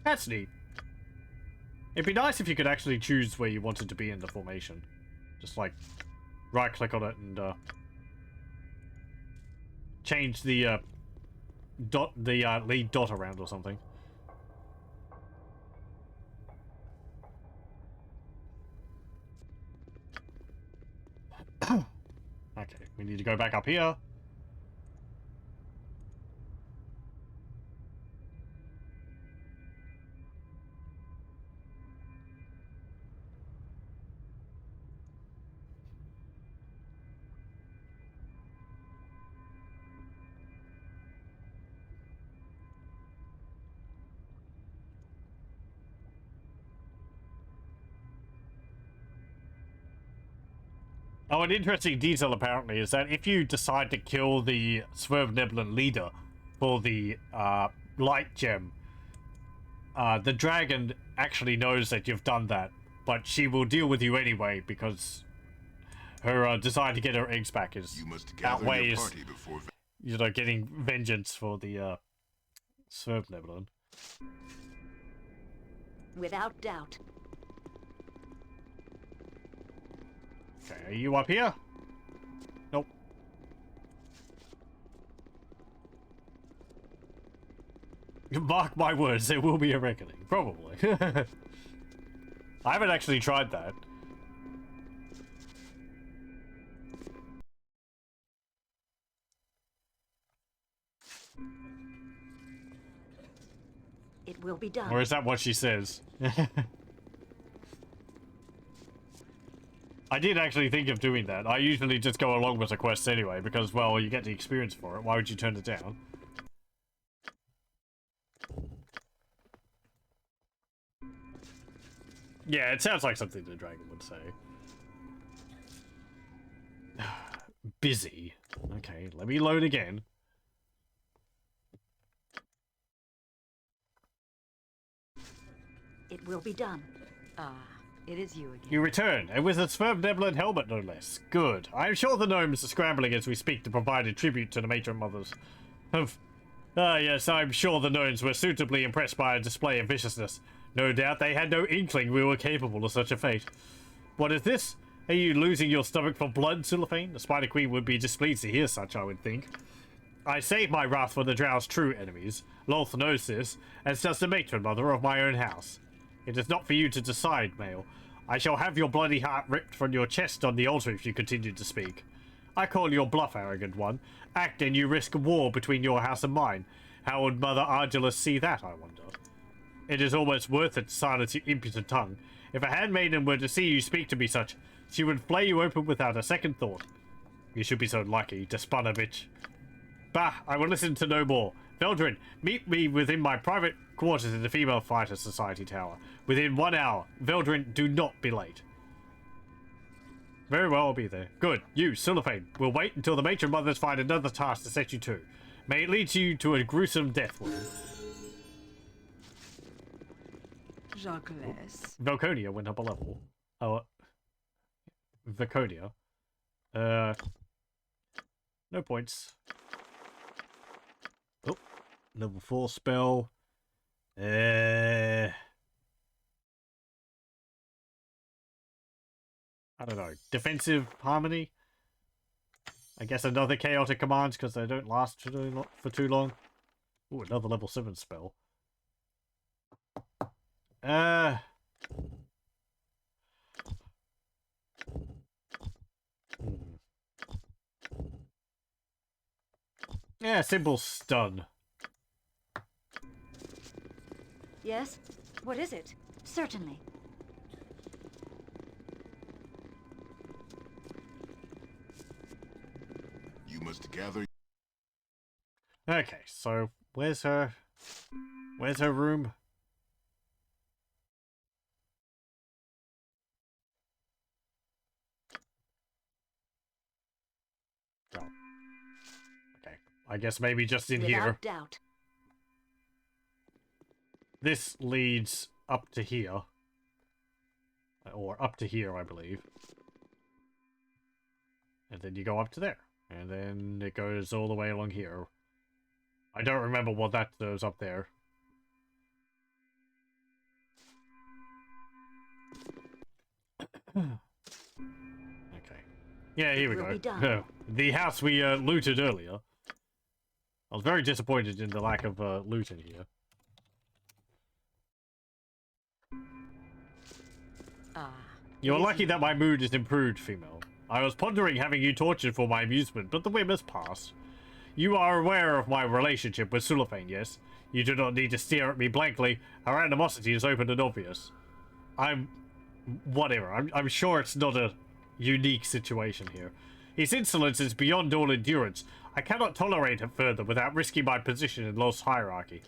That's neat. It'd be nice if you could actually choose where you wanted to be in the formation. Just like right click on it and change the lead dot around or something. Okay, we need to go back up here. Oh, an interesting detail apparently is that if you decide to kill the Swervnebelin leader for the light gem, the dragon actually knows that you've done that, but she will deal with you anyway because her desire to get her eggs back is outweighs, you know, getting vengeance for the Swervnebelin. Without doubt. Okay, are you up here? Nope. Mark my words, there will be a reckoning. Probably. I haven't actually tried that. It will be done. Or is that what she says? I did actually think of doing that. I usually just go along with the quest anyway, because, well, you get the experience for it. Why would you turn it down? Yeah, it sounds like something the dragon would say. Busy. Okay, let me load again. It will be done. It is you again. You return, and with a superb Neblan helmet, no less. Good. I am sure the gnomes are scrambling as we speak to provide a tribute to the matron mothers. Yes, I'm sure the gnomes were suitably impressed by our display of viciousness. No doubt they had no inkling we were capable of such a fate. What is this? Are you losing your stomach for blood, Sullivan? The Spider Queen would be displeased to hear such, I would think. I save my wrath for the Drow's true enemies. Lolth knows this, as does the matron mother of my own house. It is not for you to decide, Male. I shall have your bloody heart ripped from your chest on the altar if you continue to speak. I call your bluff, arrogant one. Act and you risk war between your house and mine. How would Mother Argilus see that, I wonder? It is almost worth it to silence your impudent tongue. If a handmaiden were to see you speak to me such, she would flay you open without a second thought. You should be so lucky, despun a bitch. Bah, I will listen to no more. Veldrin, meet me within my private quarters in the Female Fighter Society Tower. Within 1 hour. Veldrin, do not be late. Very well, I'll be there. Good. You, Sullivan, will wait until the matron mothers find another task to set you to. May it lead you to a gruesome death, woman. Jacques. Valconia went up a level. Oh, Valconia. No points. Oh, level 4 spell. I don't know. Defensive harmony? I guess another chaotic command because they don't last for too long. Ooh, another level 7 spell. Yeah, simple stun. Yes? What is it? Certainly. You must gather. Okay, so where's her room? Oh. Okay. I guess maybe just in here. Without doubt. This leads up to here. Or up to here, I believe. And then you go up to there. And then it goes all the way along here. I don't remember what that does up there. Okay. Yeah, here we go. The house we looted earlier. I was very disappointed in the lack of loot in here. You're lucky that my mood is improved, female. I was pondering having you tortured for my amusement, but the whim has passed. You are aware of my relationship with Sullivan, yes? You do not need to stare at me blankly. Our animosity is open and obvious. Whatever. I'm sure it's not a unique situation here. His insolence is beyond all endurance. I cannot tolerate it further without risking my position in Lost hierarchy.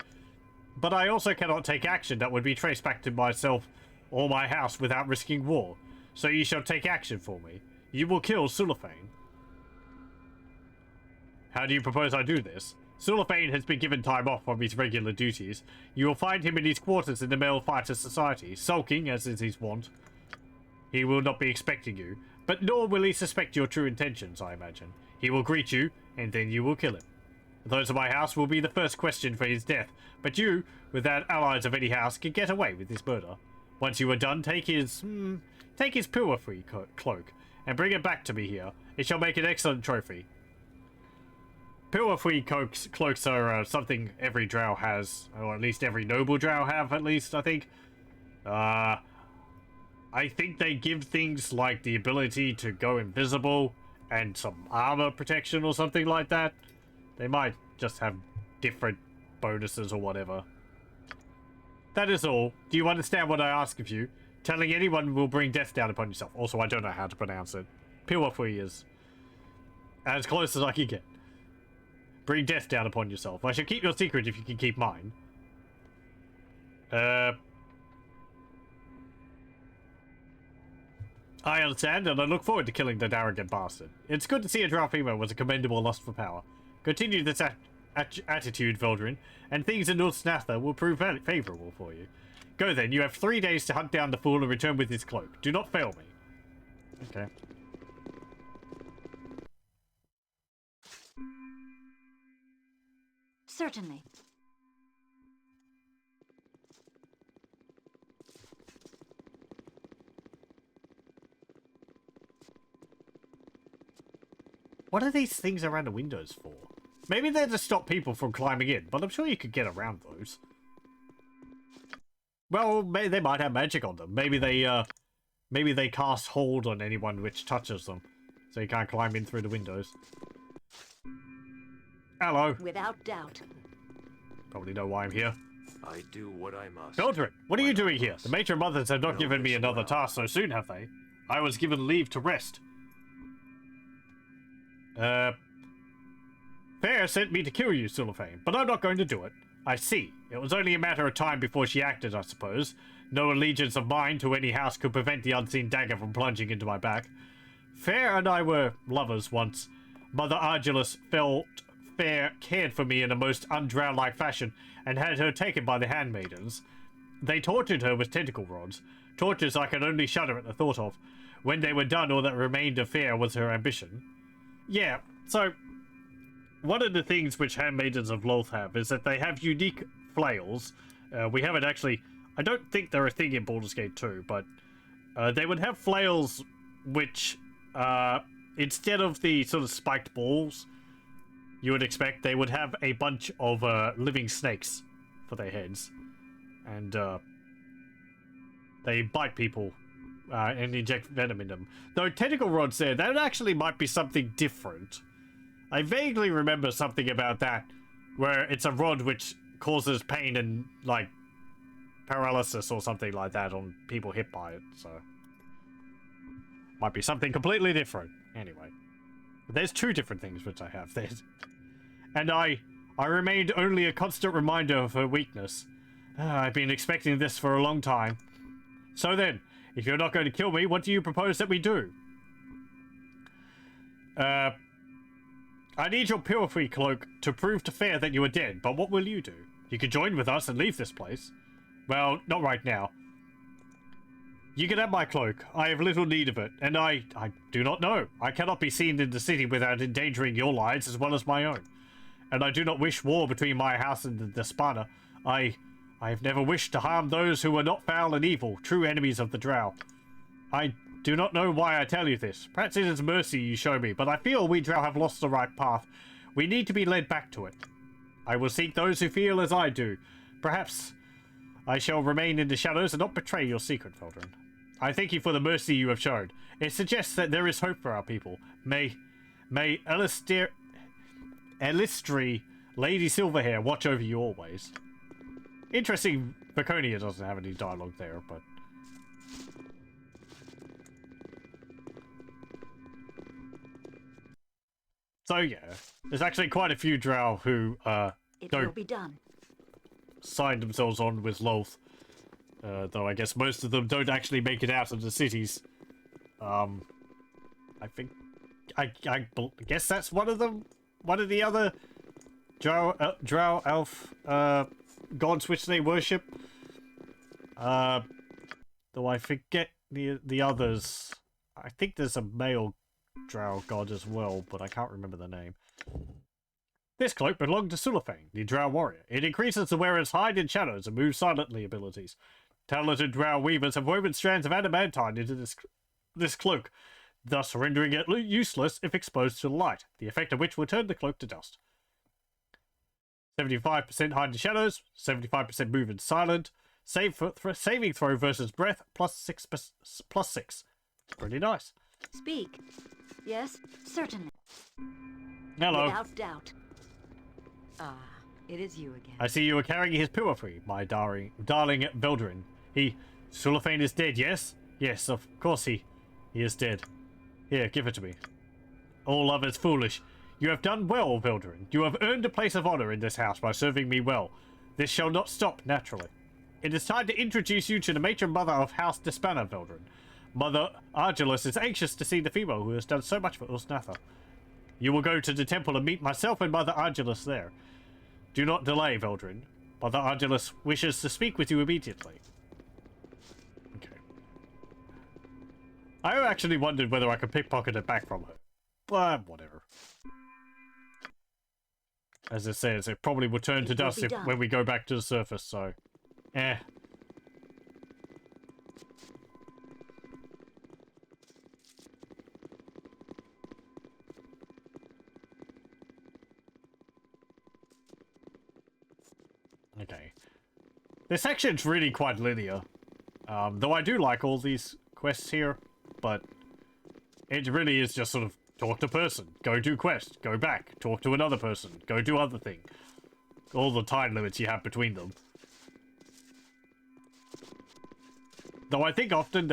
But I also cannot take action that would be traced back to myself or my house without risking war. So you shall take action for me. You will kill Sullivan. How do you propose I do this? Sullivan has been given time off from his regular duties. You will find him in his quarters in the Male Fighter Society, sulking as is his wont. He will not be expecting you, but nor will he suspect your true intentions, I imagine. He will greet you, and then you will kill him. Those of my house will be the first question for his death, but you, without allies of any house, can get away with this murder. Once you are done, take his pillar-free cloak, and bring it back to me here. It shall make an excellent trophy. Pillar-free cloaks are something every drow has, or at least every noble drow have, at least, I think. I think they give things like the ability to go invisible, and some armor protection or something like that. They might just have different bonuses or whatever. That is all. Do you understand what I ask of you? Telling anyone will bring death down upon yourself. Also, I don't know how to pronounce it. Pillar-free is as close as I can get. Bring death down upon yourself. I shall keep your secret if you can keep mine. I understand, and I look forward to killing that arrogant bastard. It's good to see a drow female with a commendable lust for power. Continue this attitude, Veldrin, and things in North Snatha will prove favorable for you. Go then. You have 3 days to hunt down the fool and return with his cloak. Do not fail me. Okay. Certainly. What are these things around the windows for? Maybe they're to stop people from climbing in, but I'm sure you could get around those. Well, they might have magic on them. Maybe they cast hold on anyone which touches them, so you can't climb in through the windows. Hello. Without doubt. Probably know why I'm here. I do what I must. Baldur, what are you doing here? The matron mothers have not given me another task so soon, have they? I was given leave to rest. Fair sent me to kill you, Sulafane, but I'm not going to do it. I see. It was only a matter of time before she acted, I suppose. No allegiance of mine to any house could prevent the unseen dagger from plunging into my back. Fair and I were lovers once. Mother Argilus felt Fair cared for me in a most undrow-like fashion and had her taken by the handmaidens. They tortured her with tentacle rods, tortures I can only shudder at the thought of. When they were done, all that remained of Fair was her ambition. Yeah, so one of the things which handmaidens of Loth have is that they have unique flails. We haven't actually... I don't think they're a thing in Baldur's Gate 2, but they would have flails which, instead of the sort of spiked balls you would expect, they would have a bunch of living snakes for their heads. And they bite people and inject venom in them. Though tentacle rods there, that actually might be something different. I vaguely remember something about that, where it's a rod which causes pain and, like, paralysis or something like that on people hit by it, so... Might be something completely different. Anyway. There's two different things which I have. And I remained only a constant reminder of her weakness. I've been expecting this for a long time. So then, if you're not going to kill me, what do you propose that we do? I need your Purify cloak to prove to Fair that you are dead, but what will you do? You could join with us and leave this place. Well, not right now. You can have my cloak. I have little need of it, and I do not know. I cannot be seen in the city without endangering your lives as well as my own. And I do not wish war between my house and the Despada. I have never wished to harm those who are not foul and evil, true enemies of the Drow. I do not know why I tell you this. Perhaps it is mercy you show me, but I feel we Drow have lost the right path. We need to be led back to it. I will seek those who feel as I do. Perhaps I shall remain in the shadows and not betray your secret, Feldrin. I thank you for the mercy you have shown. It suggests that there is hope for our people. May Elistri, Lady Silverhair, watch over you always. Interesting, Vaconia doesn't have any dialogue there, but... So yeah, there's actually quite a few Drow who It will be done. Sign themselves on with Loth. Though I guess most of them don't actually make it out of the cities. I guess that's one of them. One of the other Drow elf gods which they worship. Though I forget the others. I think there's a male Drow god as well, but I can't remember the name. This cloak belonged to Sulafane, the Drow warrior. It increases the wearer's hide in shadows and moves silently abilities. Talented Drow weavers have woven strands of adamantine into this cloak, thus rendering it useless if exposed to the light, the effect of which will turn the cloak to dust. 75% hide in shadows, 75% move in silent, saving throw versus breath, plus 6. It's pretty nice. Speak. Yes, certainly. Hello. Without doubt. Ah, it is you again. I see you are carrying his Purify, my darling Baldurin. Sulafane is dead, yes? Yes, of course he is dead. Here, give it to me. All love is foolish. You have done well, Baldurin. You have earned a place of honor in this house by serving me well. This shall not stop, naturally. It is time to introduce you to the matron mother of House Despanna, Baldurin. Mother Argilus is anxious to see the female who has done so much for Usnatha. You will go to the temple and meet myself and Mother Argilus there. Do not delay, Baldurin. Mother Argilus wishes to speak with you immediately. I actually wondered whether I could pickpocket it back from her. But whatever. As it says, it probably will turn to dust when we go back to the surface, so... Eh. Okay. This section's really quite linear. Though I do like all these quests here, but it really is just sort of talk to person, go do quest, go back, talk to another person, go do other thing. All the time limits you have between them. Though I think often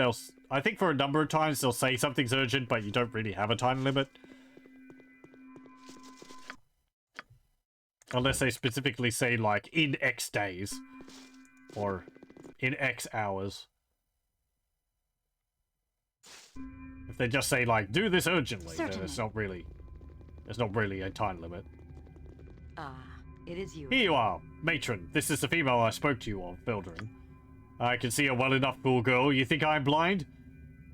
I think for a number of times they'll say something's urgent, but you don't really have a time limit. Unless they specifically say, like, in X days. Or in X hours. If they just say, like, do this urgently, then it's not really... There's not really a time limit. It is you. Here you are, matron. This is the female I spoke to you of, Baldur. I can see her well enough, poor girl. You think I'm blind?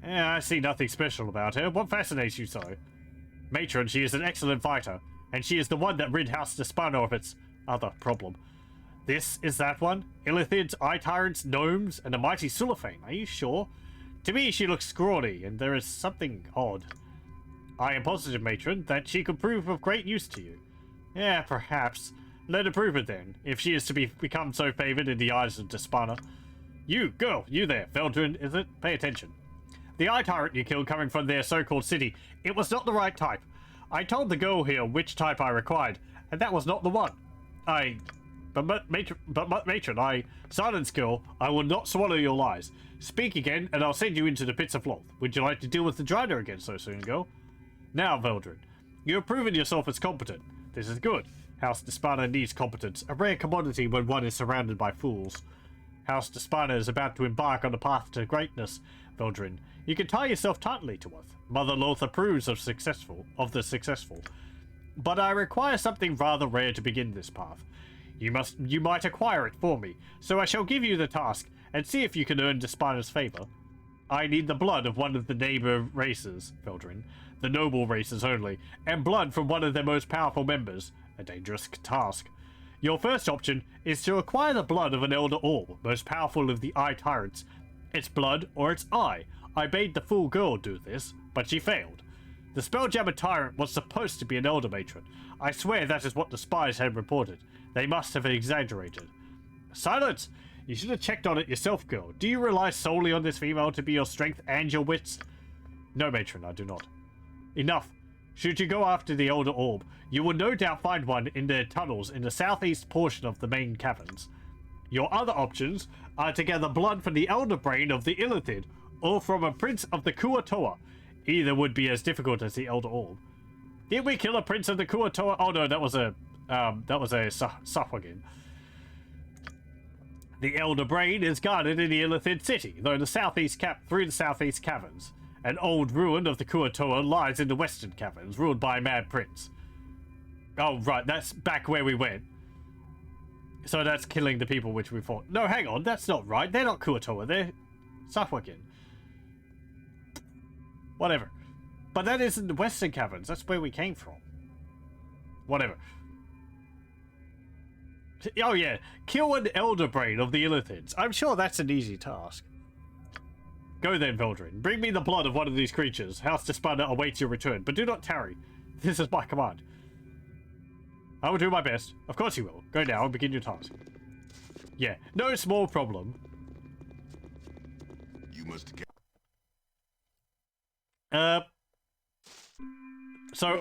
I see nothing special about her. What fascinates you so? Matron, she is an excellent fighter, and she is the one that rid House Despano of its other problem. This is that one? Illithids, eye tyrants, gnomes, and a mighty Sulafane. Are you sure? To me, she looks scrawny, and there is something odd. I am positive, matron, that she could prove of great use to you. Yeah, perhaps. Let her prove it then, if she is to become so favored in the eyes of Despana. You, girl, you there, Veldrin, is it? Pay attention. The eye tyrant you killed coming from their so-called city, it was not the right type. I told the girl here which type I required, and that was not the one. But matron, silence, girl, I will not swallow your lies. Speak again, and I'll send you into the pits of Loth. Would you like to deal with the Drider again so soon, girl? Now, Veldrin, you have proven yourself as competent. This is good. House Despana needs competence, a rare commodity when one is surrounded by fools. House Despana is about to embark on the path to greatness, Veldrin. You can tie yourself tightly to us. Mother Loth approves of the successful. But I require something rather rare to begin this path. You might acquire it for me, so I shall give you the task, and see if you can earn Despana's favor. I need the blood of one of the neighbor races, Veldrin. The noble races only, and blood from one of their most powerful members. A dangerous task. Your first option is to acquire the blood of an Elder Orb, most powerful of the Eye Tyrants. Its blood or its eye. I bade the fool girl do this, but she failed. The Spelljammer Tyrant was supposed to be an Elder Matron. I swear that is what the spies had reported. They must have exaggerated. Silence! You should have checked on it yourself, girl. Do you rely solely on this female to be your strength and your wits? No, matron, I do not. Enough. Should you go after the Elder Orb, you will no doubt find one in their tunnels in the southeast portion of the main caverns. Your other options are to gather blood from the Elder Brain of the Illithid, or from a prince of the Kuatoa. Either would be as difficult as the Elder Orb. Did we kill a prince of the Kuatoa? Oh no, that was a Suffwagin. The Elder Brain is guarded in the Illithid city, through the southeast caverns. An old ruin of the Kuatoa lies in the western caverns, ruled by a mad prince. Oh, right, that's back where we went. So that's killing the people which we fought. No, hang on, that's not right. They're not Kuatoa, they're Suffwagin. Whatever. But that isn't the western caverns, that's where we came from. Whatever. Oh yeah, kill an Elder Brain of the Illithids. I'm sure that's an easy task. Go then, Veldrin. Bring me the blood of one of these creatures. House Despana awaits your return, but do not tarry. This is my command. I will do my best. Of course you will. Go now and begin your task. Yeah, no small problem. You must get... So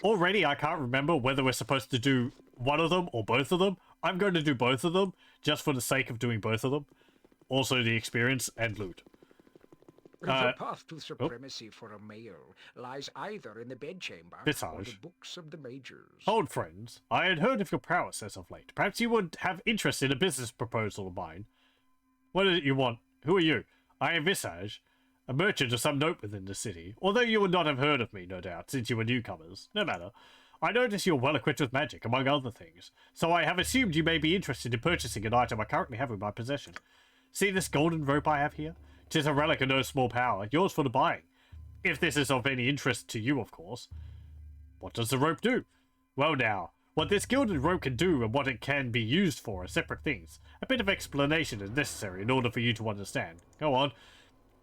already I can't remember whether we're supposed to do one of them or both of them. I'm going to do both of them, just for the sake of doing both of them. Also the experience and loot. The path to supremacy for a male lies either in the bedchamber or the books of the majors. Hold, friends. I had heard of your prowess as of late. Perhaps you would have interest in a business proposal of mine. What is it you want? Who are you? I am Visage, a merchant of some note within the city. Although you would not have heard of me, no doubt, since you were newcomers. No matter. I notice you're well equipped with magic, among other things. So I have assumed you may be interested in purchasing an item I currently have in my possession. See this golden rope I have here? 'Tis a relic of no small power, yours for the buying. If this is of any interest to you, of course. What does the rope do? Well now, what this gilded rope can do and what it can be used for are separate things. A bit of explanation is necessary in order for you to understand. Go on.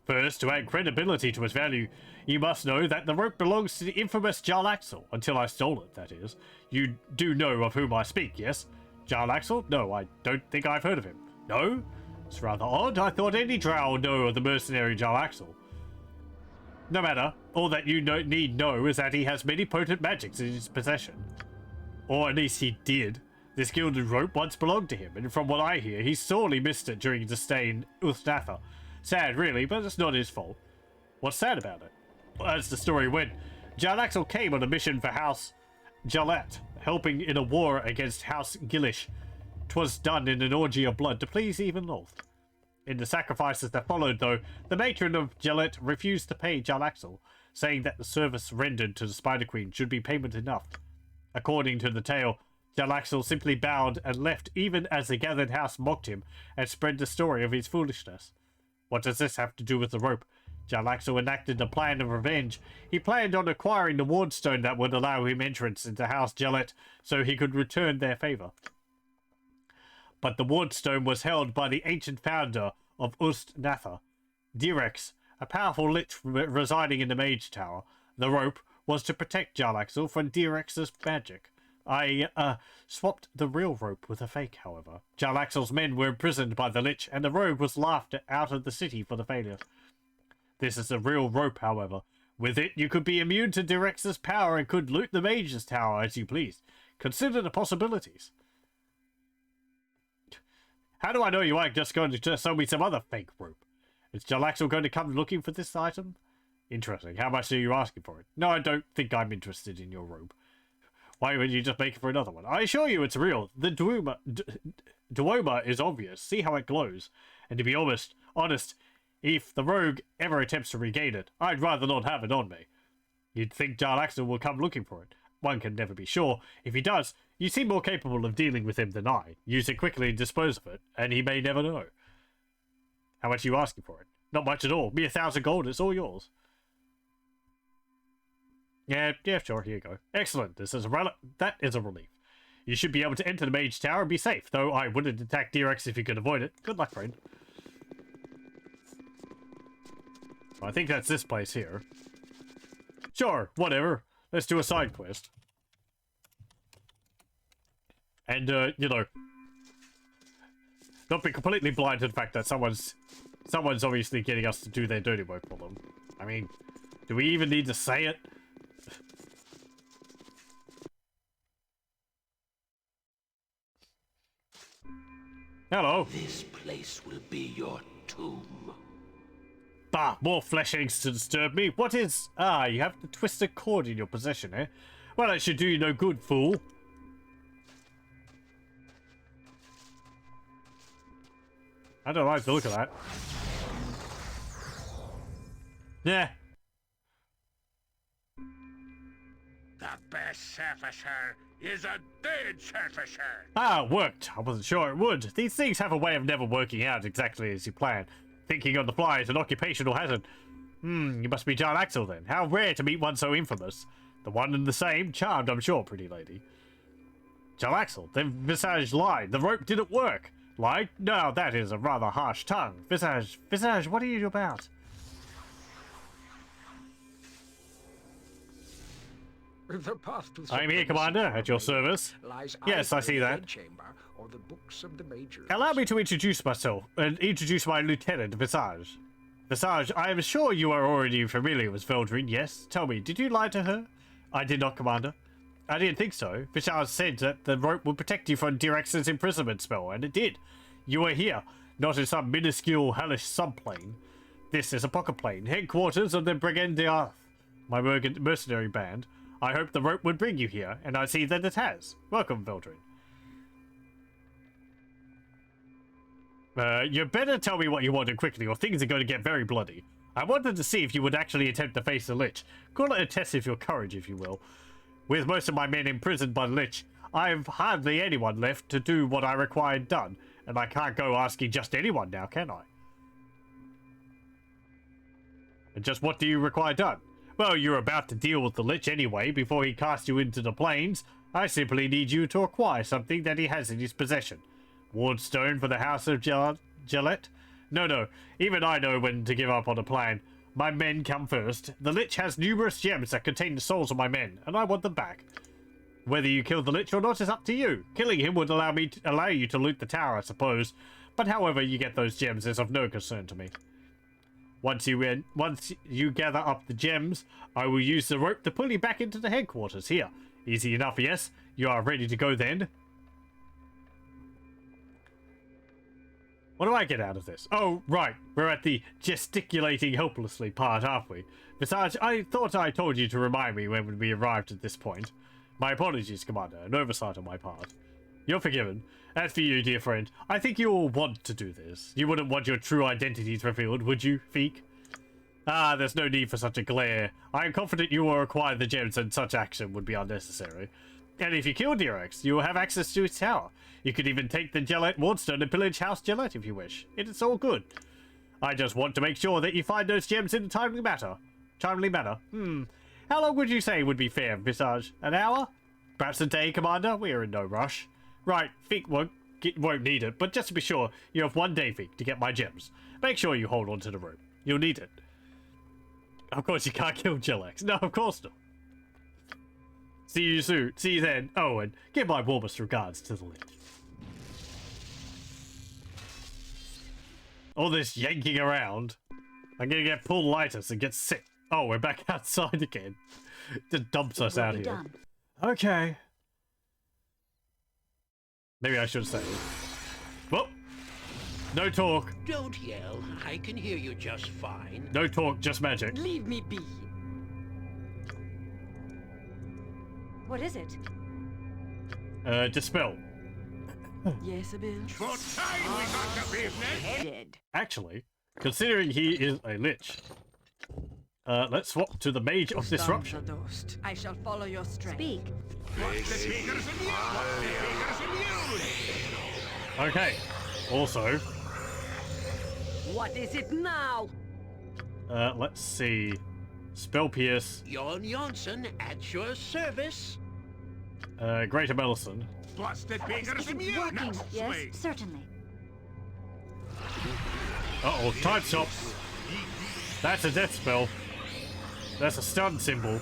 First, to add credibility to its value, you must know that the rope belongs to the infamous Jarl Axel, until I stole it, that is. You do know of whom I speak, yes? Jarl Axel? No, I don't think I've heard of him. No? It's rather odd. I thought any drow would know of the mercenary Jarl Axel. No matter, all that you need know is that he has many potent magics in his possession. Or at least he did. This gilded rope once belonged to him, and from what I hear, he sorely missed it during his stay in Uthdatha. Sad, really, but it's not his fault. What's sad about it? Well, as the story went, Jarl Axel came on a mission for House Jalet, helping in a war against House Gilish. 'Twas done in an orgy of blood to please even Loth. In the sacrifices that followed, though, the matron of Jalet refused to pay Jarl Axel, saying that the service rendered to the Spider Queen should be payment enough. According to the tale, Jarl Axel simply bowed and left even as the gathered house mocked him and spread the story of his foolishness. What does this have to do with the rope? Jarl Axel enacted a plan of revenge. He planned on acquiring the wardstone that would allow him entrance into House Jalet so he could return their favour. But the wardstone was held by the ancient founder of Uthdatha, Direx, a powerful lich residing in the Mage Tower. The rope was to protect Jarl Axel from Direx's magic. I swapped the real rope with a fake, however. Jarl Axel's men were imprisoned by the lich, and the rogue was laughed out of the city for the failure. This is the real rope, however. With it, you could be immune to Direx's power and could loot the Mage's Tower as you pleased. Consider the possibilities. How do I know you aren't just going to sell me some other fake rope? Is Jarl Axel going to come looking for this item? Interesting. How much are you asking for it? No, I don't think I'm interested in your robe. Why would you just make it for another one? I assure you it's real. The duoma is obvious. See how it glows. And to be honest, if the rogue ever attempts to regain it, I'd rather not have it on me. You'd think Jarl Axel will come looking for it. One can never be sure. If he does, you seem more capable of dealing with him than I. Use it quickly and dispose of it, and he may never know. How much are you asking for it? Not much at all. Me 1,000 gold, it's all yours. Yeah, sure, here you go. Excellent, that is a relief. You should be able to enter the Mage Tower and be safe, though I wouldn't attack Direx if you could avoid it. Good luck, friend. I think that's this place here. Sure, whatever. Let's do a side quest. And, you know, don't be completely blind to the fact that someone's obviously getting us to do their dirty work for them. I mean, do we even need to say it? Hello. This place will be your tomb. Bah, more flesh eggs to disturb me. What is... Ah, you have the twisted cord in your possession, eh? Well, that should do you no good, fool. I don't like the look of that. Yeah. The best surfacer is a dead surfacer. Ah, it worked. I wasn't sure it would. These things have a way of never working out exactly as you plan. Thinking on the fly is an occupational hazard. You must be Jarl Axel then. How rare to meet one so infamous. The one and the same. Charmed, I'm sure, pretty lady. Jarl Axel, then Visage lied. The rope didn't work. Lied? No, that is a rather harsh tongue. Visage, what are you about? The path to I'm here, Commander, at your service. Yes, I see that. Or the books of the majors. Allow me to introduce myself, and introduce my lieutenant, Visage. Visage, I am sure you are already familiar with Veldrin, yes? Tell me, did you lie to her? I did not, Commander. I didn't think so. Visage said that the rope would protect you from Direx's imprisonment spell, and it did. You were here, not in some minuscule hellish subplane. This is a pocket plane, headquarters of the Brigand d'Arth, my mercenary band. I hoped the rope would bring you here, and I see that it has. Welcome, Veldrin. You better tell me what you wanted quickly, or things are going to get very bloody. I wanted to see if you would actually attempt to face the Lich. Call it a test of your courage, if you will. With most of my men imprisoned by the Lich, I have hardly anyone left to do what I required done, and I can't go asking just anyone now, can I? And just what do you require done? Well, you're about to deal with the Lich anyway before he casts you into the plains. I simply need you to acquire something that he has in his possession. Wardstone for the House of Gillette? No, even I know when to give up on a plan. My men come first. The Lich has numerous gems that contain the souls of my men, and I want them back. Whether you kill the Lich or not is up to you. Killing him would allow you to loot the tower, I suppose. But however you get those gems is of no concern to me. Once you gather up the gems, I will use the rope to pull you back into the headquarters here. Easy enough, yes? You are ready to go then? What do I get out of this? Oh, right. We're at the gesticulating helplessly part, aren't we? Besides, I thought I told you to remind me when we arrived at this point. My apologies, Commander. An oversight on my part. You're forgiven. As for you, dear friend, I think you will want to do this. You wouldn't want your true identities revealed, would you, Feek? Ah, there's no need for such a glare. I am confident you will acquire the gems and such action would be unnecessary. And if you kill Direx, you will have access to his tower. You could even take the Gillette Wardstone and pillage House Gillette if you wish. It is all good. I just want to make sure that you find those gems in a timely manner. How long would you say would be fair, Visage? An hour? Perhaps a day, Commander? We are in no rush. Right, Feek won't need it, but just to be sure, you have 1 day, Feek, to get my gems. Make sure you hold on to the rope. You'll need it. Of course you can't kill Gillex. No, of course not. See you soon. See you then. Oh, and give my warmest regards to the Lich. All this yanking around. I'm gonna get pullitis and get sick. Oh, we're back outside again. Just dumps us out here. Done. Okay. Maybe I should say. Well, no talk. Don't yell. I can hear you just fine. No talk, just magic. Leave me be. What is it? Dispel. Yes, Bill. For time we got the business. Dead. Actually, considering he is a Lich, let's swap to the Mage of Disruption. I shall follow your strength. Speak. What's the speaker's immune? What's the speaker's immune? Okay. Also, What is it now? let's see. Spell Pierce. Jon Jonsson at your service. Greater Medicine. What's the speaker's Is it immune? working? Now, Yes, swing. certainly. Uh-oh, time stop. That's a death spell. That's a stun symbol.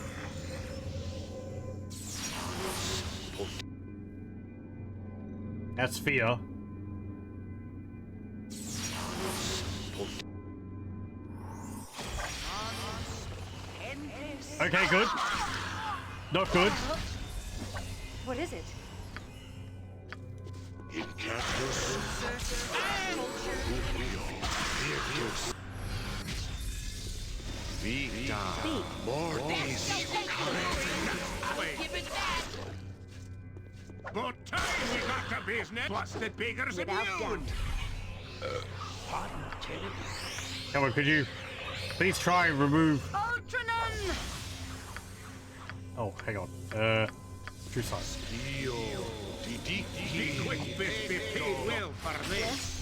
That's fear. Okay, good. Not good. What is it? Speak. For time we got the business. What's the speaker's Without immune? Pardon, Lieutenant. Come on, could you please try and remove... Ultranon! Oh, hang on. True size. The quick bit be paid well for this.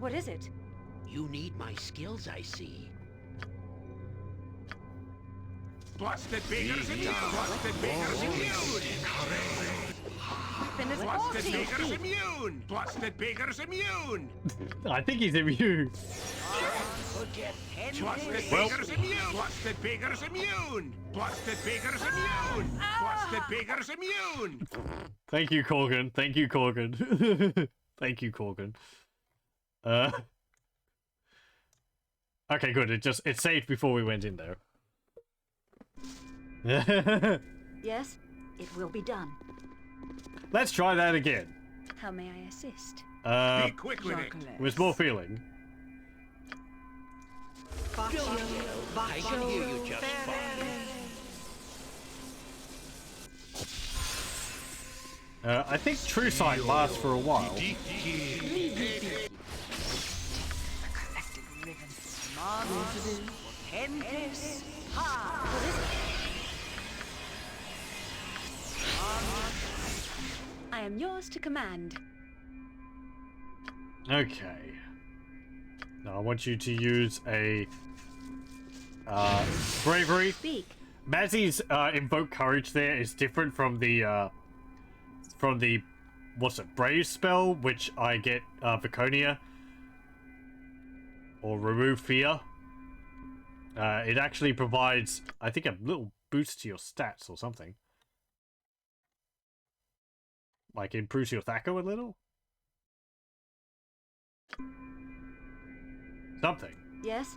What is it? You need my skills, I see. What's the speaker's immune? What's the speaker's immune? Finish What's the forcing. speaker's immune? What's the speaker's immune? I think he's immune. What's the Well- speaker's immune? What's the speaker's immune? What's the speaker's immune? What's the speaker's immune? Thank you, Corgan. Thank you, Corgan. Thank you, Corgan. Okay, good. It saved before we went in there. Yes, it will be done. Let's try that again. How may I assist? Be quick with it. With more feeling. Don't yell. I can hear you just fine. I think True Sight lasts for a while. The collected ribbon. Tempest. Ha! I am yours to command. Okay. Now I want you to use a bravery. Speak. Mazzy's invoke courage there is different from the what's it, brave spell, which I get Viconia or remove fear. It actually provides, I think, a little boost to your stats or something. Like improves your THAC0 a little. Something. Yes.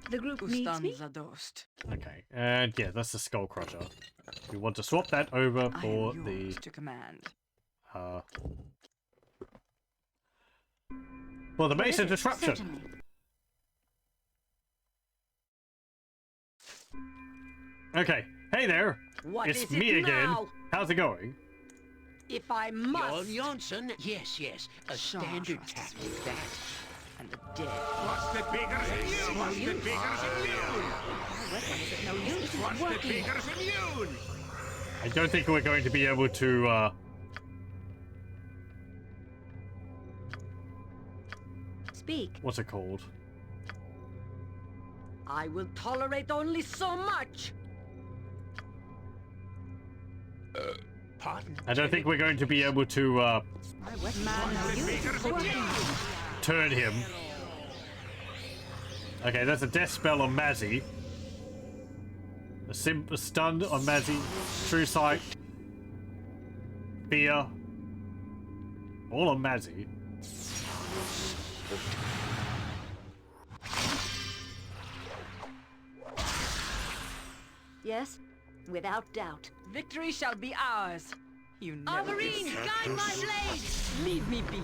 The group needs me. Okay, and yeah, that's the Skull Crusher. We want to swap that over for the to command. For the Mace of Disruption. Certainly. Okay, hey there. What it's is me it again. now? How's it going? If I must. Johnson? Yes, yes. A standard tactic, that. And the dead. What's the beggars immune? What's the beggars immune? No use. What's the beggars immune? I don't think we're going to be able to, Speak. what's it called? I will tolerate only so much. Pardon? I don't think we're going to be able to, turn him. Okay, that's a death spell on Mazzy. A stun on Mazzy. True Sight. Fear. All on Mazzy. Yes, without doubt. Victory shall be ours. You never Alvarine, guide my blade! leave me be.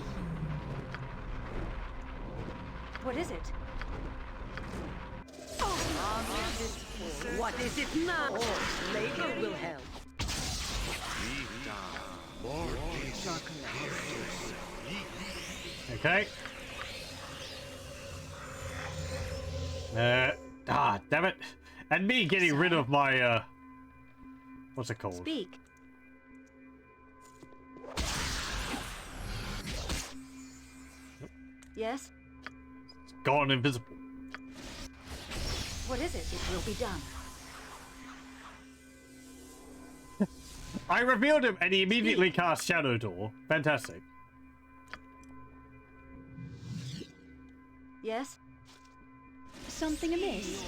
What is it? What is it now? Labor will help. Okay. Damn it. And me getting rid of my, what's it called? Speak. Yes? Gone invisible. What is it? It will be done. I revealed him and he immediately cast Shadow Door. Fantastic. Yes? Something amiss?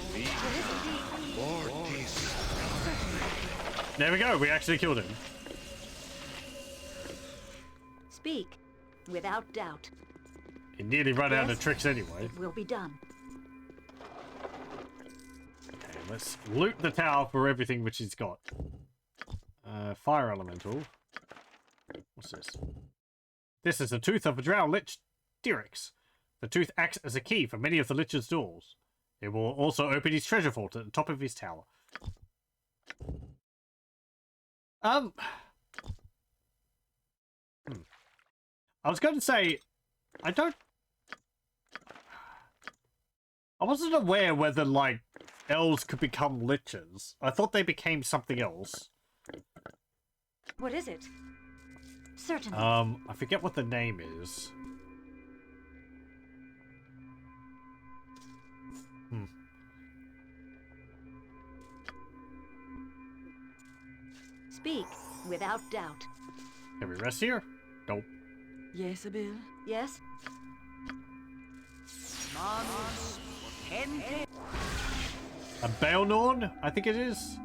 What is it? There we go, we actually killed him. Speak. Without doubt. He nearly ran out of tricks anyway. It will be done. Okay, let's loot the tower for everything which he's got. Fire Elemental. What's this? This is the tooth of a drow lich, Dirix. The tooth acts as a key for many of the lich's doors. It will also open his treasure vault at the top of his tower. I was going to say, I wasn't aware whether, like, elves could become liches. I thought they became something else. What is it? Certainly. I forget what the name is. Speak. Without doubt. Can we rest here? Nope. Yes, Abil? Yes? A Baelnorn, I think it is.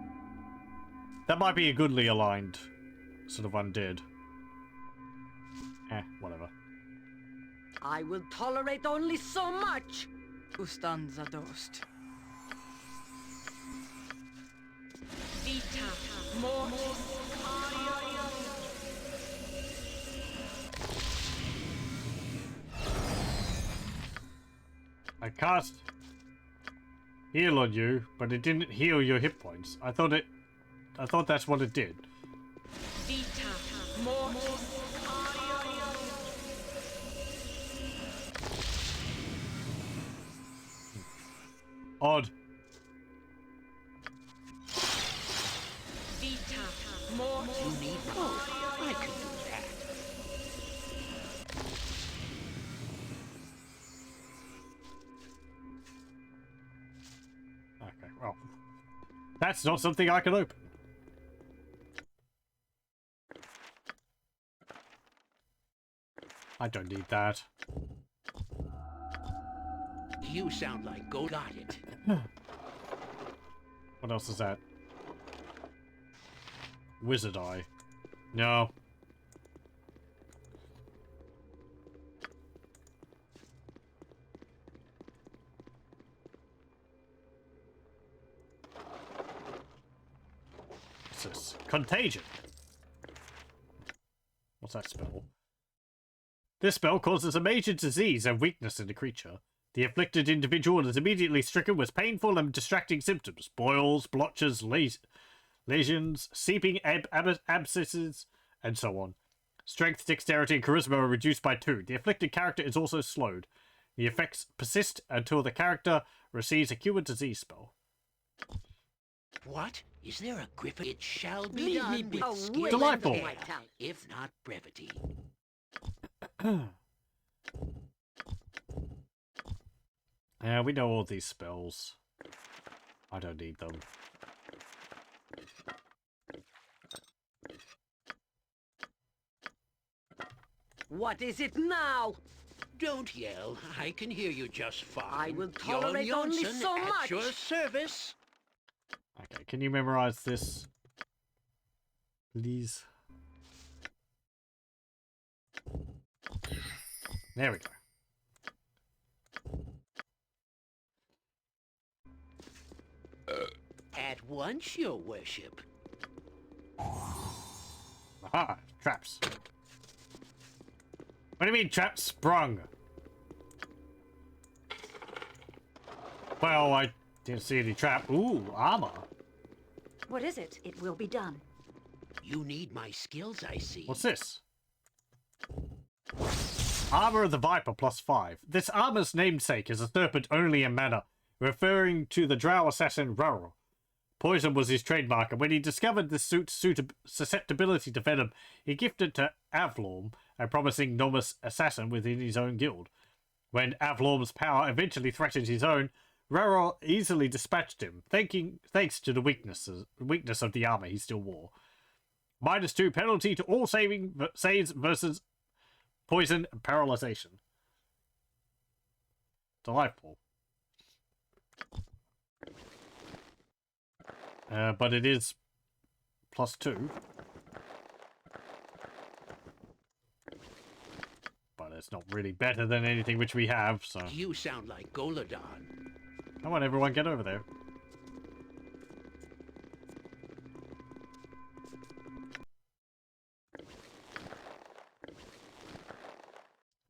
That might be a goodly aligned sort of undead. Whatever. I will tolerate only so much. Ustan zadost. Vita mortis I cast heal on you, but it didn't heal your hit points. I thought that's what it did. Vita mortis Odd. Vita mortis. You need both. I could do that. that's not something I can open. I don't need that. You sound like Go got it. What else is that? Wizard Eye. No. What's this? Contagion. What's that spell? This spell causes a major disease and weakness in the creature. The afflicted individual is immediately stricken with painful and distracting symptoms. Boils, blotches, lesions, seeping abscesses, and so on. Strength, dexterity, and charisma are reduced by 2. The afflicted character is also slowed. The effects persist until the character receives a cure disease spell. What? Is there a griffin? It shall be Leave done me with be. skill Delightful. and care, if not brevity. Yeah, we know all these spells. I don't need them. What is it now? Don't yell. I can hear you just fine. I will Jon tolerate only Jonsson so at much. your service. Okay, can you memorize this? Please. There we go. At once, your worship. Aha! Traps. What do you mean, traps sprung? Well, I didn't see any trap. Ooh, armor. What is it? It will be done. You need my skills, I see. What's this? Armor of the Viper +5. This armor's namesake is a serpent only in mana, referring to the drow assassin Raro. Poison was his trademark, and when he discovered the suit's susceptibility to venom, he gifted to Avlorm, a promising novice assassin within his own guild. When Avlorm's power eventually threatened his own, Raro easily dispatched him, thanks to the weakness of the armor he still wore. -2 penalty to all saves versus poison and paralyzation. Delightful. But it is +2. But it's not really better than anything which we have, so... You sound like Goladon. Come on, everyone, get over there.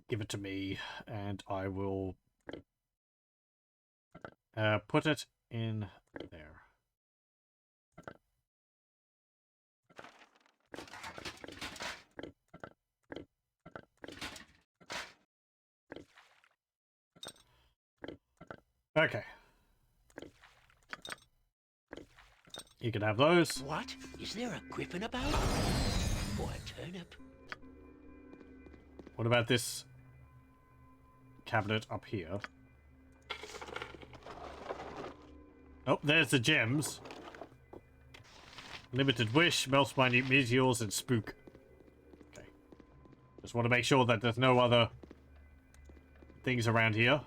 Give it to me, and I will put it in there. Okay. You can have those. What? Is there a griffin about? Or a turnip? What about this cabinet up here? Oh, there's the gems. Limited wish, melts minute meteors, and spook. Okay. Just want to make sure that there's no other things around here.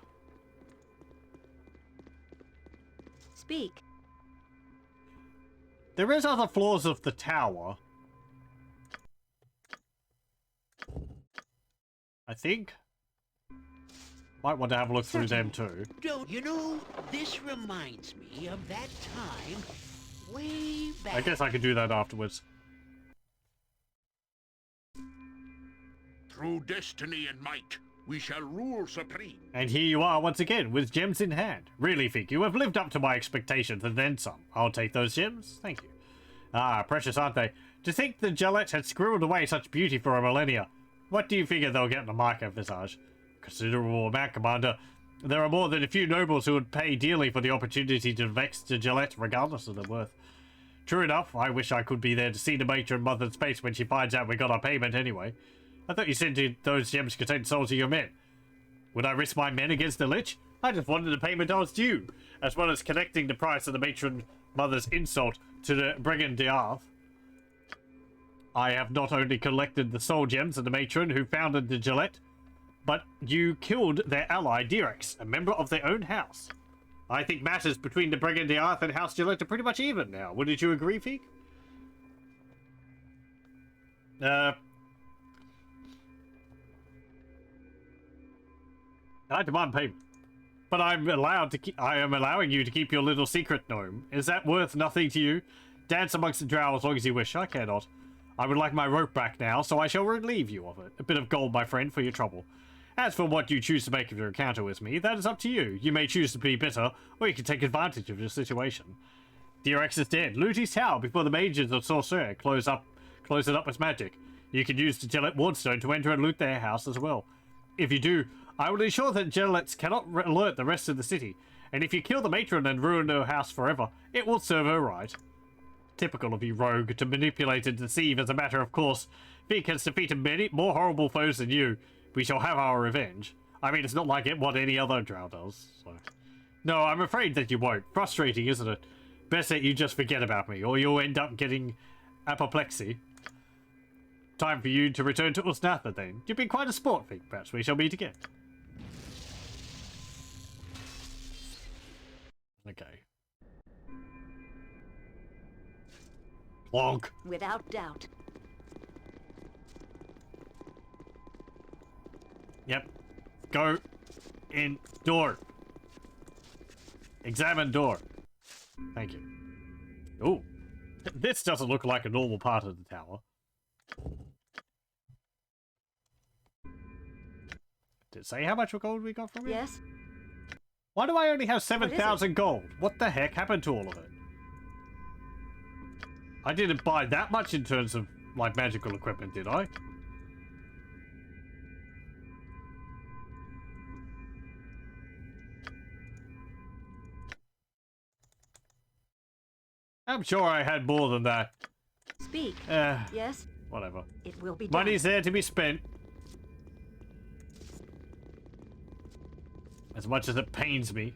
Speak. There is other floors of the tower. I think. Might want to have a look through them too. Don't you know, this reminds me of that time way back. I guess I could do that afterwards. Through destiny and might, we shall rule supreme. And here you are once again, with gems in hand. Really think you have lived up to my expectations and then some. I'll take those gems. Thank you. Ah, precious, aren't they? To think the Gillette had scribbled away such beauty for a millennia. What do you figure they'll get in the market, Visage? Considerable amount, Commander. There are more than a few nobles who would pay dearly for the opportunity to vex the Gillette, regardless of their worth. True enough, I wish I could be there to see the matron mother's face when she finds out we got our payment anyway. I thought you said those gems contained souls of your men. Would I risk my men against the Lich? I just wanted the payment I was due, as well as connecting the price of the matron mother's insult to the Brigand Diarth. I have not only collected the soul gems of the matron who founded the Gillette, but you killed their ally, Direx, a member of their own house. I think matters between the Brigand Diarth and House Gillette are pretty much even now. Wouldn't you agree, Feek? I demand payment. But I am allowing you to keep your little secret, gnome. Is that worth nothing to you? Dance amongst the drow as long as you wish. I care not. I would like my rope back now, so I shall relieve you of it. A bit of gold, my friend, for your trouble. As for what you choose to make of your encounter with me, that is up to you. You may choose to be bitter, or you can take advantage of the situation. Direx is dead. Loot his tower before the mages of Sorcerer close it up with magic. You can use the Gillette Wardstone to enter and loot their house as well. If you do, I will ensure that Gillettes cannot alert the rest of the city, and if you kill the matron and ruin her house forever, it will serve her right. Typical of you, rogue, to manipulate and deceive as a matter of course. Feek has defeated many more horrible foes than you. We shall have our revenge. I mean, it's not like what any other drow does, so... No, I'm afraid that you won't. Frustrating, isn't it? Best that you just forget about me, or you'll end up getting apoplexy. Time for you to return to Usnatha, then. You've been quite a sport, Feek. Perhaps we shall meet again. Okay. Plonk. Without doubt. Yep. Go in door. Examine door. Thank you. Oh. This doesn't look like a normal part of the tower. Did it say how much gold we got from it? Yes. Why do I only have 7,000 gold? What the heck happened to all of it? I didn't buy that much in terms of, like, magical equipment, did I? I'm sure I had more than that. Speak. Yes? Whatever. It will be done. Money's there to be spent. As much as it pains me.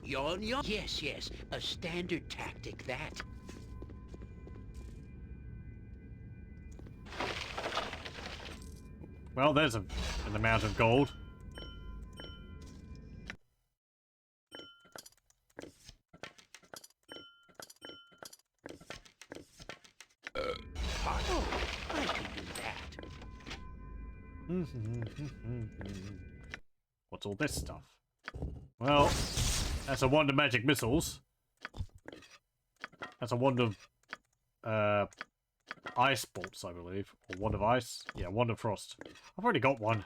Yawn, yawn. Yes, yes. A standard tactic, that. Well, there's an amount of gold. Oh, I can do that. What's all this stuff? Well, that's a wand of magic missiles. That's a wand of ice bolts, I believe. Or wand of ice. Yeah, wand of frost. I've already got one.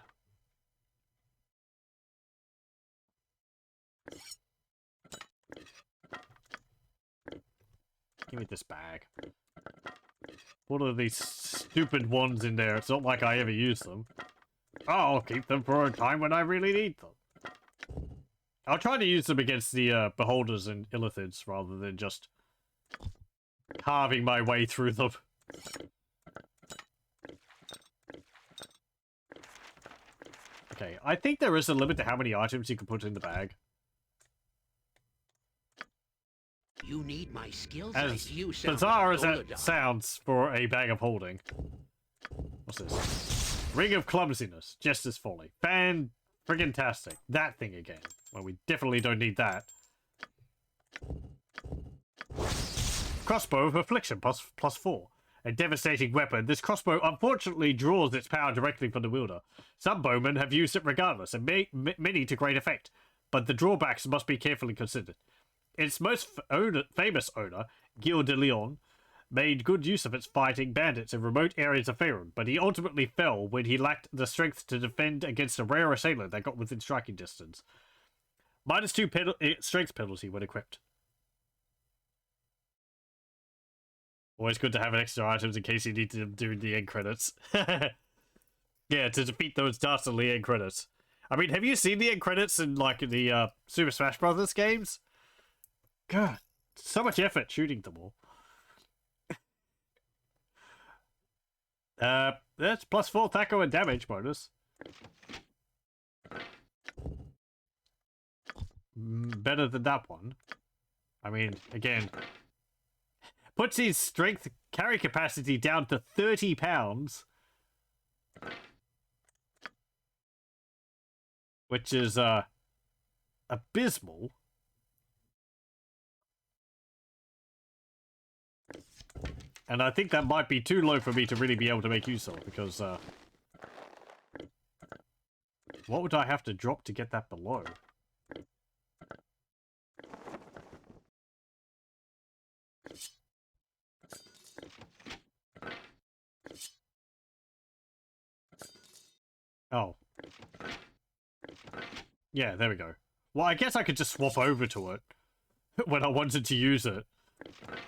Give me this bag. What are these stupid ones in there? It's not like I ever use them. Oh, I'll keep them for a time when I really need them. I'll try to use them against the beholders and illithids rather than just carving my way through them. Okay, I think there is a limit to how many items you can put in the bag. You need my skills. As bizarre as that sounds for a bag of holding. What's this? Ring of Clumsiness. Jester's Folly. Fan-friggin-tastic. That thing again. Well, we definitely don't need that. Crossbow of Affliction plus 4. A devastating weapon. This crossbow unfortunately draws its power directly from the wielder. Some bowmen have used it regardless, and many to great effect. But the drawbacks must be carefully considered. Its most famous owner, Gilles de Leon, made good use of its fighting bandits in remote areas of Faerun, but he ultimately fell when he lacked the strength to defend against a rare assailant that got within striking distance. -2 strength penalty when equipped. Always good to have extra items in case you need to do the end credits. Yeah, to defeat those dastardly end credits. I mean, have you seen the end credits in, like, the Super Smash Brothers games? God, so much effort shooting them all. That's +4 Thaco and damage bonus. better than that one. I mean, again, puts his strength carry capacity down to 30 pounds. Which is, abysmal. And I think that might be too low for me to really be able to make use of, because, what would I have to drop to get that below? Oh. Yeah, there we go. Well, I guess I could just swap over to it when I wanted to use it.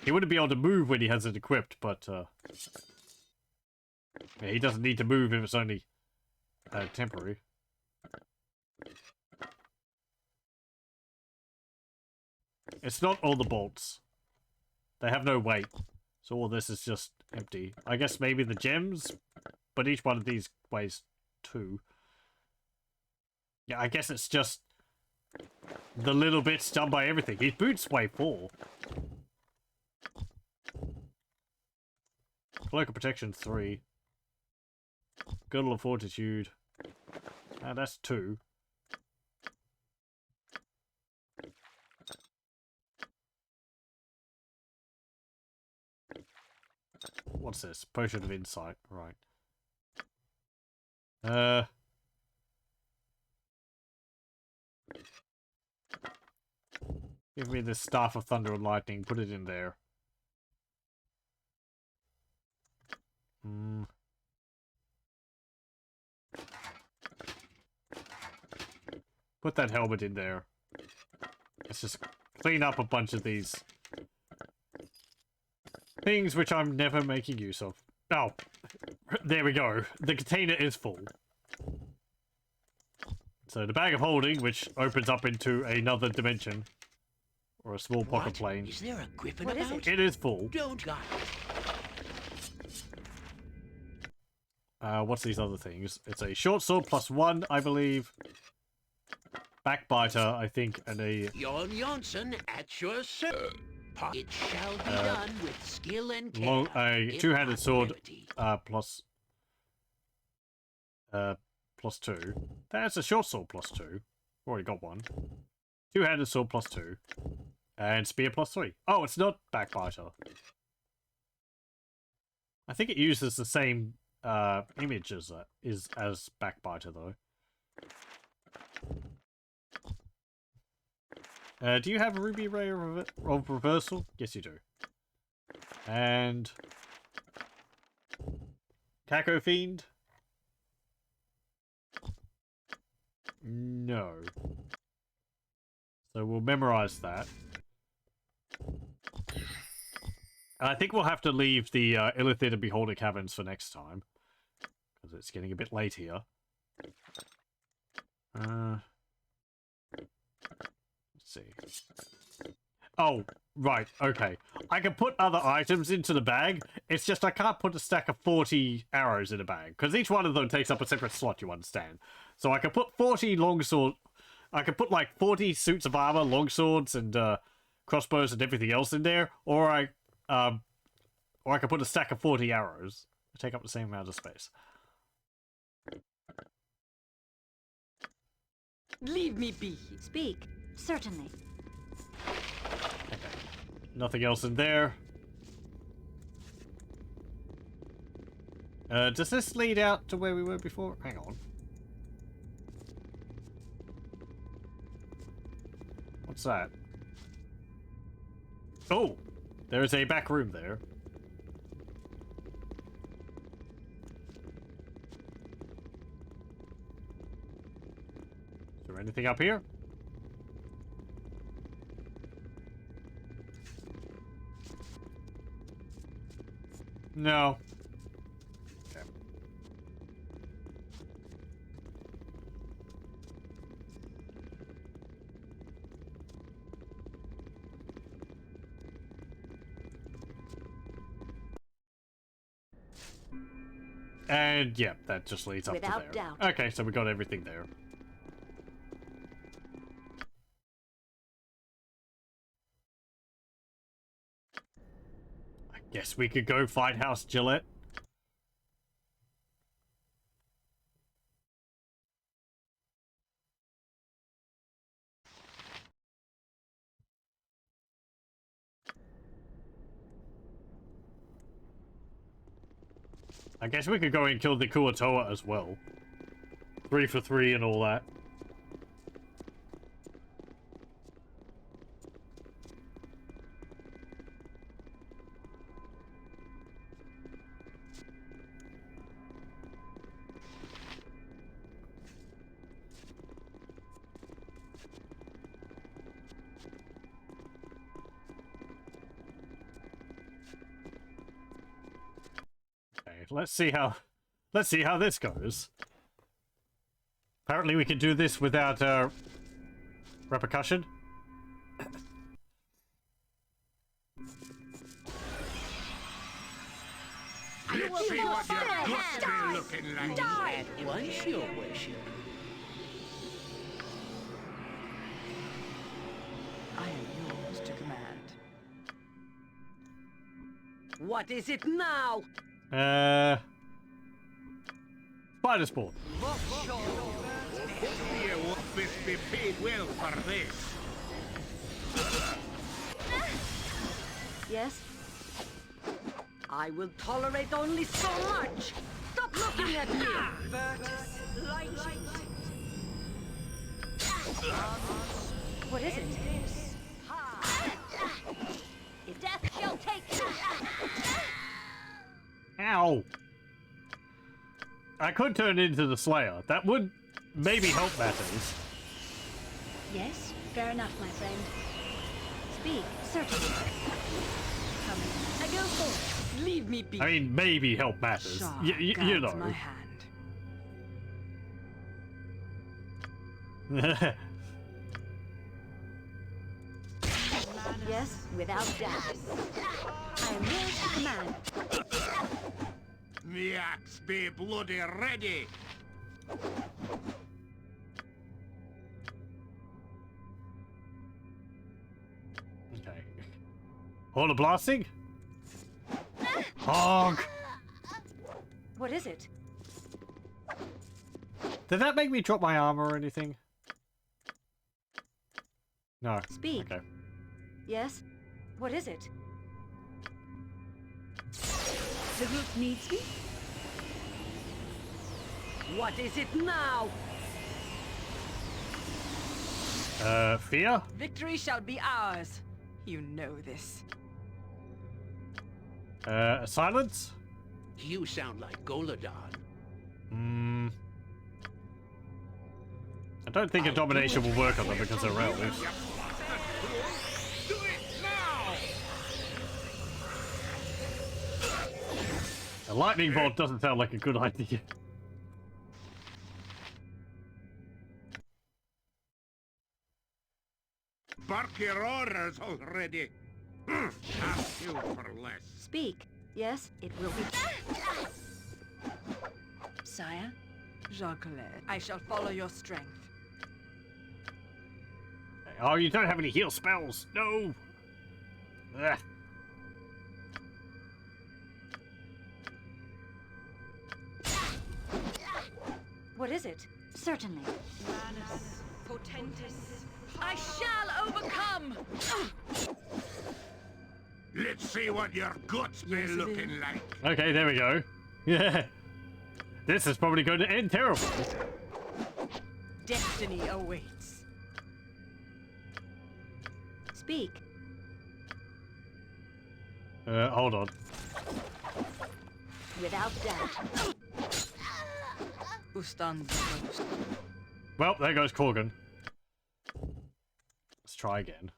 He wouldn't be able to move when he has it equipped, but yeah, he doesn't need to move if it's only temporary. It's not all the bolts. They have no weight, so all this is just empty. I guess maybe the gems, but each one of these weighs 2. Yeah, I guess it's just the little bits done by everything. His boots weigh 4. Cloak of Protection 3. Girdle of Fortitude. That's 2. What's this? Potion of Insight. Right. Give me the Staff of Thunder and Lightning. Put it in there. Put that helmet in there. Let's just clean up a bunch of these things which I'm never making use of. Oh, there we go. The container is full. So the bag of holding, which opens up into another dimension. Or a small pocket plane. Is there a griffin What about? is It is full. Don't got What's these other things? It's a short sword +1, I believe. Backbiter, I think, and a... Jon Jonsson at your service. It shall be done with skill and care. A two-handed sword, +2. That's a short sword +2. Already got one. Two-handed sword +2. And spear +3. Oh, it's not Backbiter. I think it uses the same image as Backbiter, though. Do you have a Ruby Ray of Reversal? Yes, you do. And... Caco Fiend? No. So we'll memorize that. And I think we'll have to leave the Illithid and Beholder Caverns for next time. Because it's getting a bit late here. See. Oh, right, okay. I can put other items into the bag. It's just I can't put a stack of 40 arrows in a bag. Because each one of them takes up a separate slot, you understand. So I can put 40 longsword... I can put like 40 suits of armor, longswords, and crossbows and everything else in there. Or I can put a stack of 40 arrows. They take up the same amount of space. Leave me be. Speak. Certainly. Okay. Nothing else in there. Does this lead out to where we were before? Hang on. What's that? Oh! There is a back room there. Is there anything up here? No. Okay. And yeah, that just leads up to there. Without doubt. Okay, so we got everything there. Yes, we could go fight House Gillette. I guess we could go and kill the Kuatoa as well. 3 for 3 and all that. Let's see how this goes. Apparently we can do this without repercussion. Let's see what your guts be looking like. At once, your worship. I am yours to command. What is it now? Spider Sport. You won't be paid well for this. Yes? I will tolerate only so much. Stop looking at me. What is it? Death shall take you. Ow! I could turn into the Slayer. That would maybe help matters. Yes, fair enough, my friend. Speak, certainly. Come, I go forth. Leave me be. I mean, maybe help matters. You know. My hand. Yes, without doubt. I am yours to command. The axe be bloody ready. Okay. All a blasting? Honk! What is it? Did that make me drop my armor or anything? No. Speak. Okay. Yes? What is it? The group needs me? What is it now? Fear? Victory shall be ours. You know this. Silence? You sound like Goladon. I don't think a domination will work on them because they're elves. Do it now! A lightning bolt doesn't sound like a good idea. Bark your orders already. Ask you for less. Speak. Yes, it will be. Sire? Jacques, I shall follow your strength. Oh, you don't have any heal spells. No. Ugh. What is it? Certainly. Manus, Potentis, I shall overcome! Let's see what your guts be looking like. Okay, there we go. Yeah. This is probably going to end terribly. Destiny awaits. Speak. Hold on. Without doubt. Well, there goes Corgan. Let's try again.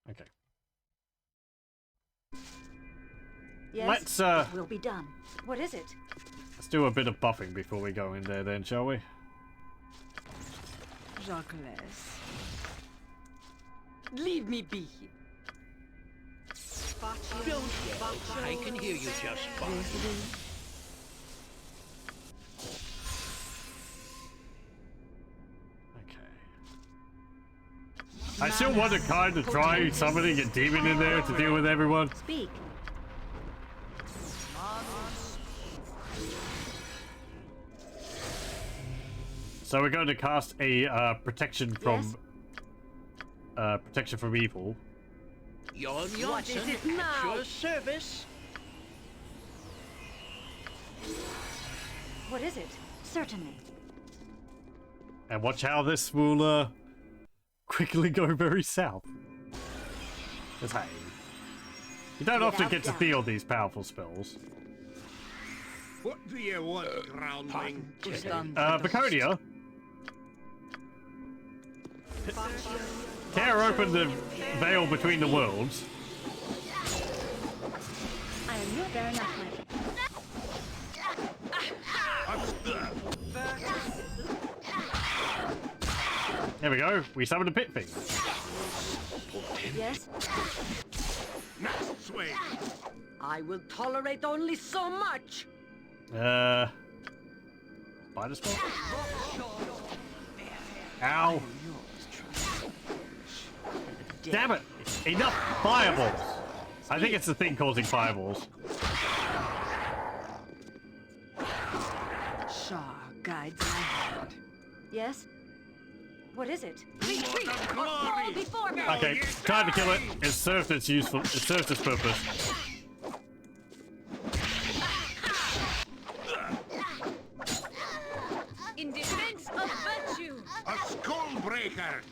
Okay. Yes, Let's it will be done. What is it? let's do a bit of buffing before we go in there then, shall we? Jacques, leave me be. Don't yell. I can hear you just fine. Okay. I still want to kind of try summoning a demon in there to deal with everyone. Speak. So we're going to cast a protection from evil. Jon Johnson at your service. What is it? Certainly. And watch how this will quickly go very south. Because hey, you don't often get to feel these powerful spells. What do you want, groundling? Baconia? Tear open the veil between the worlds. I am your very enough, There we go. We summoned a pit fiend. Yes? Next swing. I will tolerate only so much. Spider spot? Ow. Damn it! Enough fireballs! I think it's the thing causing fireballs. Shaw guides my hand. Yes? What is it? Retreat or fall before me. Okay, time to kill it. It served its useful. It served its purpose. In defense of virtue. A skull breaker.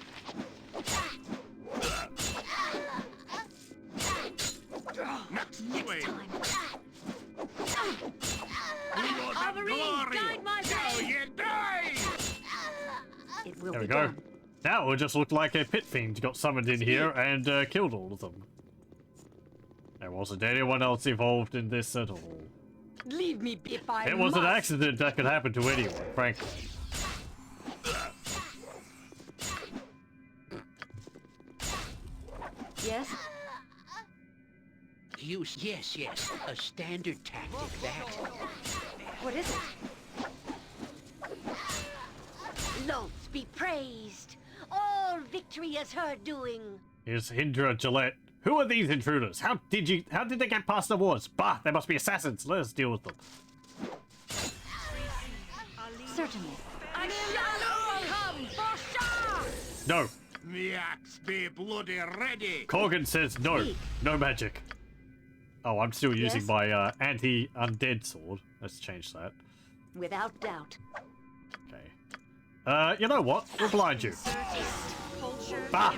Next swing. Alvarine, guide my Now way. you die. It will There we be go. done. Now it just looked like a pit fiend got summoned in here and killed all of them. There wasn't anyone else involved in this at all. Leave me be if I It was an must. accident that could happen to anyone, frankly. Yes? Use, yes, a standard tactic, that. What is it? Loads be praised. All victory is her doing. Here's Hindra Gillette. Who are these intruders? How did they get past the walls? Bah, they must be assassins. Let us deal with them. Certainly. I shall come for Shah. No. The axe be bloody ready. Corgan says no. No magic. Oh, I'm still using Yes? my anti-undead sword. Let's change that. Without doubt. Okay. You know what? We'll blind you. Bah!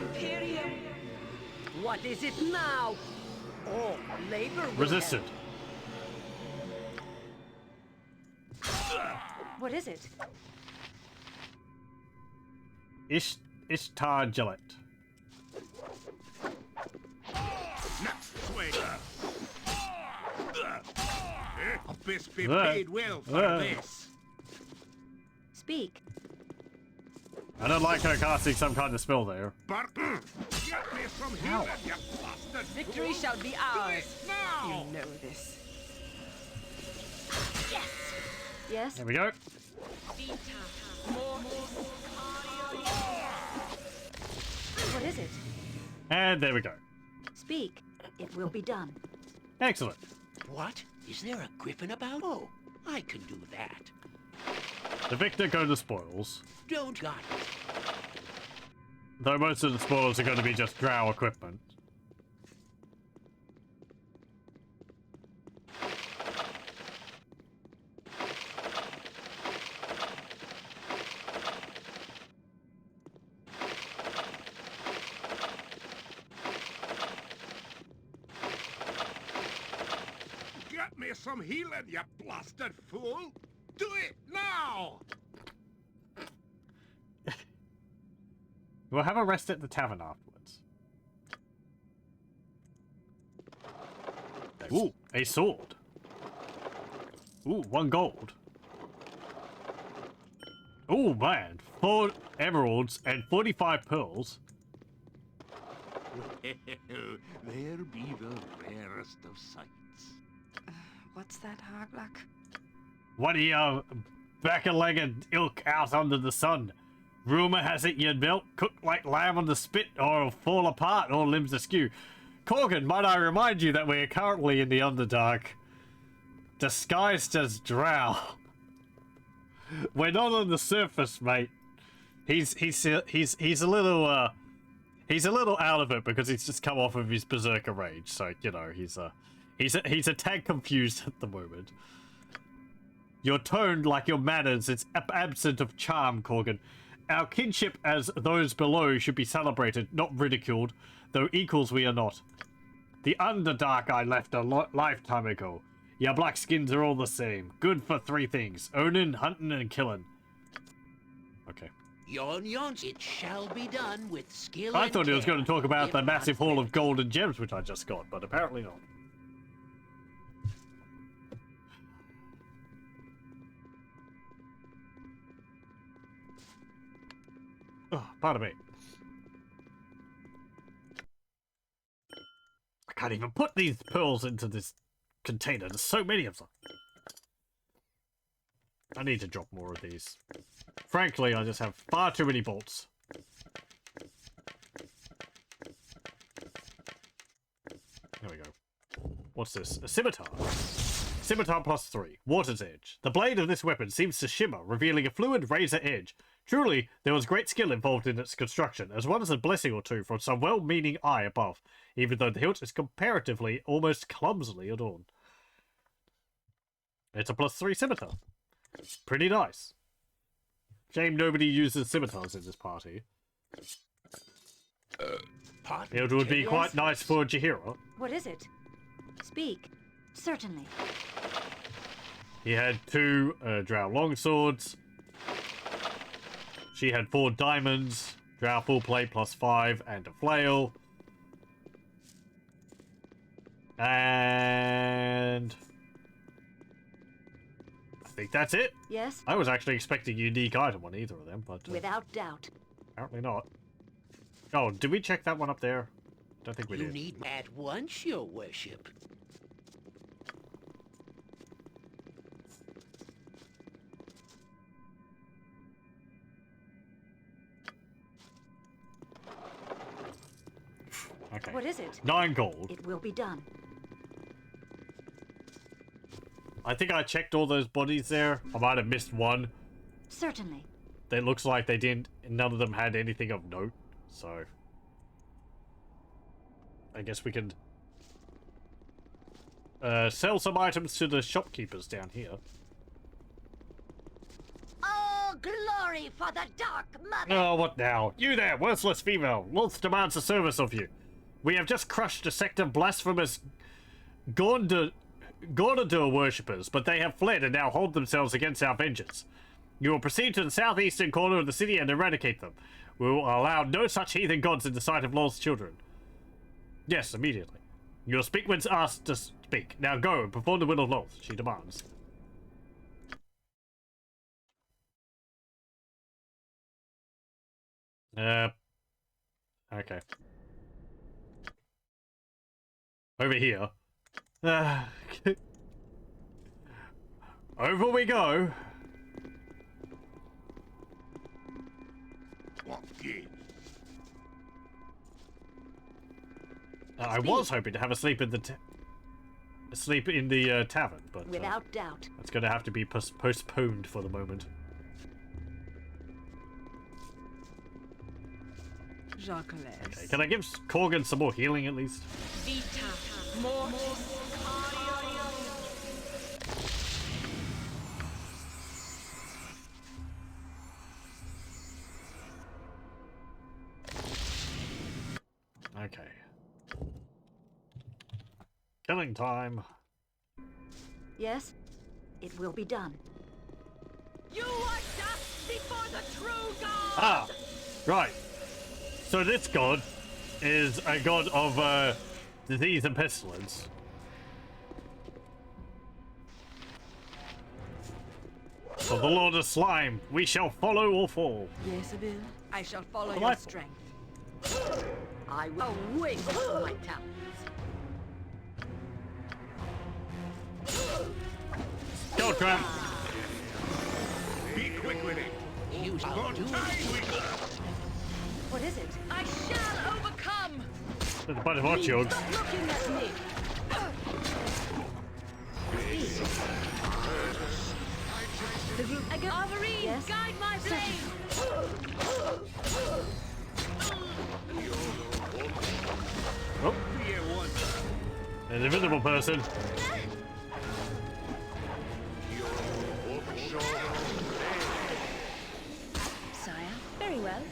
What is it now? Oh, labor will Resisted. What is it? Ishtar Gillette. Next swing. Best be paid well for this. Speak. I don't like her casting some kind of spell there. Barton, get me some healing, you bastard. Victory shall be ours. Now. You know this. Yes? There we go. What is it? And there we go. Speak. It will be done. Excellent. What? Is there a griffin about? Oh, I can do that. The victor go to spoils. Don't got it. Though most of the spoils are going to be just drow equipment. Get me some healing, you blasted fool. Do it now. We'll have a rest at the tavern afterwards. Ooh, a sword. Ooh, 1 gold. Ooh, man. 4 emeralds and 45 pearls. There be the rarest of sights. What's that, Harglack? What are you, back-a-legged ilk out under the sun? Rumor has it you'd melt, cooked like lamb on the spit, or fall apart, or limbs askew. Corgan, might I remind you that we are currently in the Underdark, disguised as Drow. We're not on the surface, mate. He's a little out of it because he's just come off of his berserker rage. So you know he's a tad confused at the moment. Your tone, like your manners, is absent of charm, Corgan. Our kinship as those below should be celebrated, not ridiculed, though equals we are not. The Underdark I left a lifetime ago. Your blackskins are all the same. Good for 3 things. Owning, hunting, and killing. Okay. Yawns, it shall be done with skill I thought he was going to talk about the massive haul of gold and gems which I just got, but apparently not. Oh, pardon me. I can't even put these pearls into this container. There's so many of them. I need to drop more of these. Frankly, I just have far too many bolts. There we go. What's this? A scimitar. Scimitar plus 3. Water's Edge. The blade of this weapon seems to shimmer, revealing a fluid razor edge. Truly, there was great skill involved in its construction, as well as a blessing or two from some well-meaning eye above, even though the hilt is comparatively almost clumsily adorned. It's a plus 3 scimitar. Pretty nice. Shame nobody uses scimitars in this party. It would be quite nice for Jahira. What is it? Speak. Certainly. He had 2 drow longswords. She had 4 diamonds, drow full plate plus 5, and a flail. And I think that's it. Yes? I was actually expecting a unique item on either of them, but without doubt. Apparently not. Oh, did we check that one up there? Don't think we did. You need at once, your worship. Okay. What is it? 9 gold. It will be done. I think I checked all those bodies there. I might have missed one. Certainly. It looks like they didn't. None of them had anything of note. So I guess we can sell some items to the shopkeepers down here. Oh, glory for the Dark Mother! Oh, what now? You there, worthless female! Lolth demands a service of you. We have just crushed a sect of blasphemous Gordur worshippers, but they have fled and now hold themselves against our vengeance. You will proceed to the southeastern corner of the city and eradicate them. We will allow no such heathen gods in the sight of Lolth's children. Yes, immediately. You will speak when asked to speak. Now go and perform the will of Lolth, she demands. Okay. Over here. Over we go. I was hoping to have a sleep in the tavern, but without doubt, that's going to have to be postponed for the moment. Okay, can I give Corgan some more healing at least? Okay. Killing time. Yes, it will be done. You are dust before the true God! Ah, right. So this god is a god of disease and pestilence. For the Lord of Slime, we shall follow or fall. Yes, Abel. I shall follow your strength. I will waste my talents. Go, Trump. Be quick with it. You use Baldur. What is it? I shall overcome! There's a bunch of hot dogs. Stop looking at me! Avery, Yes? guide my blade! Oh. An invisible person. Sire? Very well.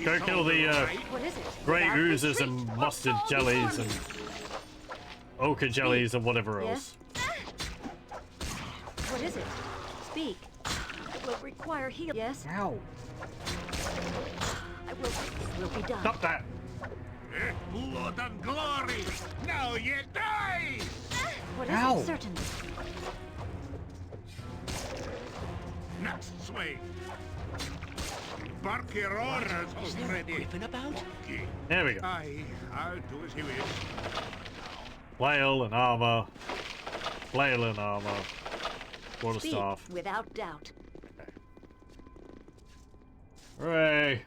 Go kill the What is it? grey Without oozes retreat. and mustard jellies and ochre jellies and whatever Yes? else. What is it? Speak. It will require heal. Yes? Ow. It will be done. Stop that. Blood and glory! Now you die! What is Ow. it? Certainly. Next swing! Bark your orders Is there a already! griffin about? There we go. Aye, I'll do as you wish. Flail and armor. Flail and armor. Quarterstaff. Speak without doubt. Okay. Hooray!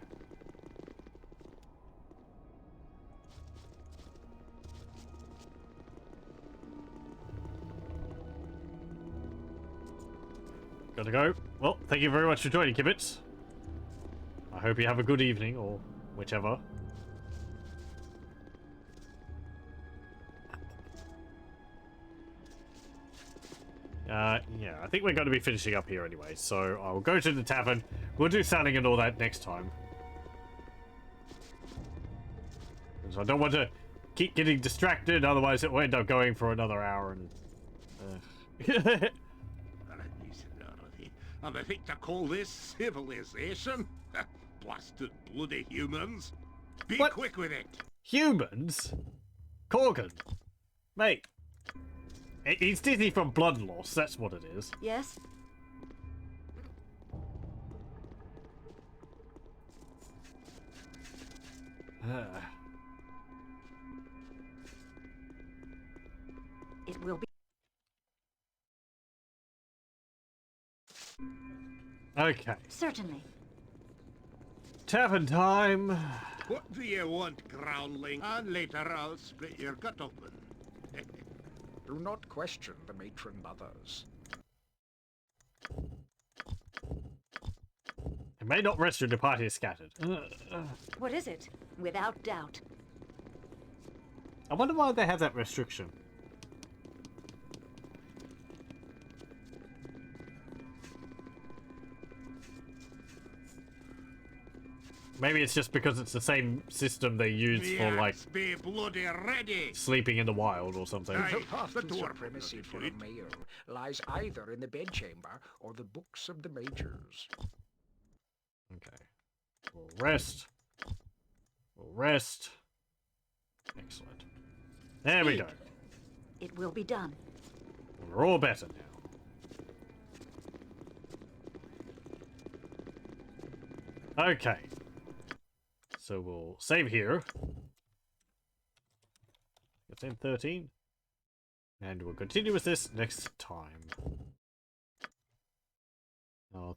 Gotta go. Well, thank you very much for joining, Kibitz. I hope you have a good evening, or whichever. Yeah, I think we're going to be finishing up here anyway, so I'll go to the tavern. We'll do selling and all that next time. Because I don't want to keep getting distracted, otherwise it will end up going for another hour and... And I think to call this civilization? Blasted bloody humans! Be What? quick with it! Humans? Corgan? Mate. He's dizzy from blood loss, that's what it is. Yes? It will be. Okay. Certainly. Tavern time. What do you want, groundling? And later I'll split your gut open. Do not question the matron mothers. It may not rest when the party is scattered. What is it? Without doubt. I wonder why they have that restriction. Maybe it's just because it's the same system they use for, like, be bloody ready! sleeping in the wild or something. Aye. The path The to door supremacy for a it. male lies either in the bedchamber or the books of the majors. Okay. We'll rest. We'll rest. Excellent. There we go. It will be done. We're all better now. Okay. So we'll save here. It's in 13. And we'll continue with this next time.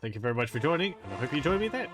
Thank you very much for joining, and I hope you join me then.